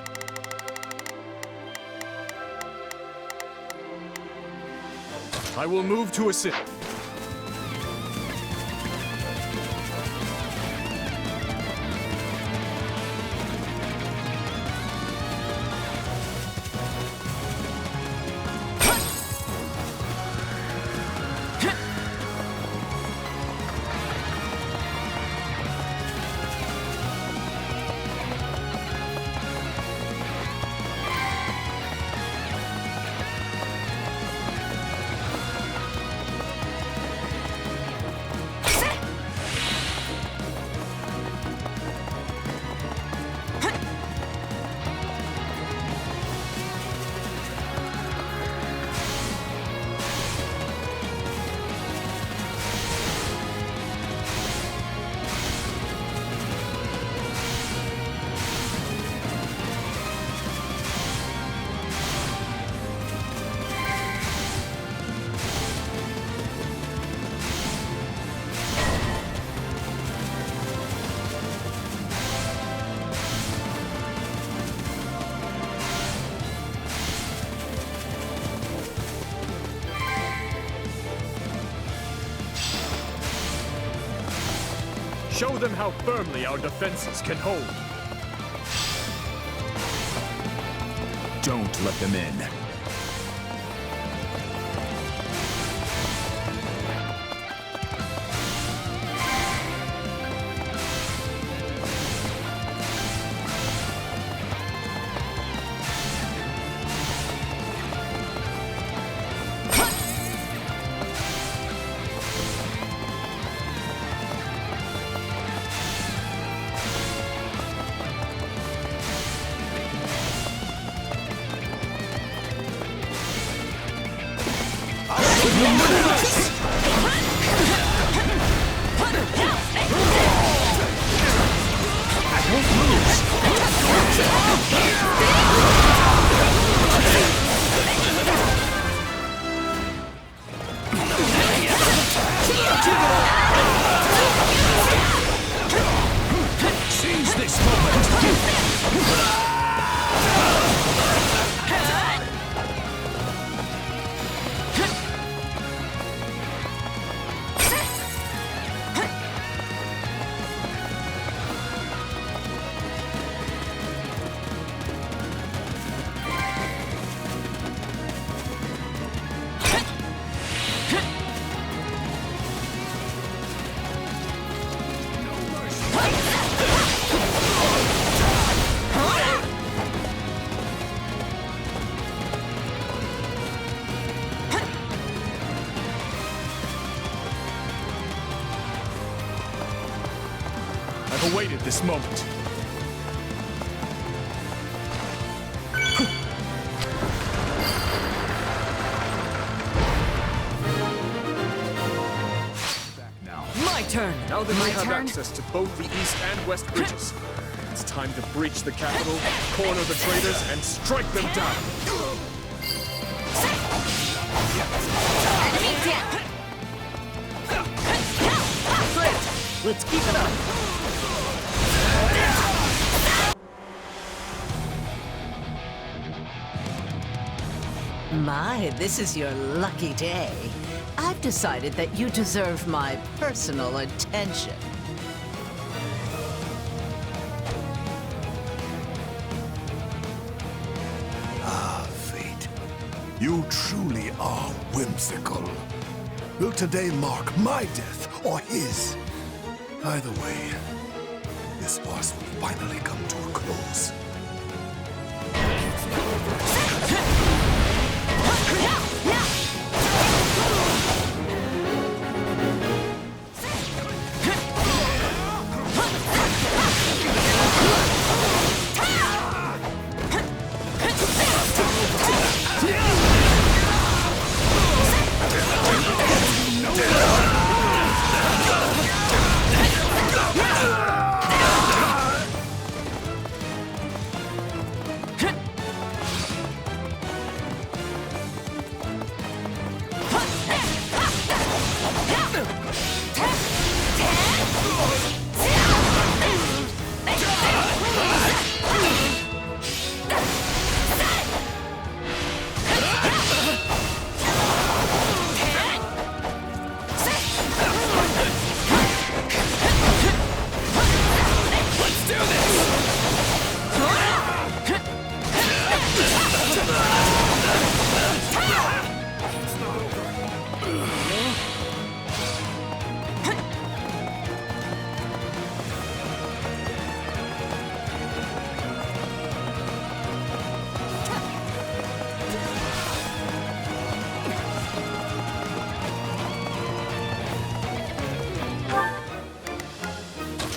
I will move to assist. Show them how firmly our defenses can hold. Don't let them in. Seize this moment! I've awaited this moment. My turn! Now that we My have turn? access to both the east and west bridges, it's time to breach the capital, corner the traitors, and strike them down. Let's keep it up! My, this is your lucky day. I've decided that you deserve my personal attention. Ah, fate. You truly are whimsical. Will today mark my death or his? Either way, this farce will finally come to a close.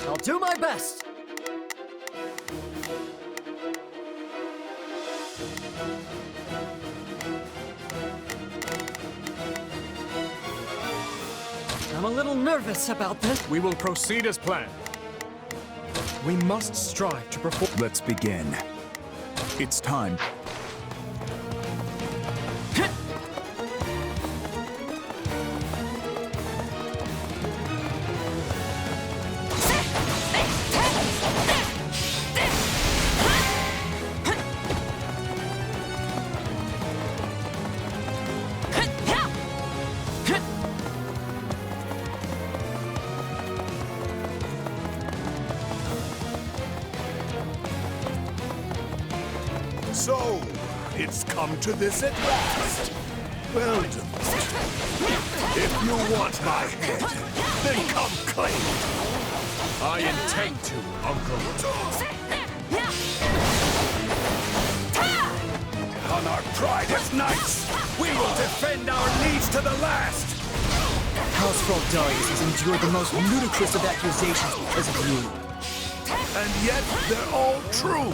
I'll do my best! I'm a little nervous about this. We will proceed as planned. We must strive to perform. Let's begin. It's time. It's come to this at last. Well done. If you want my head, then come claim it. I intend to, Uncle. On our pride as knights, we will defend our needs to the last. House Darius has endured the most ludicrous of accusations because of you. And yet, they're all true.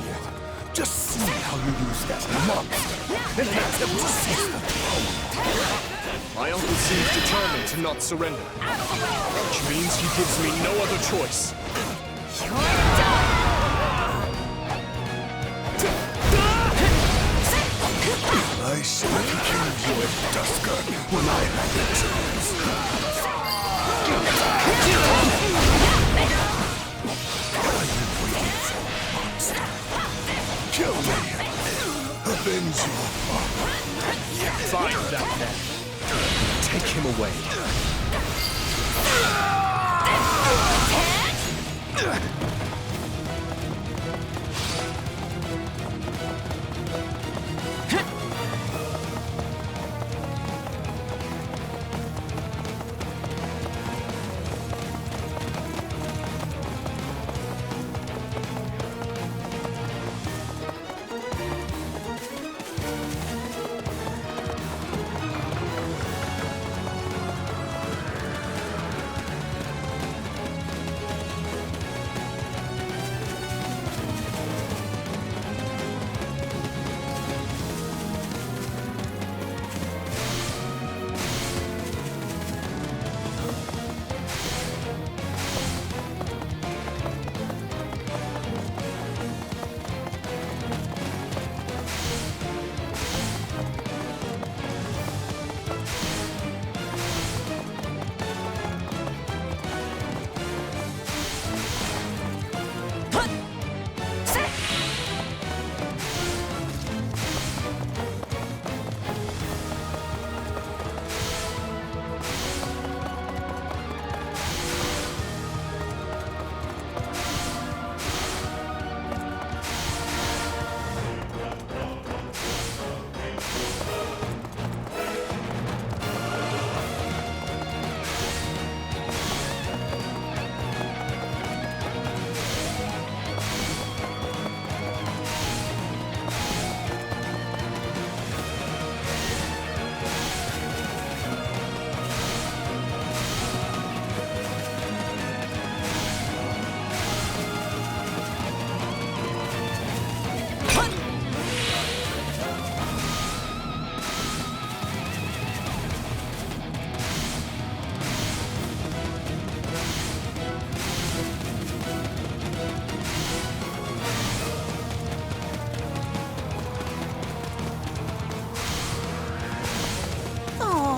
Just see how you use that monster in an attempt to seize the throne. My uncle seems determined to not surrender, which means he gives me no other choice. I should have killed you at Dusker when I had the chance. Kill me! Avenge your father! Find that man. Take him away.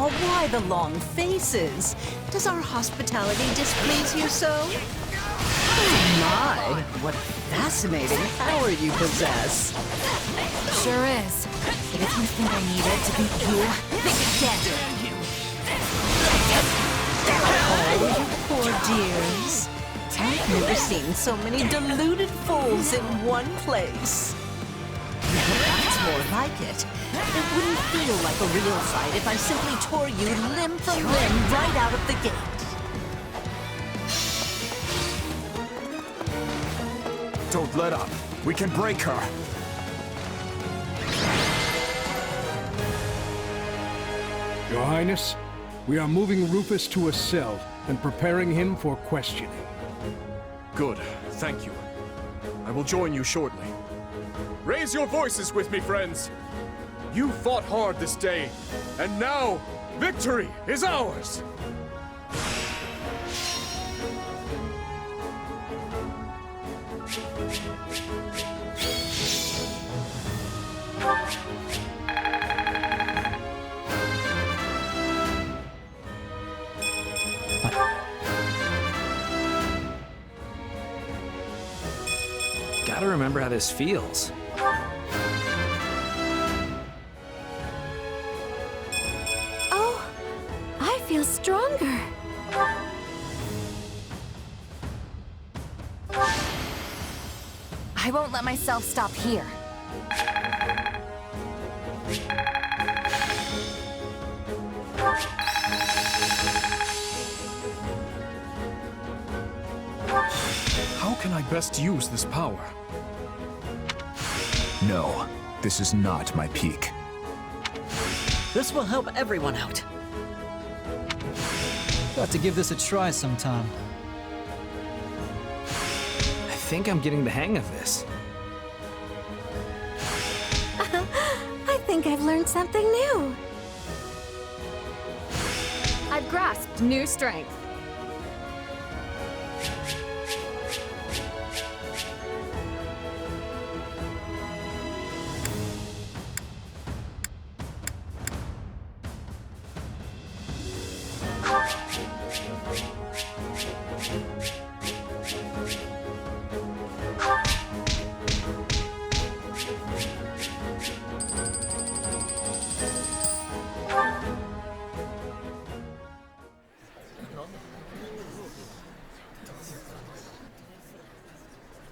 Why the long faces? Does our hospitality displease you so? Oh my, what a fascinating power you possess. Sure is. But if you think I need it to beat you, think again. Oh, you poor dears. I've never seen so many deluded fools in one place. That's more like it. It wouldn't feel like a real fight if I simply tore you limb from limb right out of the gate. Don't let up. We can break her. Your Highness, we are moving Rufus to a cell and preparing him for questioning. Good. Thank you. I will join you shortly. Raise your voices with me, friends! You fought hard this day, and now, victory is ours! Gotta remember how this feels. Oh, I feel stronger. I won't let myself stop here. can I best use this power? No, this is not my peak. This will help everyone out. Got to give this a try sometime. I think I'm getting the hang of this. I think I've learned something new. I've grasped new strength.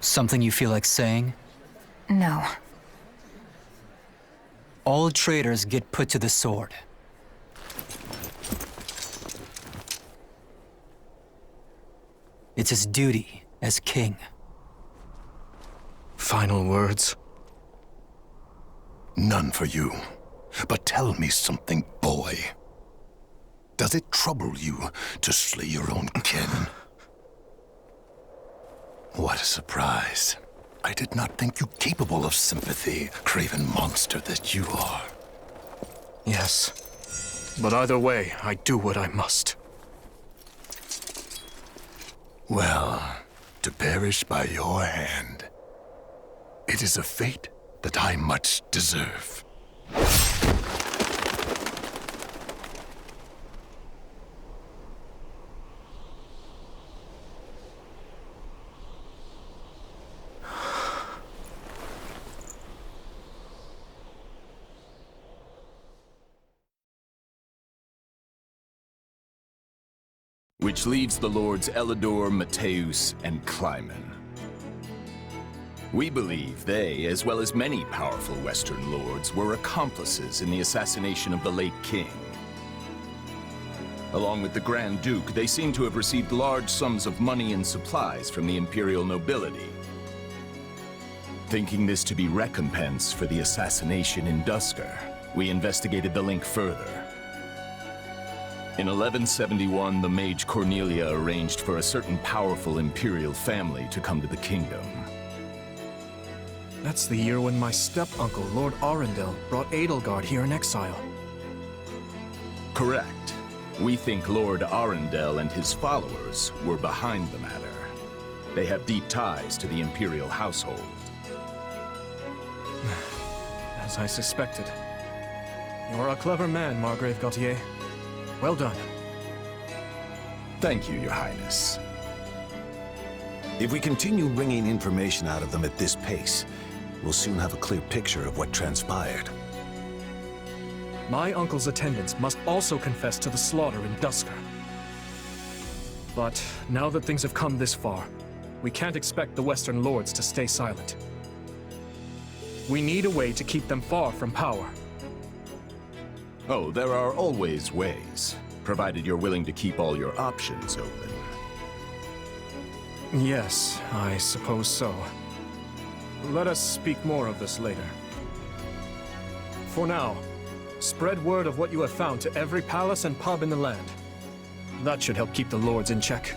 Something you feel like saying? No. All traitors get put to the sword. It's his duty as king. Final words? None for you. But tell me something, boy. Does it trouble you to slay your own kin? What a surprise. I did not think you capable of sympathy, craven monster that you are. Yes. But either way, I do what I must. Well, to perish by your hand, it is a fate that I much deserve. Which leaves the Lords Elidor, Mateus, and Kleiman. We believe they, as well as many powerful Western lords, were accomplices in the assassination of the late king. Along with the Grand Duke, they seem to have received large sums of money and supplies from the imperial nobility. Thinking this to be recompense for the assassination in Duscur, we investigated the link further. In 1171, the mage Cornelia arranged for a certain powerful imperial family to come to the kingdom. That's the year when my step-uncle, Lord Arundel, brought Edelgard here in exile. Correct. We think Lord Arundel and his followers were behind the matter. They have deep ties to the imperial household. As I suspected. You're a clever man, Margrave Gautier. Well done. Thank you, Your Highness. If we continue wringing information out of them at this pace, we'll soon have a clear picture of what transpired. My uncle's attendants must also confess to the slaughter in Duscur. But now that things have come this far, we can't expect the Western Lords to stay silent. We need a way to keep them far from power. Oh, there are always ways, provided you're willing to keep all your options open. Yes, I suppose so. Let us speak more of this later. For now, spread word of what you have found to every palace and pub in the land. That should help keep the lords in check.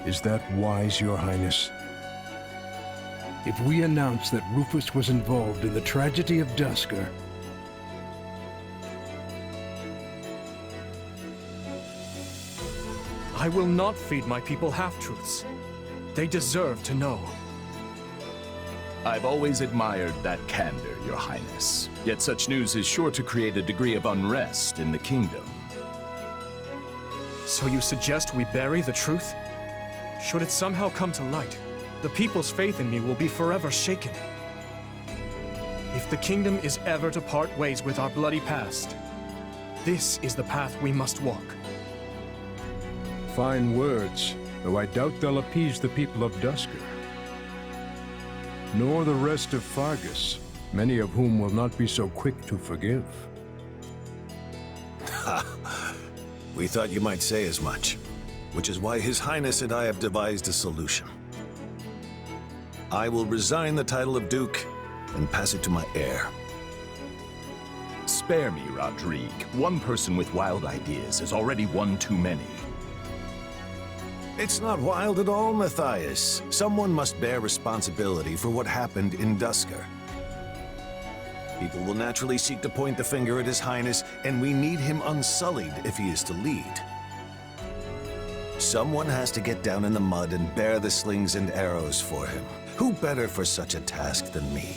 Is that wise, Your Highness? If we announce that Rufus was involved in the tragedy of Duscur, I will not feed my people half-truths. They deserve to know. I've always admired that candor, Your Highness. Yet such news is sure to create a degree of unrest in the kingdom. So you suggest we bury the truth? Should it somehow come to light, the people's faith in me will be forever shaken. If the kingdom is ever to part ways with our bloody past, this is the path we must walk. fine words, though I doubt they'll appease the people of Duscur. Nor the rest of Fargus, many of whom will not be so quick to forgive. Ha! We thought you might say as much, which is why His Highness and I have devised a solution. I will resign the title of Duke and pass it to my heir. Spare me, Rodrigue. One person with wild ideas is already one too many. It's not wild at all, Matthias. Someone must bear responsibility for what happened in Duscur. People will naturally seek to point the finger at His Highness, and we need him unsullied if he is to lead. Someone has to get down in the mud and bear the slings and arrows for him. Who better for such a task than me?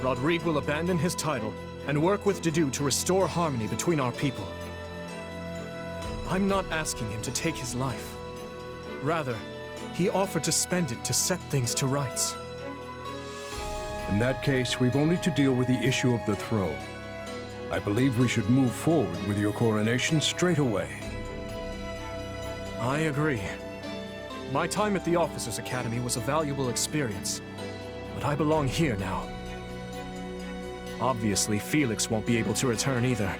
Rodrigue will abandon his title and work with Dedue to restore harmony between our people. I'm not asking him to take his life. Rather, he offered to spend it to set things to rights. In that case, we've only to deal with the issue of the throne. I believe we should move forward with your coronation straight away. I agree. My time at the Officers' Academy was a valuable experience, but I belong here now. Obviously, Felix won't be able to return either.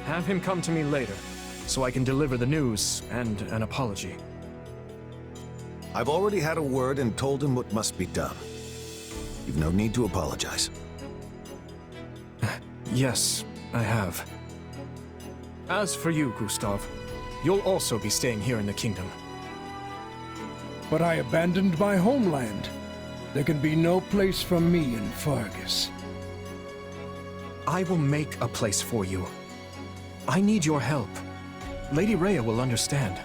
Have him come to me later, so I can deliver the news and an apology. I've already had a word and told him what must be done. You've no need to apologize. Yes, I have. As for you, Gustav, you'll also be staying here in the kingdom. But I abandoned my homeland. There can be no place for me in Fargus. I will make a place for you. I need your help. Lady Rhea will understand.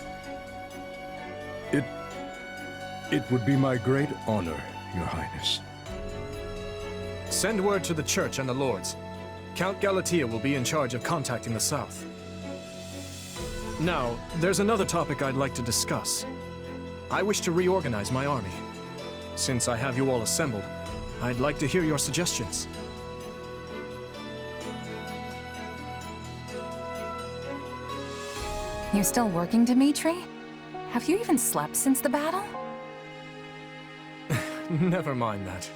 It would be my great honor, Your Highness. Send word to the Church and the Lords. Count Galatea will be in charge of contacting the South. Now, there's another topic I'd like to discuss. I wish to reorganize my army. Since I have you all assembled, I'd like to hear your suggestions. You still working, Dimitri? Have you even slept since the battle? Never mind that.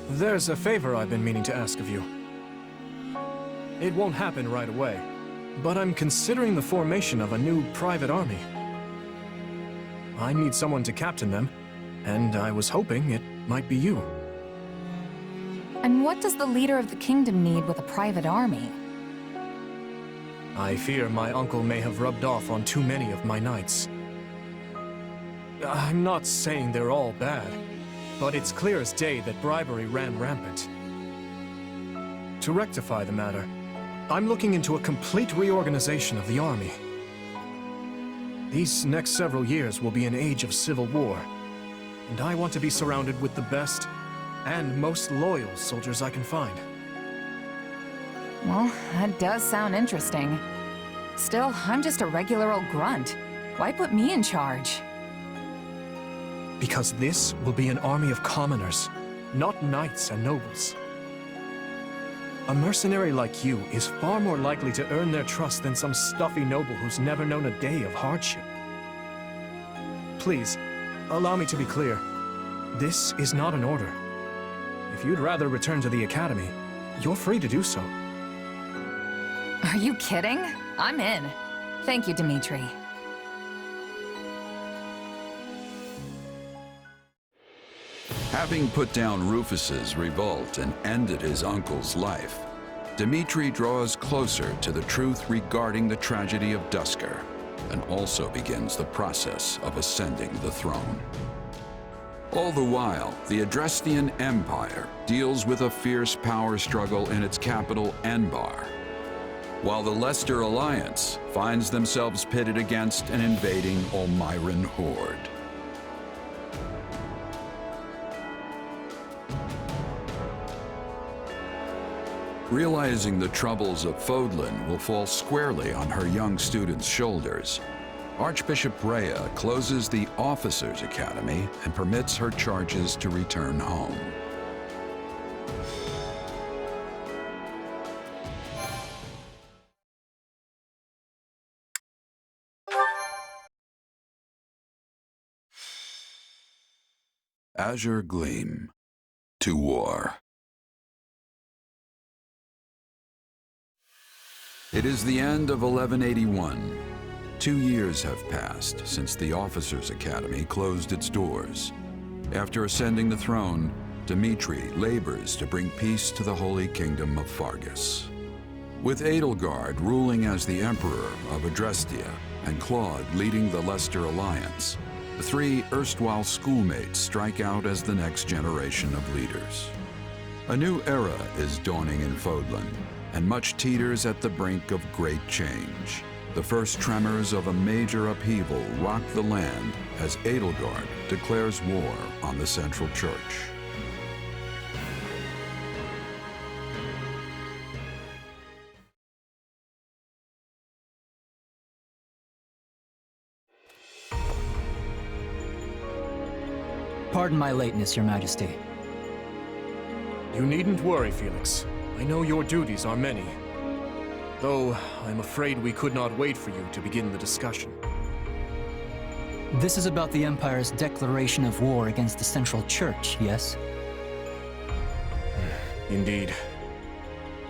There's a favor I've been meaning to ask of you. It won't happen right away, but I'm considering the formation of a new private army. I need someone to captain them, and I was hoping it might be you. And what does the leader of the kingdom need with a private army? I fear my uncle may have rubbed off on too many of my knights. I'm not saying they're all bad, but it's clear as day that bribery ran rampant. To rectify the matter, I'm looking into a complete reorganization of the army. These next several years will be an age of civil war, and I want to be surrounded with the best and most loyal soldiers I can find. Well, that does sound interesting. Still, I'm just a regular old grunt. Why put me in charge? Because this will be an army of commoners, not knights and nobles. A mercenary like you is far more likely to earn their trust than some stuffy noble who's never known a day of hardship. Please, allow me to be clear. This is not an order. If you'd rather return to the academy, you're free to do so. Are you kidding? I'm in. Thank you, Dimitri. Having put down Rufus's revolt and ended his uncle's life, Dimitri draws closer to the truth regarding the tragedy of Duscur, and also begins the process of ascending the throne. All the while, the Adrestian Empire deals with a fierce power struggle in its capital, Enbar, while the Leicester Alliance finds themselves pitted against an invading Olmyran horde. Realizing the troubles of Fodlan will fall squarely on her young students' shoulders, Archbishop Rhea closes the Officers' Academy and permits her charges to return home. Azure Gleam. To war. It is the end of 1181. 2 years have passed since the Officers' Academy closed its doors. After ascending the throne, Dimitri labors to bring peace to the Holy Kingdom of Fargus. With Edelgard ruling as the Emperor of Adrestia and Claude leading the Leicester Alliance, the three erstwhile schoolmates strike out as the next generation of leaders. A new era is dawning in Fodlan, and much teeters at the brink of great change. The first tremors of a major upheaval rock the land as Edelgard declares war on the Central Church. Pardon my lateness, Your Majesty. You needn't worry, Felix. I know your duties are many. Though, I'm afraid we could not wait for you to begin the discussion. This is about the Empire's declaration of war against the Central Church, yes? Indeed.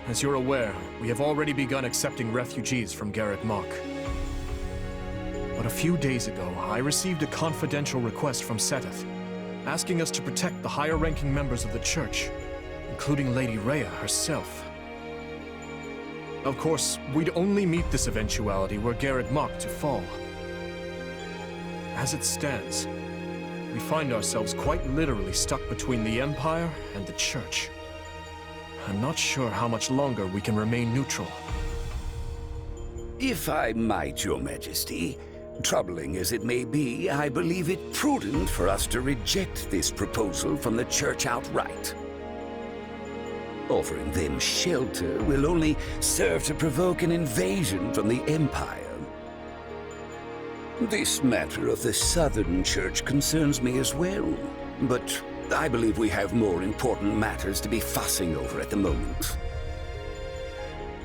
As you're aware, we have already begun accepting refugees from Garreg Mach. But a few days ago, I received a confidential request from Seteth, asking us to protect the higher-ranking members of the Church, including Lady Rhea herself. Of course, we'd only meet this eventuality were Garreg Mach to fall. As it stands, we find ourselves quite literally stuck between the Empire and the Church. I'm not sure how much longer we can remain neutral. If I might, Your Majesty, troubling as it may be, I believe it prudent for us to reject this proposal from the Church outright. Offering them shelter will only serve to provoke an invasion from the Empire. This matter of the Southern Church concerns me as well, but I believe we have more important matters to be fussing over at the moment.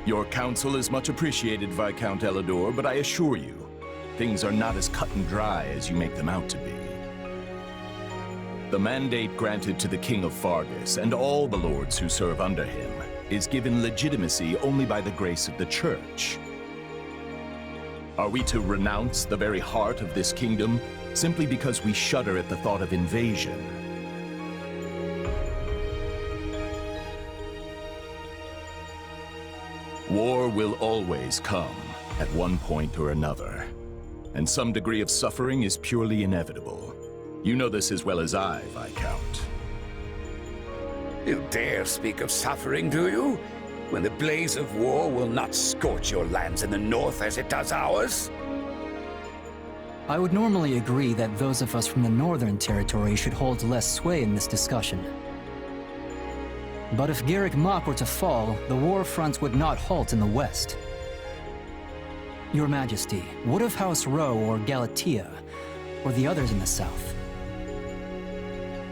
Your counsel is much appreciated, Viscount Elidor, but I assure you, things are not as cut and dry as you make them out to be. The mandate granted to the King of Fargus and all the lords who serve under him is given legitimacy only by the grace of the Church. Are we to renounce the very heart of this kingdom simply because we shudder at the thought of invasion? War will always come at one point or another, and some degree of suffering is purely inevitable. You know this as well as I, Viscount. You dare speak of suffering, do you? When the blaze of war will not scorch your lands in the north as it does ours? I would normally agree that those of us from the Northern Territory should hold less sway in this discussion. But if Garreg Mach were to fall, the war fronts would not halt in the west. Your Majesty, what of House Rowe or Galatea, or the others in the south?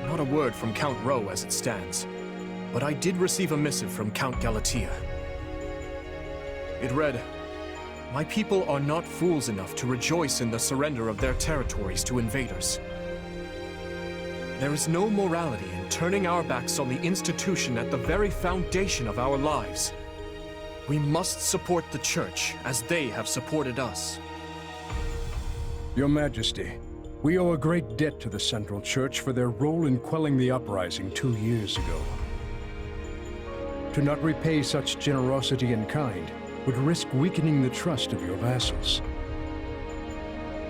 Not a word from Count Rowe as it stands, but I did receive a missive from Count Galatea. It read, "My people are not fools enough to rejoice in the surrender of their territories to invaders. There is no morality in turning our backs on the institution at the very foundation of our lives. We must support the Church as they have supported us." Your Majesty, we owe a great debt to the Central Church for their role in quelling the uprising 2 years ago. To not repay such generosity in kind would risk weakening the trust of your vassals.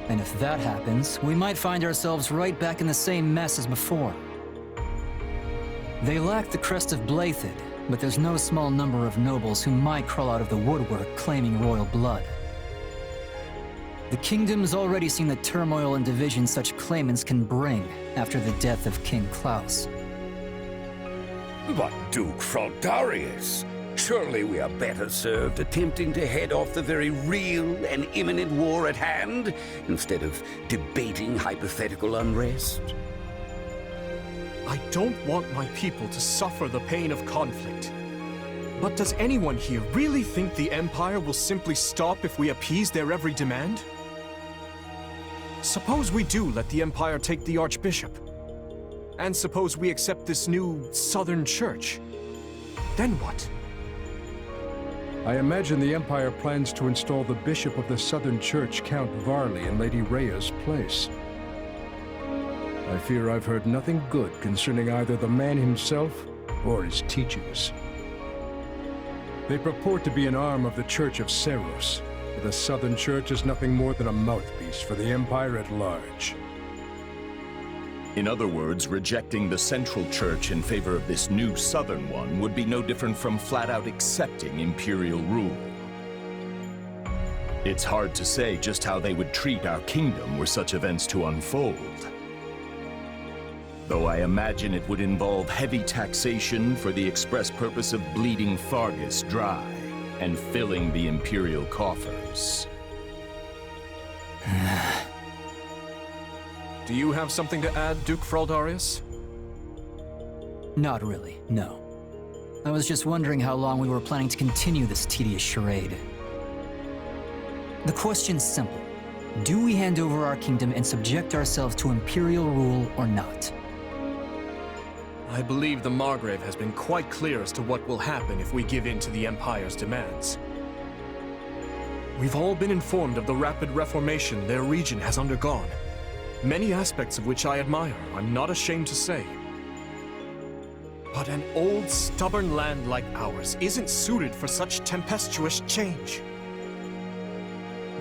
And if that happens, we might find ourselves right back in the same mess as before. They lack the crest of Blaiddyd, but there's no small number of nobles who might crawl out of the woodwork claiming royal blood. The kingdom's already seen the turmoil and division such claimants can bring after the death of King Klaus. But Duke Fraldarius, surely we are better served attempting to head off the very real and imminent war at hand, instead of debating hypothetical unrest. I don't want my people to suffer the pain of conflict. But does anyone here really think the Empire will simply stop if we appease their every demand? Suppose we do let the Empire take the Archbishop. And suppose we accept this new Southern Church. Then what? I imagine the Empire plans to install the Bishop of the Southern Church, Count Varley, in Lady Rhea's place. I fear I've heard nothing good concerning either the man himself or his teachings. They purport to be an arm of the Church of Seros, but the Southern Church is nothing more than a mouthpiece for the Empire at large. In other words, rejecting the Central Church in favor of this new Southern one would be no different from flat-out accepting Imperial rule. It's hard to say just how they would treat our kingdom were such events to unfold. Though I imagine it would involve heavy taxation for the express purpose of bleeding Fargus dry and filling the Imperial coffers. Do you have something to add, Duke Fraldarius? Not really, no. I was just wondering how long we were planning to continue this tedious charade. The question's simple. Do we hand over our kingdom and subject ourselves to Imperial rule or not? I believe the Margrave has been quite clear as to what will happen if we give in to the Empire's demands. We've all been informed of the rapid reformation their region has undergone, many aspects of which I admire, I'm not ashamed to say. But an old, stubborn land like ours isn't suited for such tempestuous change.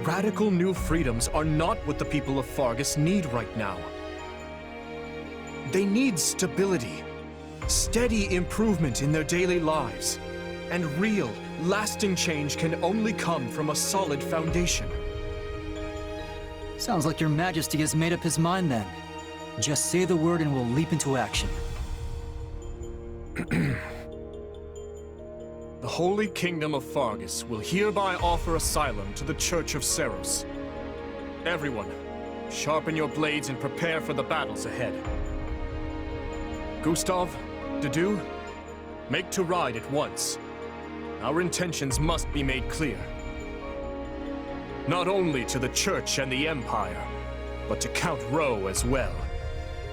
Radical new freedoms are not what the people of Fargus need right now. They need stability, steady improvement in their daily lives, and real, lasting change can only come from a solid foundation. Sounds like your Majesty has made up his mind then. Just say the word and we'll leap into action. The Holy Kingdom of Fargus will hereby offer asylum to the Church of Seros. Everyone, sharpen your blades and prepare for the battles ahead. Gustav, Dedu, make to ride at once. Our intentions must be made clear. Not only to the Church and the Empire, but to Count Rowe as well,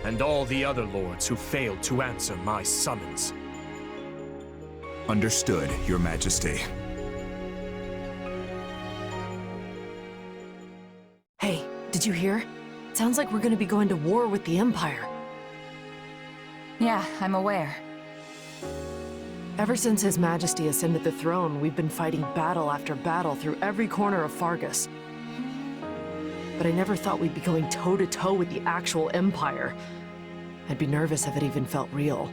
and all the other lords who failed to answer my summons. Understood, Your Majesty. Hey, did you hear? Sounds like we're gonna be going to war with the Empire. Yeah, I'm aware. Ever since His Majesty ascended the throne, we've been fighting battle after battle through every corner of Fargus. But I never thought we'd be going toe-to-toe with the actual Empire. I'd be nervous if it even felt real.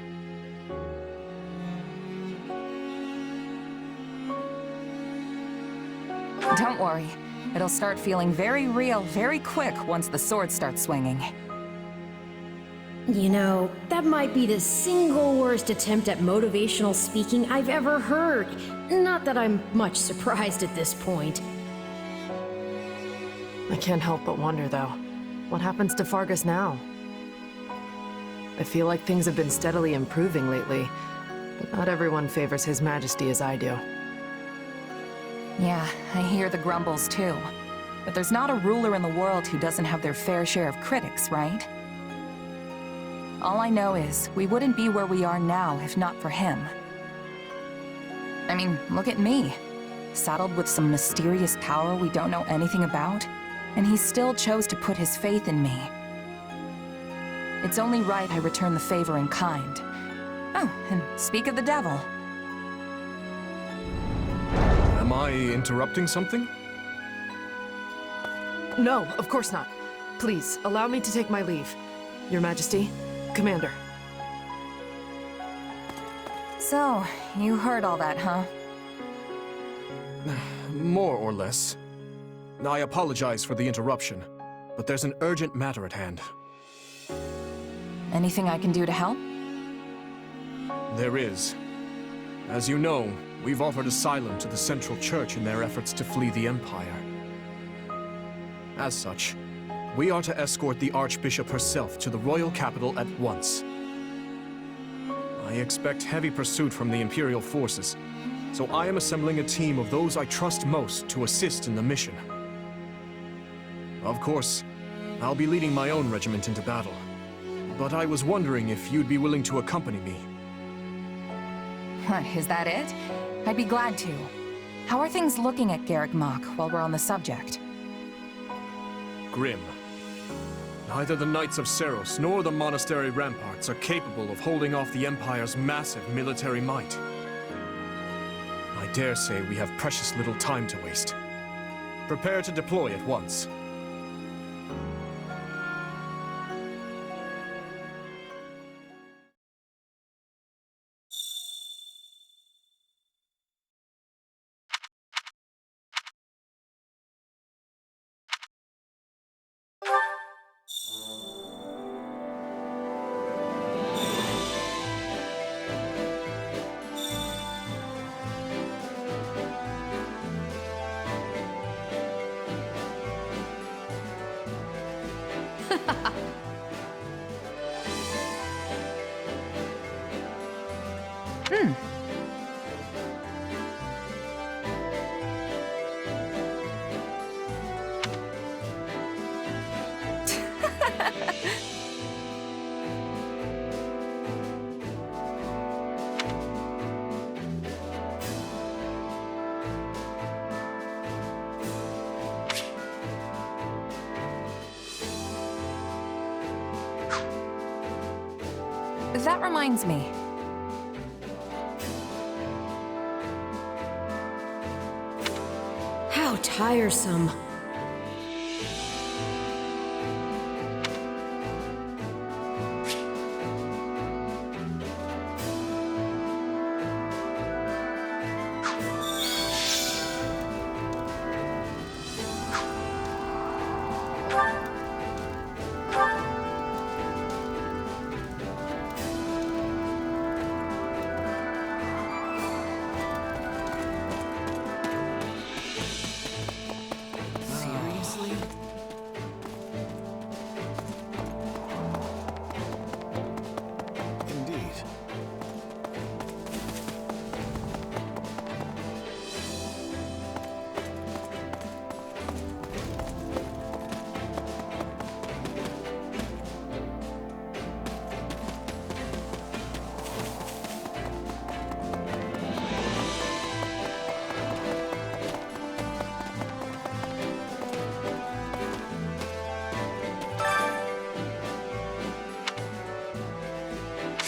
Don't worry. It'll start feeling very real very quick once the sword starts swinging. You know, that might be the single worst attempt at motivational speaking I've ever heard. Not that I'm much surprised at this point. I can't help but wonder, though. What happens to Fargus now? I feel like things have been steadily improving lately, but not everyone favors His Majesty as I do. Yeah, I hear the grumbles too. But there's not a ruler in the world who doesn't have their fair share of critics, right? All I know is, we wouldn't be where we are now if not for him. I mean, look at me. Saddled with some mysterious power we don't know anything about, and he still chose to put his faith in me. It's only right I return the favor in kind. Oh, and speak of the devil. Am I interrupting something? No, of course not. Please, allow me to take my leave. Your Majesty, Commander. So, you heard all that, huh? More or less. I apologize for the interruption, but there's an urgent matter at hand. Anything I can do to help? There is. As you know, we've offered asylum to the Central Church in their efforts to flee the Empire. As such, we are to escort the Archbishop herself to the royal capital at once. I expect heavy pursuit from the Imperial forces, so I am assembling a team of those I trust most to assist in the mission. Of course, I'll be leading my own regiment into battle, but I was wondering if you'd be willing to accompany me. Is that it? I'd be glad to. How are things looking at Garrick Mach while we're on the subject? Grim. Neither the Knights of Seros nor the monastery ramparts are capable of holding off the Empire's massive military might. I dare say we have precious little time to waste. Prepare to deploy at once. That reminds me. How tiresome.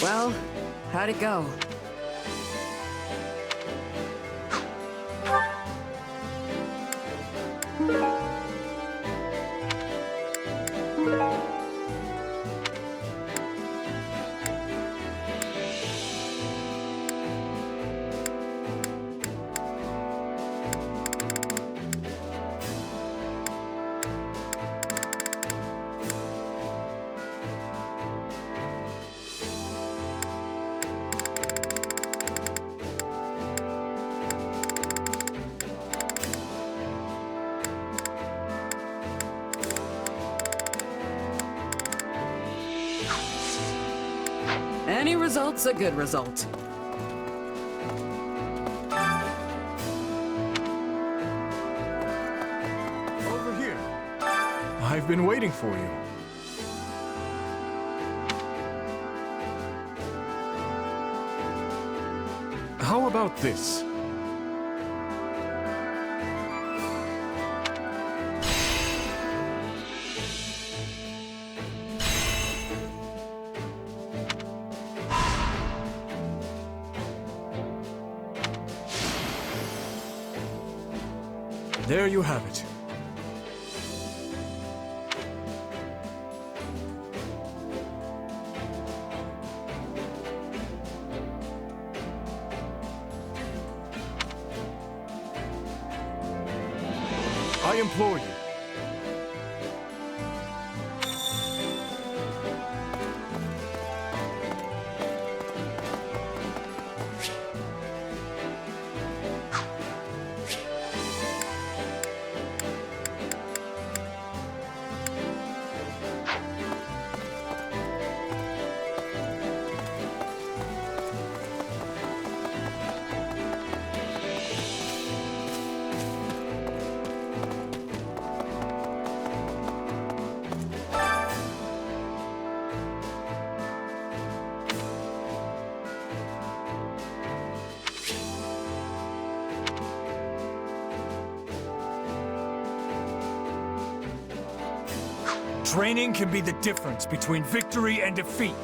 Well, how'd it go? Any result's a good result. Over here. I've been waiting for you. How about this? There you have it. I implore you. Training can be the difference between victory and defeat.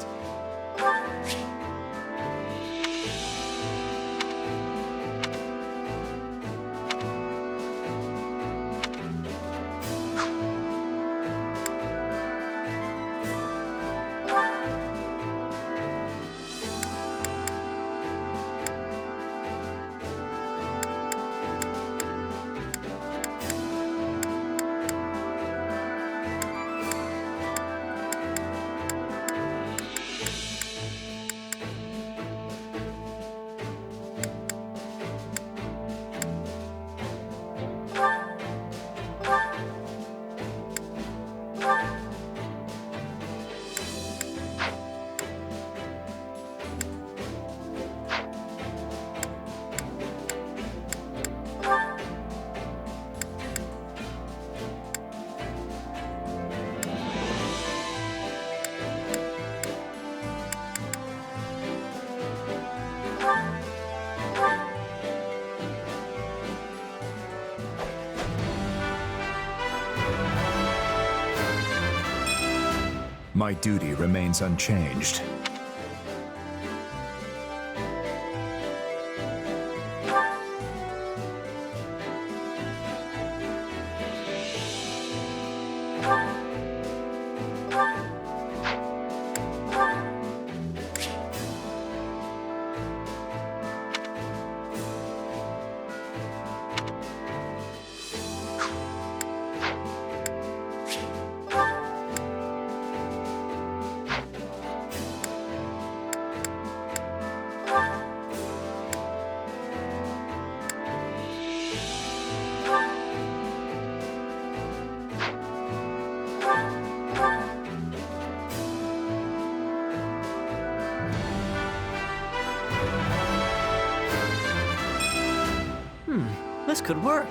My duty remains unchanged. This could work.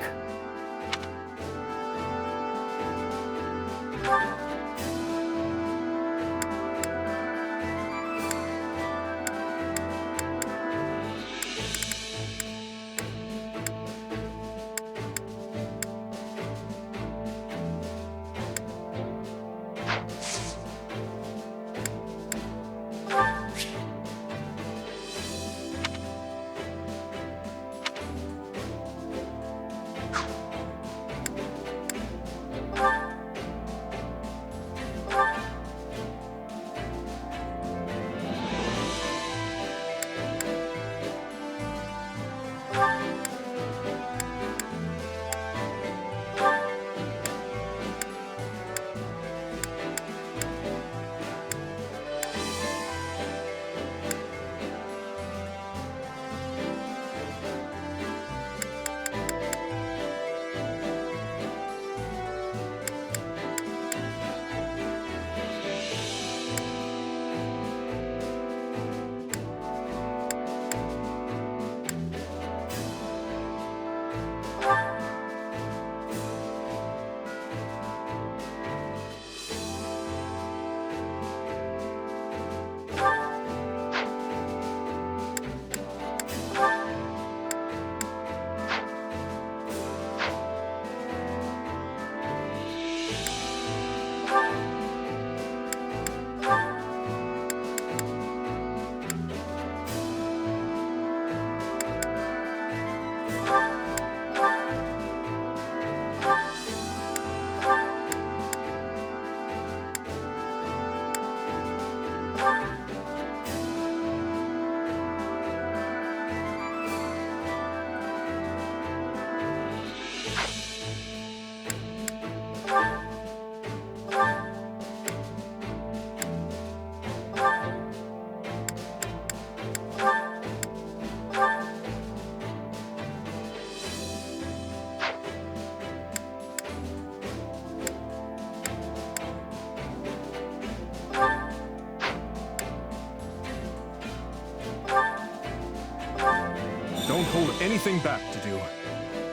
Don't hold anything back to do.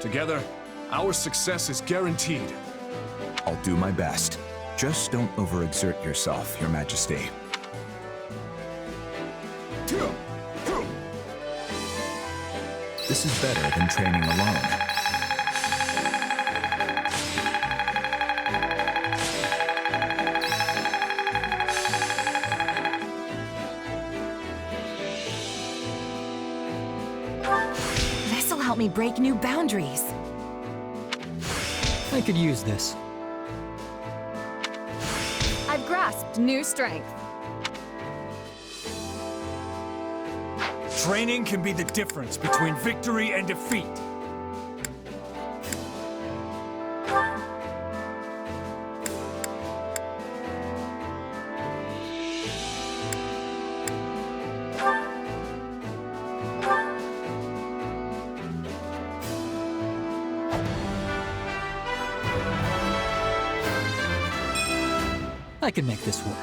Together, our success is guaranteed. I'll do my best. Just don't overexert yourself, Your Majesty. This is better than training alone. me break new boundaries. I could use this. I've grasped new strength. Training can be the difference between victory and defeat. I can make this work.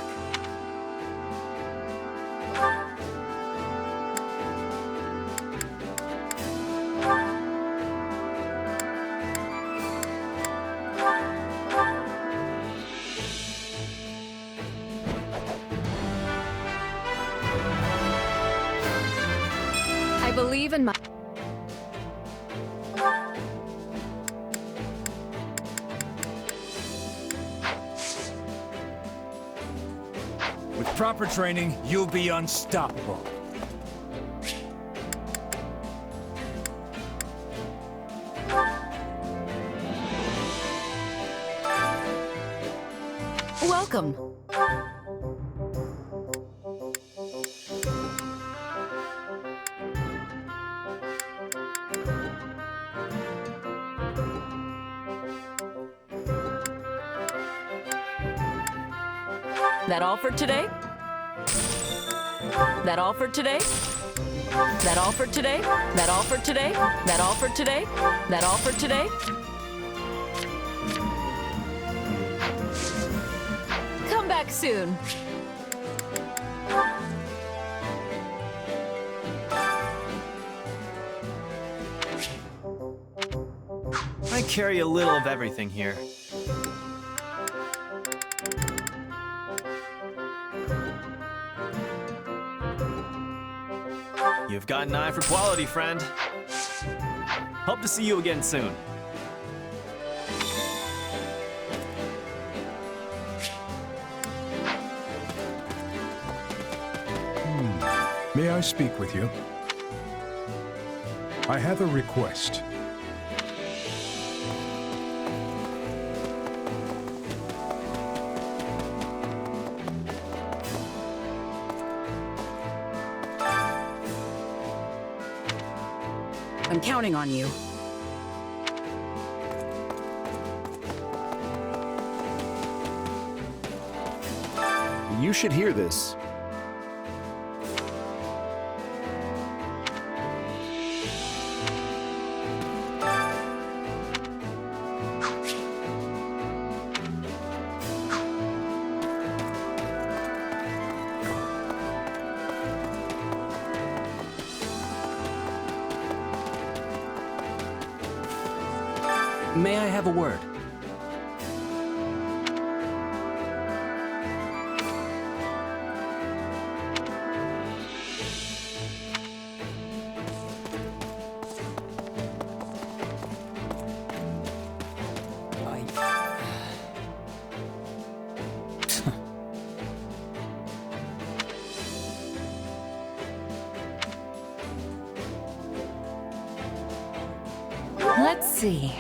I believe in my... With proper training, you'll be unstoppable. Welcome. That all for today? That all for today? That all for today? That all for today? That all for today? That all for today? Come back soon. I carry a little of everything here. You've got an eye for quality, friend. Hope to see you again soon. May I speak with you? I have a request. I'm counting on you. You should hear this. May I have a word? Let's see.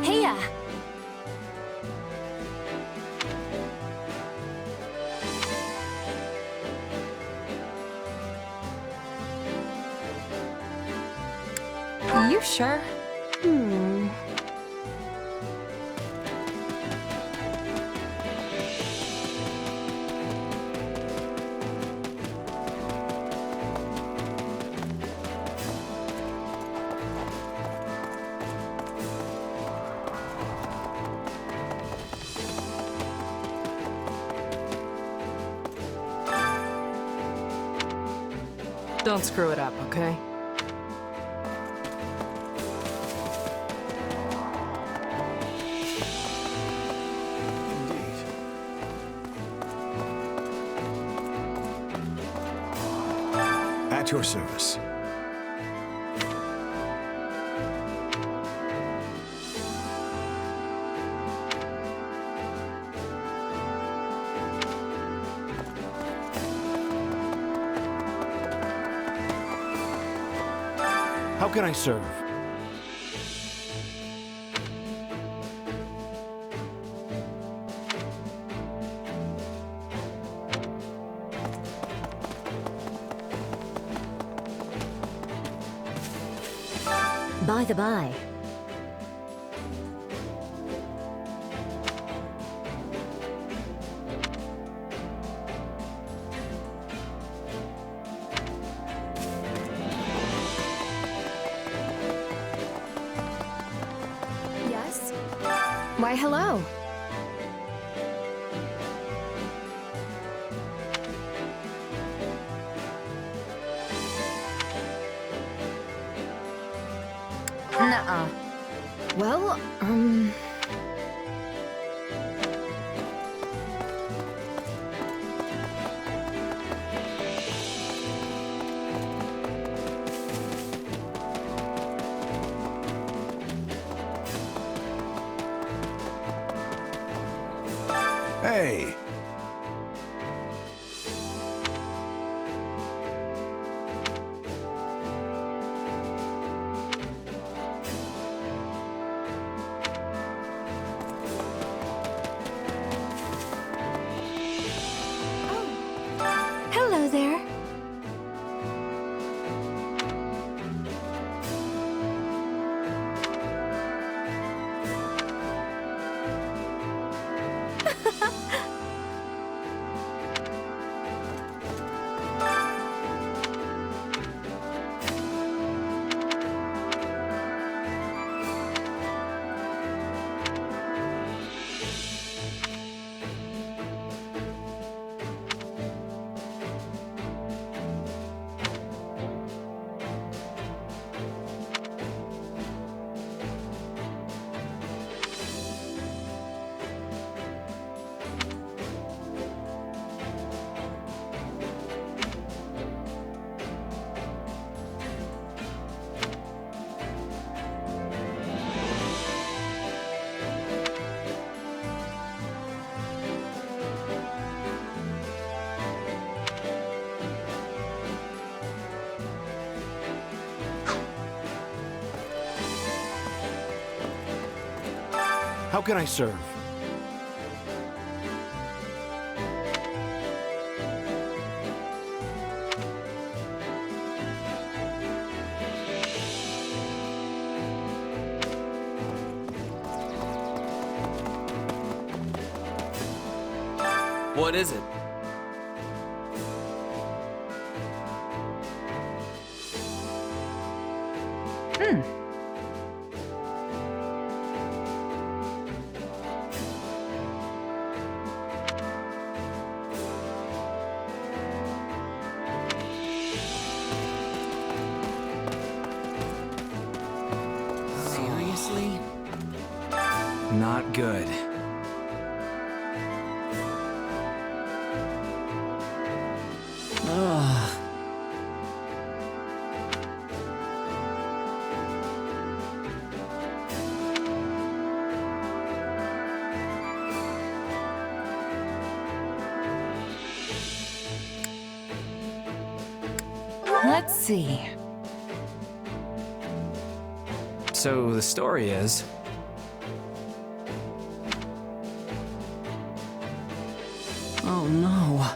Heya! You sure? Don't screw it up, okay? At your service. How can I serve? By the by, Yes? Why, hello. Nuh-uh. Well, Hey! Hello there. How can I serve? What is it? Seriously? Not good. Ugh. Let's see. So the story is... Oh no.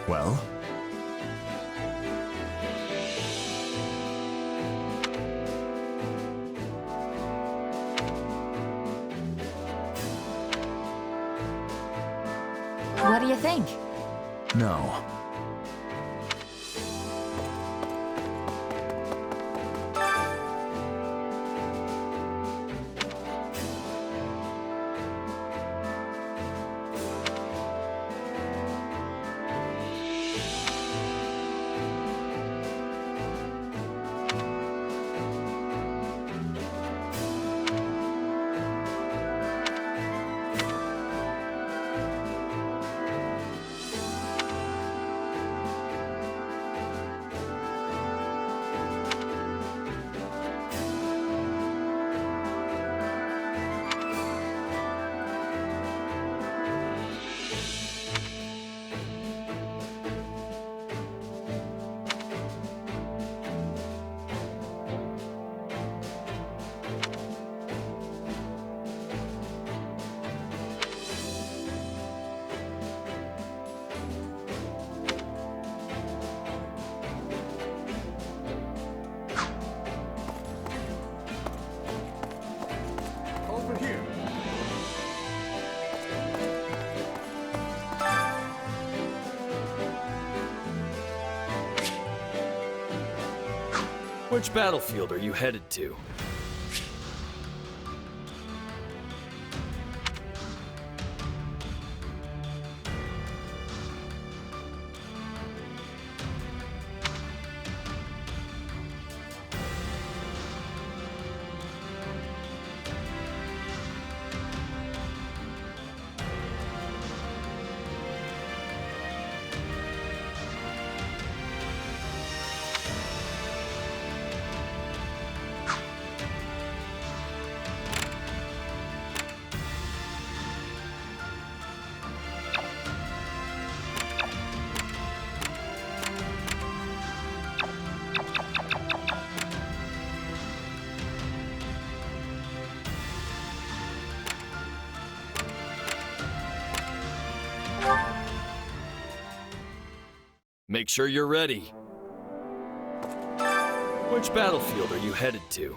Well? What do you think? No. Which battlefield are you headed to? Make sure you're ready. Which battlefield are you headed to?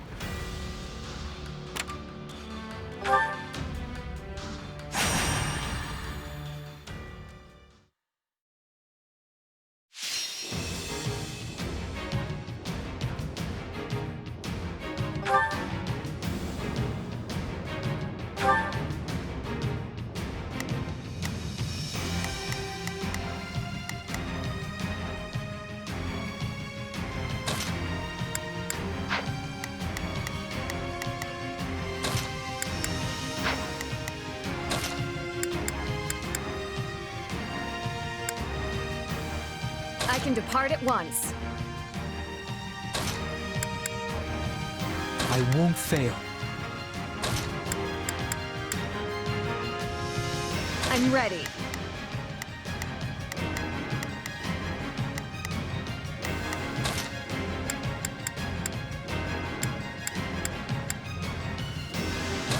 I can depart at once. I won't fail. I'm ready.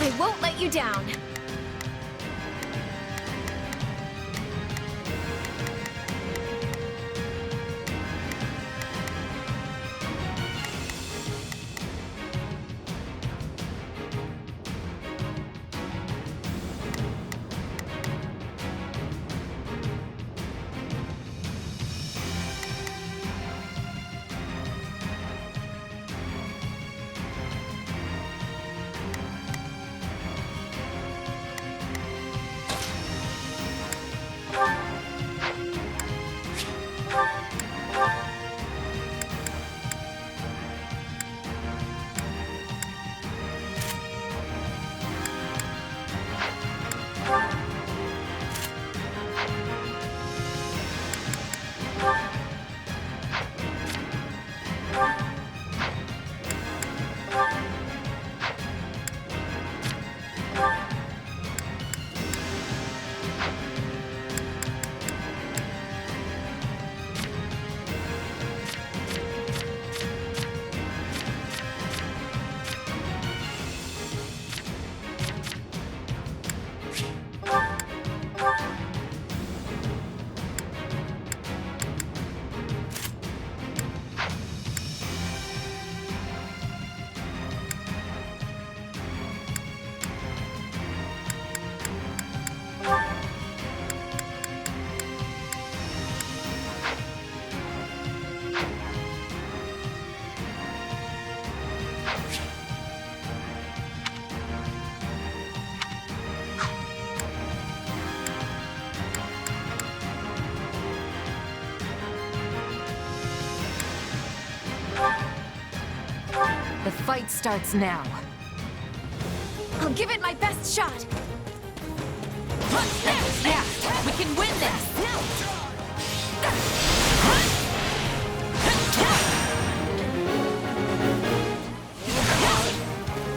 I won't let you down. The fight starts now. I'll give it my best shot. Yeah, we can win this.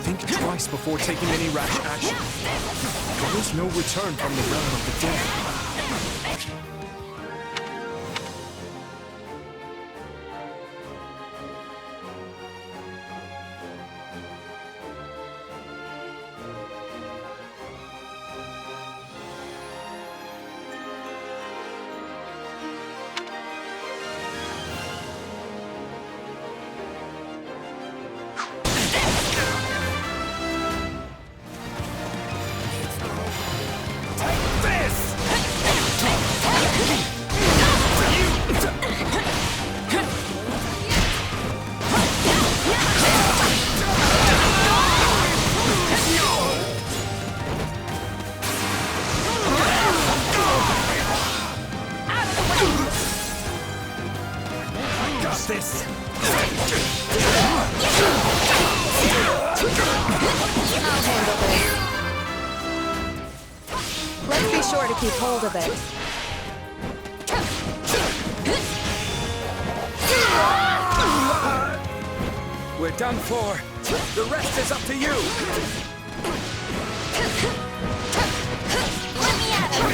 Think twice before taking any rash action. There is no return from the realm of the dead. Take this! to keep hold of it. We're done for. The rest is up to you. Let me at him!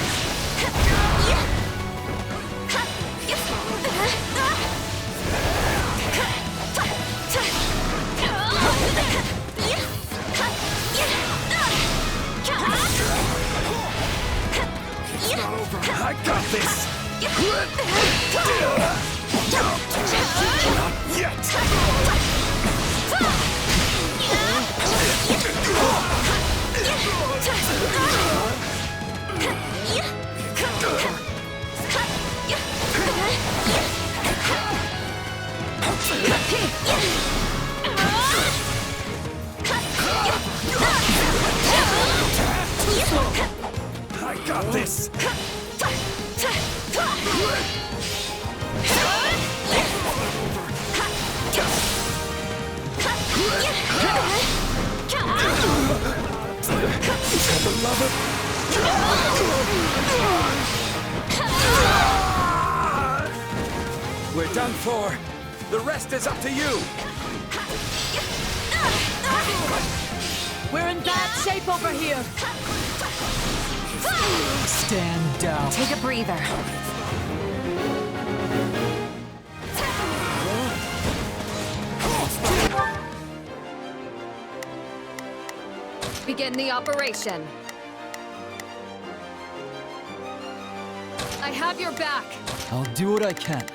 I got this. Not yet. I got this. We're done for. The rest is up to you. We're in bad shape over here. Stand down. Take a breather. Begin the operation. I have your back. I'll do what I can.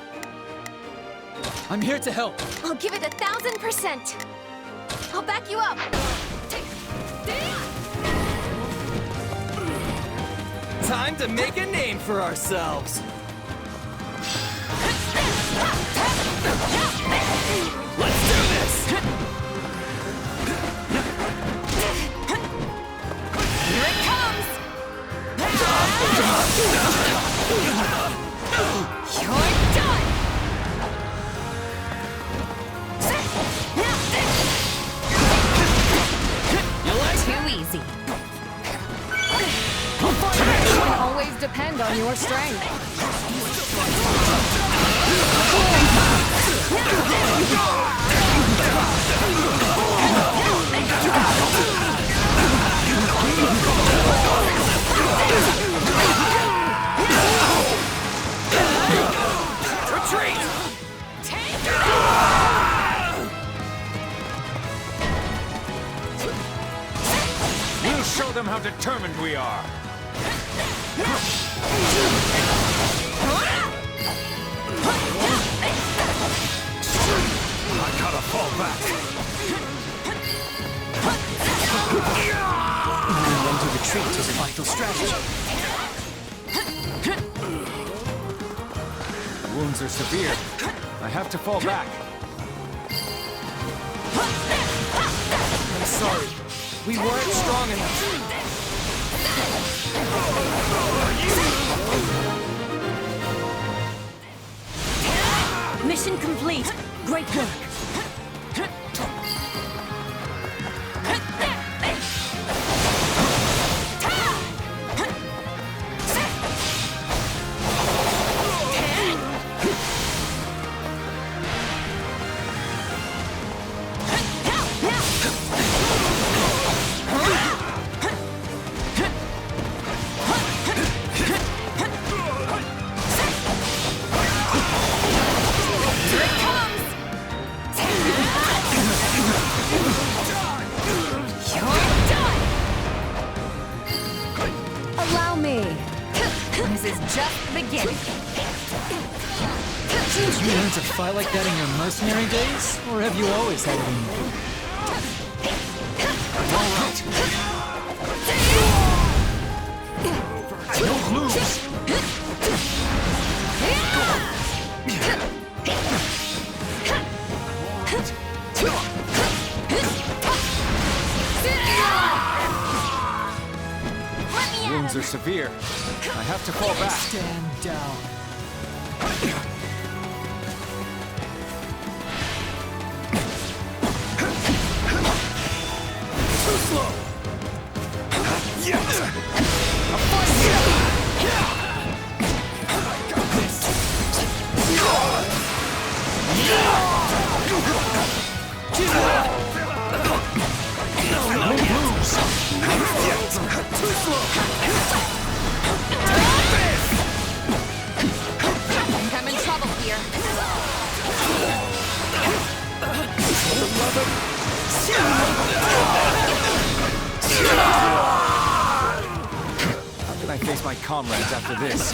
I'm here to help. I'll give it 1,000%. I'll back you up. Time to make a name for ourselves. Let's do this. Here it comes. You're done. Too easy. Always depend on your strength. Retreat! We'll show them how determined we are. I gotta fall back. Knowing when to retreat is a vital strategy. Wounds are severe. I have to fall back. I'm sorry. We weren't strong enough. Mission complete. Great work. Allow me. This is just the beginning. Did you learn to fight like that in your mercenary days? Or have you always had it in you? Don't lose! Wounds are severe. I have to fall back. Stand down. Too slow. Not yet. Too slow! I think I'm in trouble here. How can I face my comrades after this?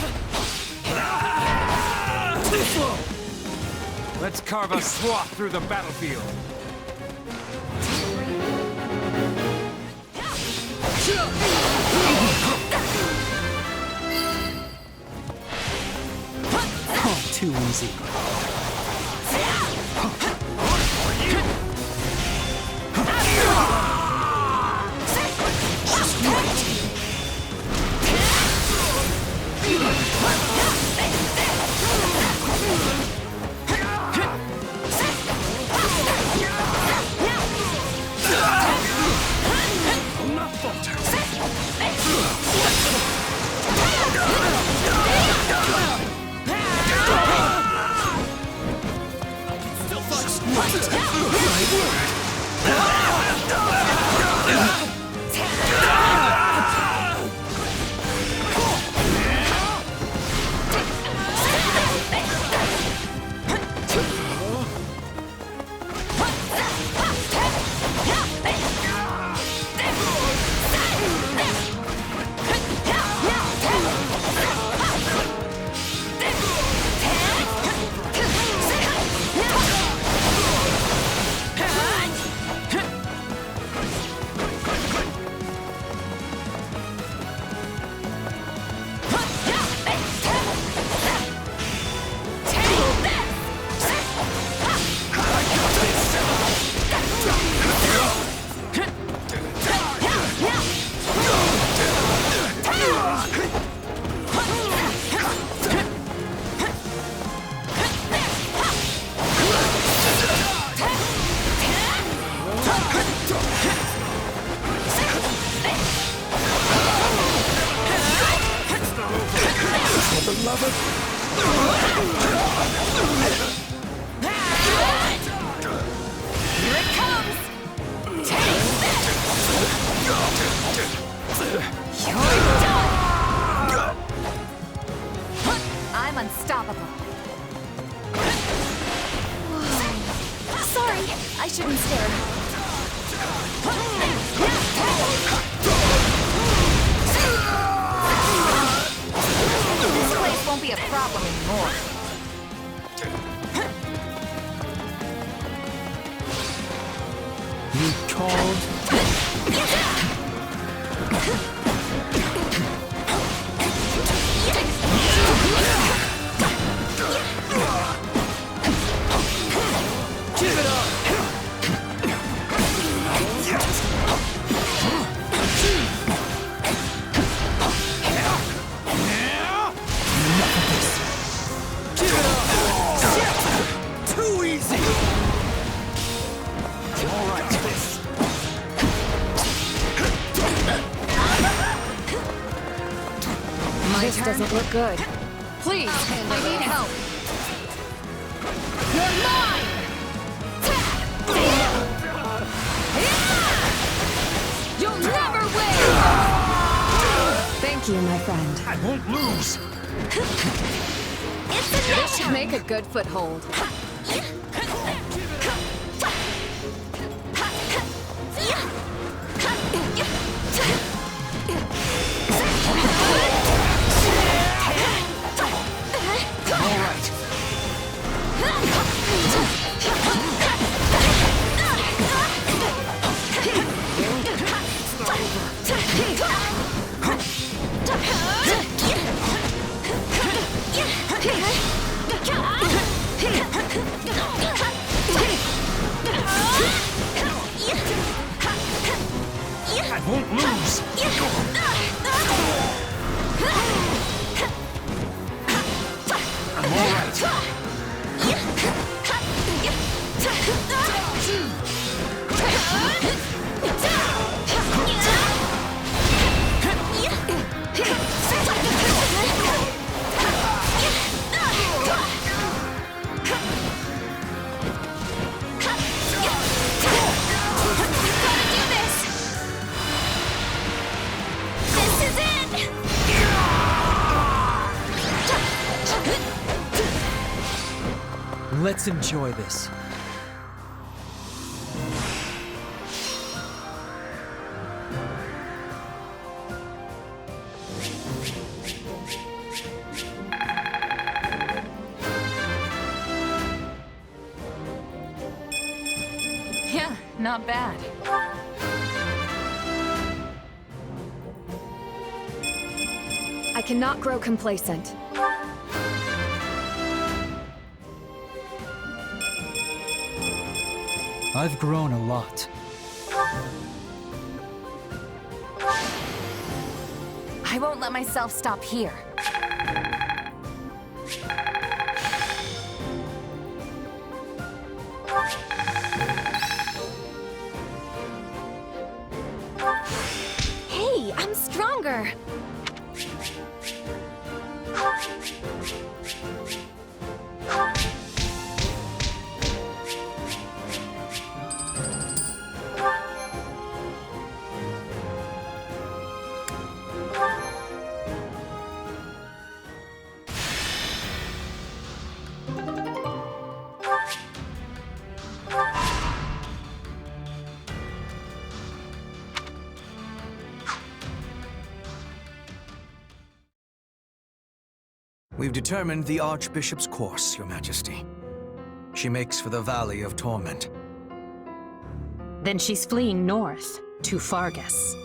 Too slow! Let's carve a swath through the battlefield. Oh, too easy. Just wait! Here it comes! Take this! You're done! I'm unstoppable. Sorry, I shouldn't stare. This place won't be a problem anymore. You called? Give it up! Too easy! All right. This doesn't look good. Please, I need help. You're mine! You'll never win! Thank you, my friend. I won't lose! This should make a good foothold. I won't lose! I'm all right. Let's enjoy this. Yeah, not bad. I cannot grow complacent. I've grown a lot. I won't let myself stop here. Hey, I'm stronger. We've determined the Archbishop's course, Your Majesty. She makes for the Valley of Torment. Then she's fleeing north, to Fargus.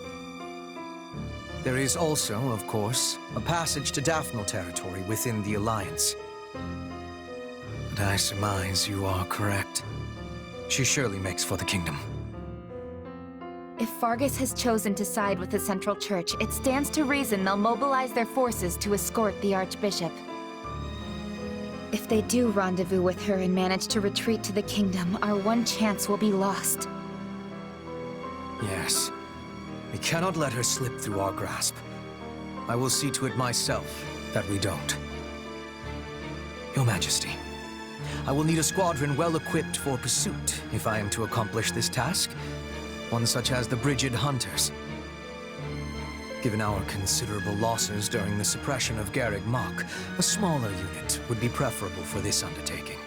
There is also, of course, a passage to Daphnal territory within the Alliance. But I surmise you are correct. She surely makes for the Kingdom. If Fargus has chosen to side with the Central Church, it stands to reason they'll mobilize their forces to escort the Archbishop. If they do rendezvous with her and manage to retreat to the Kingdom, our one chance will be lost. Yes. We cannot let her slip through our grasp. I will see to it myself that we don't. Your Majesty, I will need a squadron well equipped for pursuit if I am to accomplish this task. One such as the Brigid Hunters. Given our considerable losses during the suppression of Garreg Mach, a smaller unit would be preferable for this undertaking.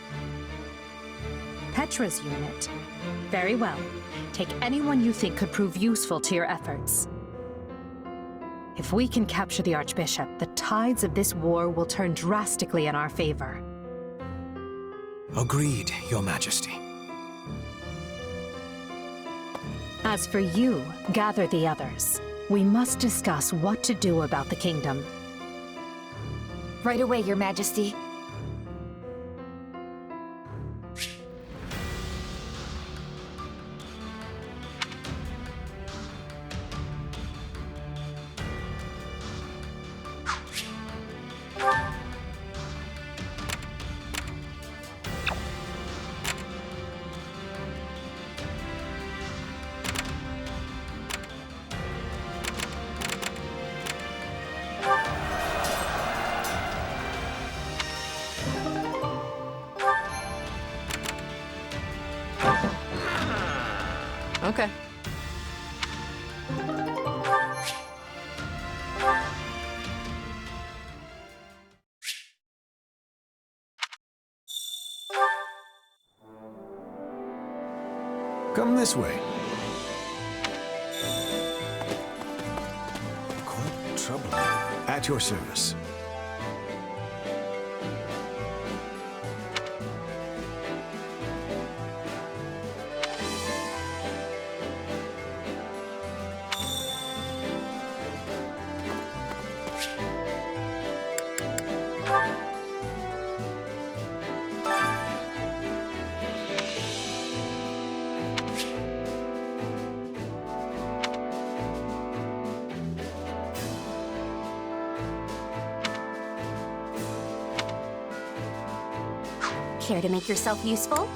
Petra's unit. Very well. Take anyone you think could prove useful to your efforts. If we can capture the Archbishop, the tides of this war will turn drastically in our favor. Agreed, Your Majesty. As for you, gather the others. We must discuss what to do about the Kingdom. Right away, Your Majesty. Okay. Come this way. Quite troubling. At your service. Care to make yourself useful?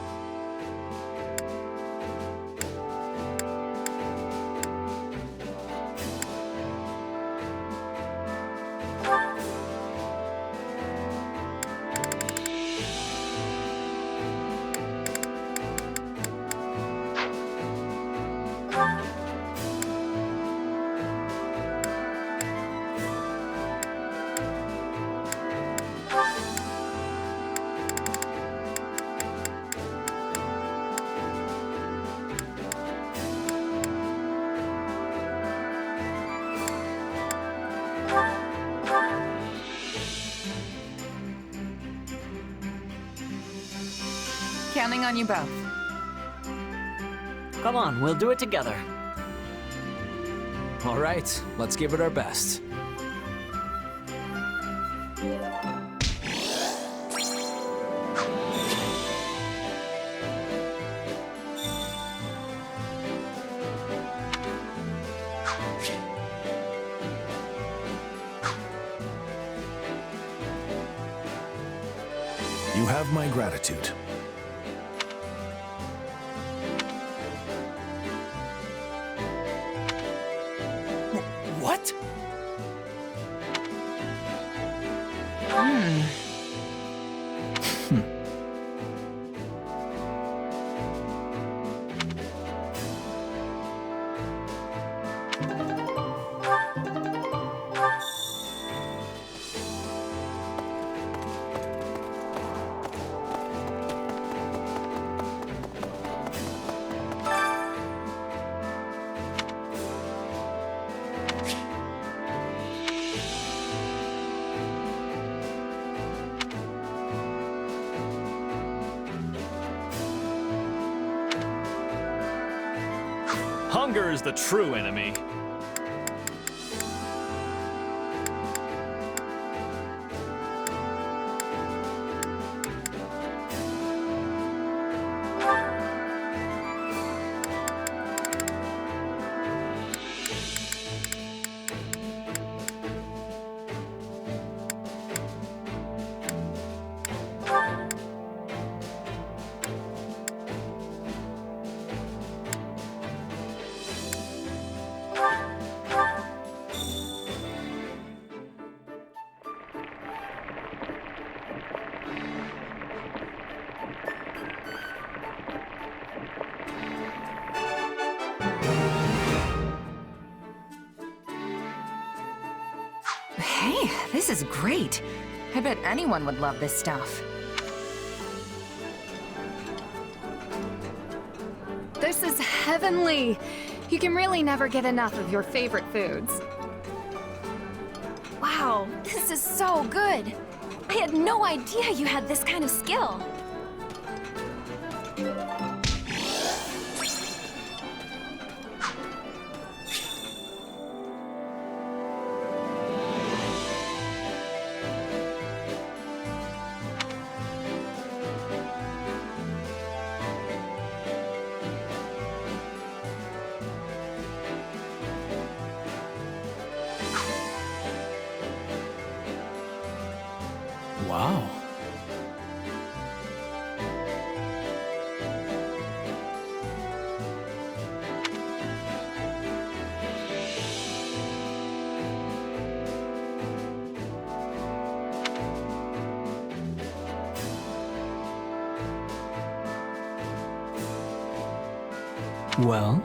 Counting on you both. Come on, we'll do it together. All right, let's give it our best. You have my gratitude. What? Hunger is the true enemy. Hey, this is great. I bet anyone would love this stuff. This is heavenly! You can really never get enough of your favorite foods. Wow, this is so good! I had no idea you had this kind of skill. Wow. Well?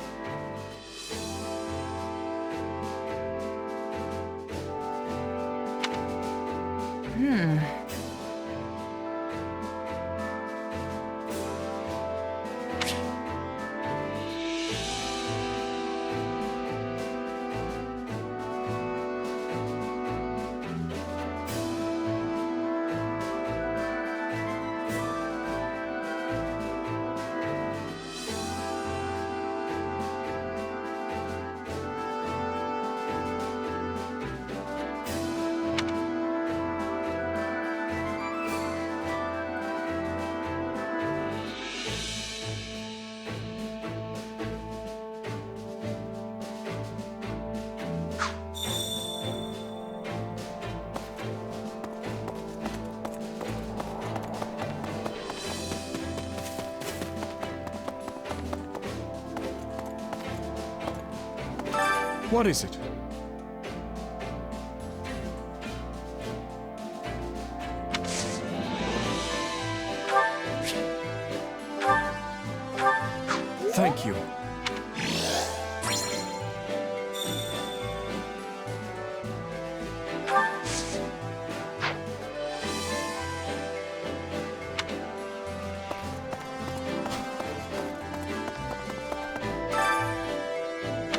What is it? Thank you.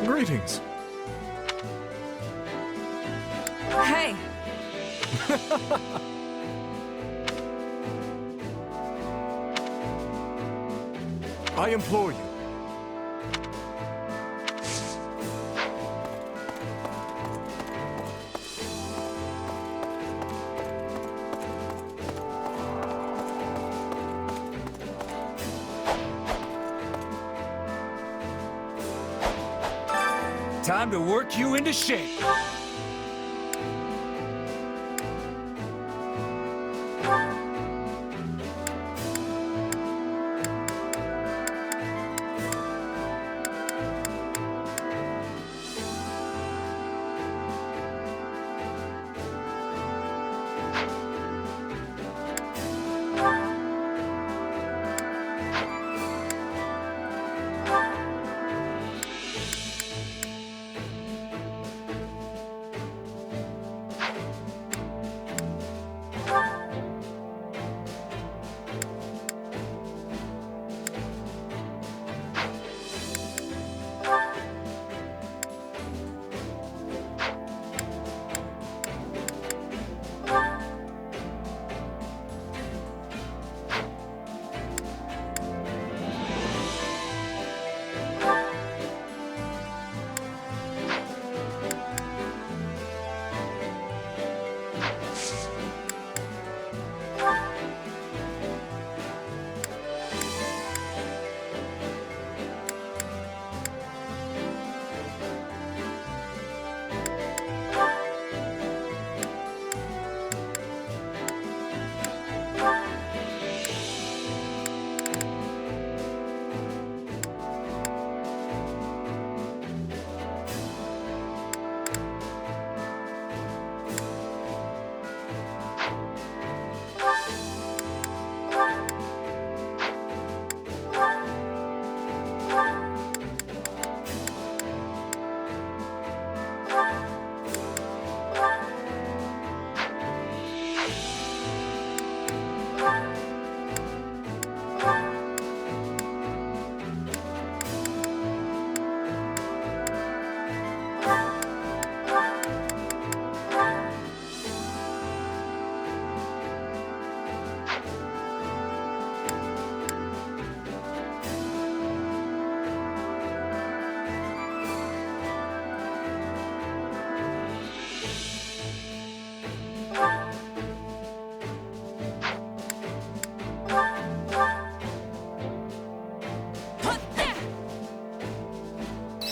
Greetings. Hey! I implore you. Time to work you into shape.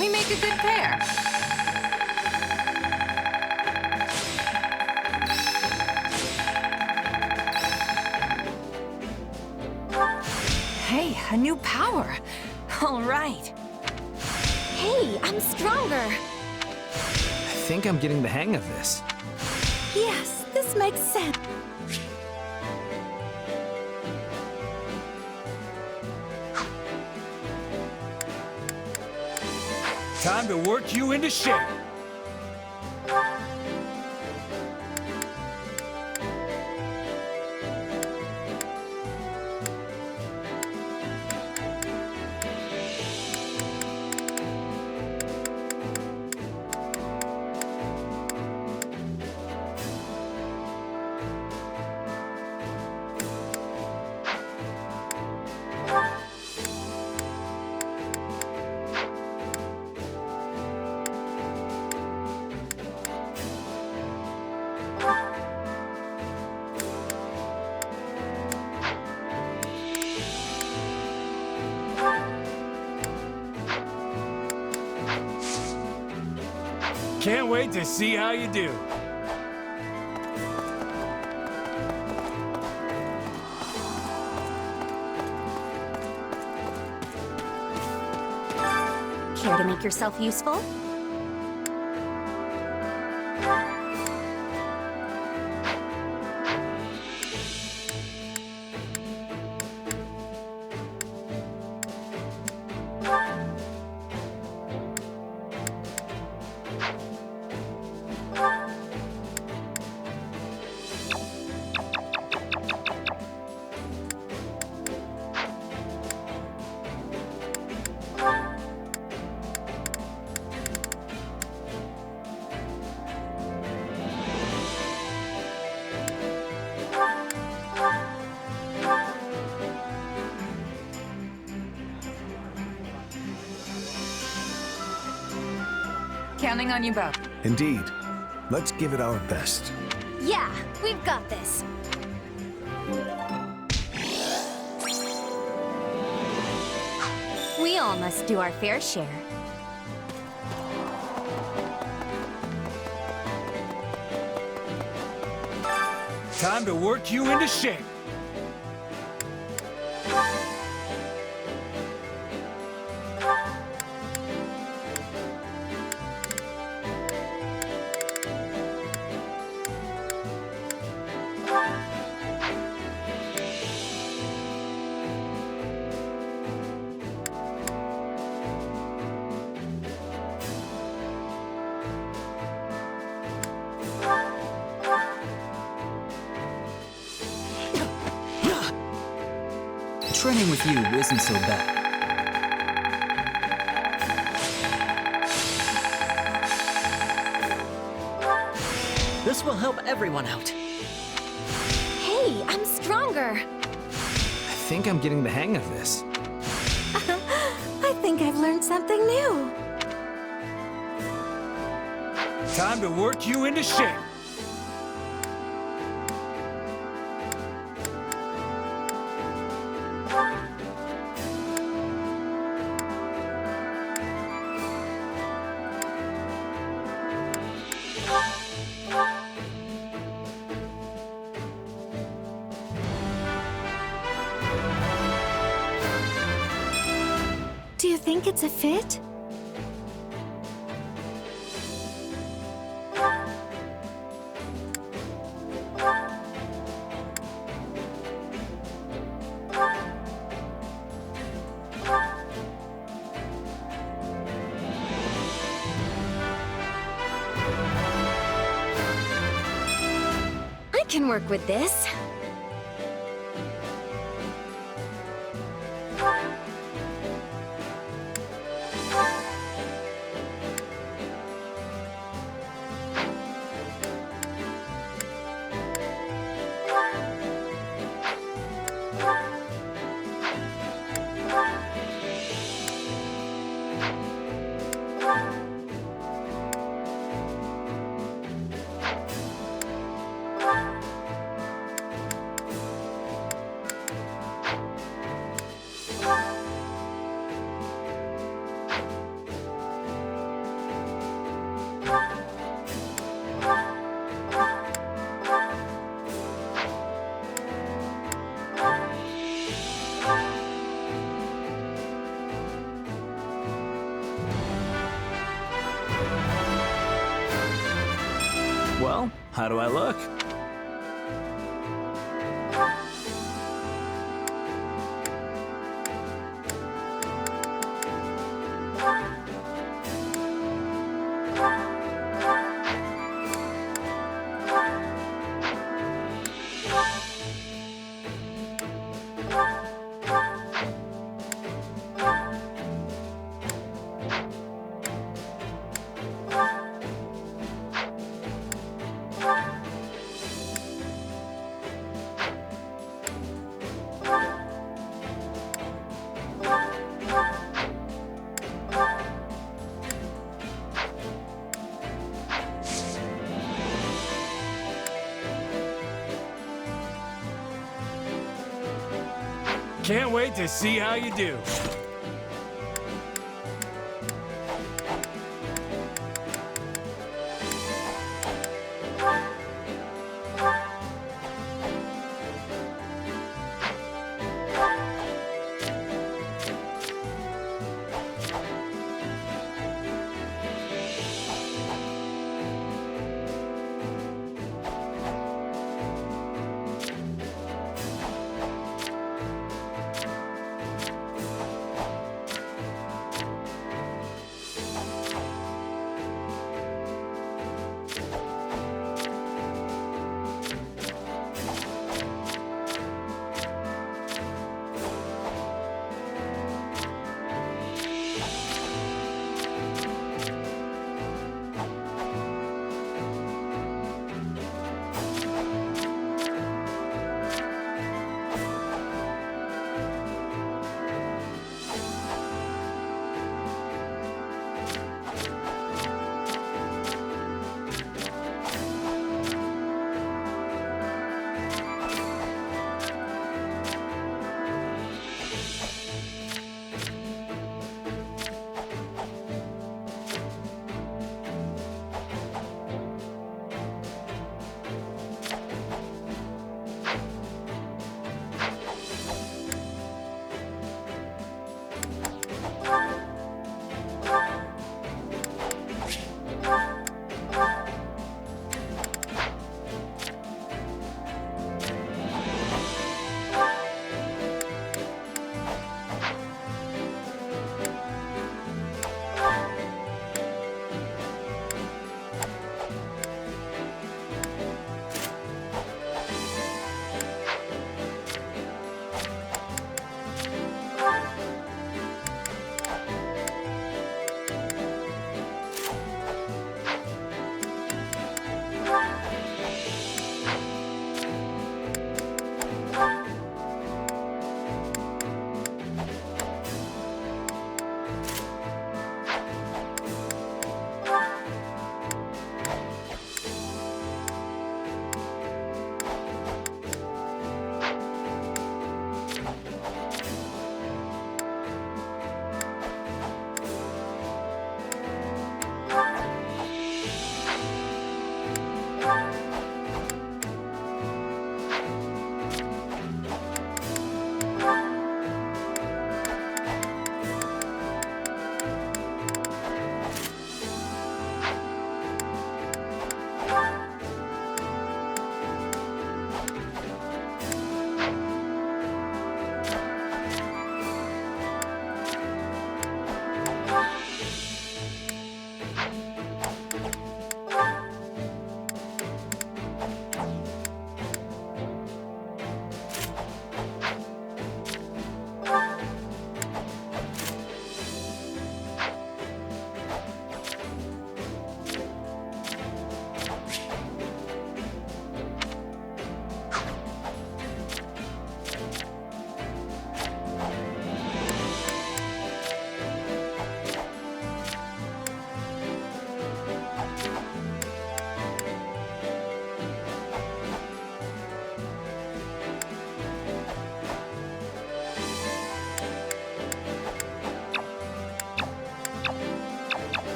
We make a good pair. Hey, a new power. All right. Hey, I'm stronger. I think I'm getting the hang of this. Yes, this makes sense. Time to work you into shape. Can't wait to see how you do. Care to make yourself useful? Counting on you both. Indeed. Let's give it our best. Yeah, we've got this. We all must do our fair share. Time to work you into shape. Training with you isn't so bad. This will help everyone out. Hey, I'm stronger. I think I'm getting the hang of this. I think I've learned something new. Time to work you into shape. Do you think it's a fit? I can work with this. Well, how do I look? Can't wait to see how you do.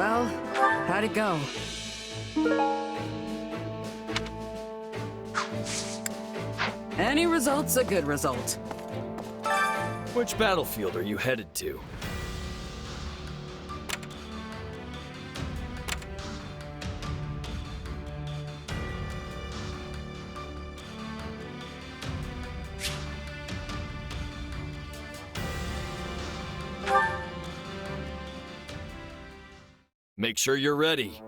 Well, how'd it go? Any result's a good result. Which battlefield are you headed to? Make sure you're ready.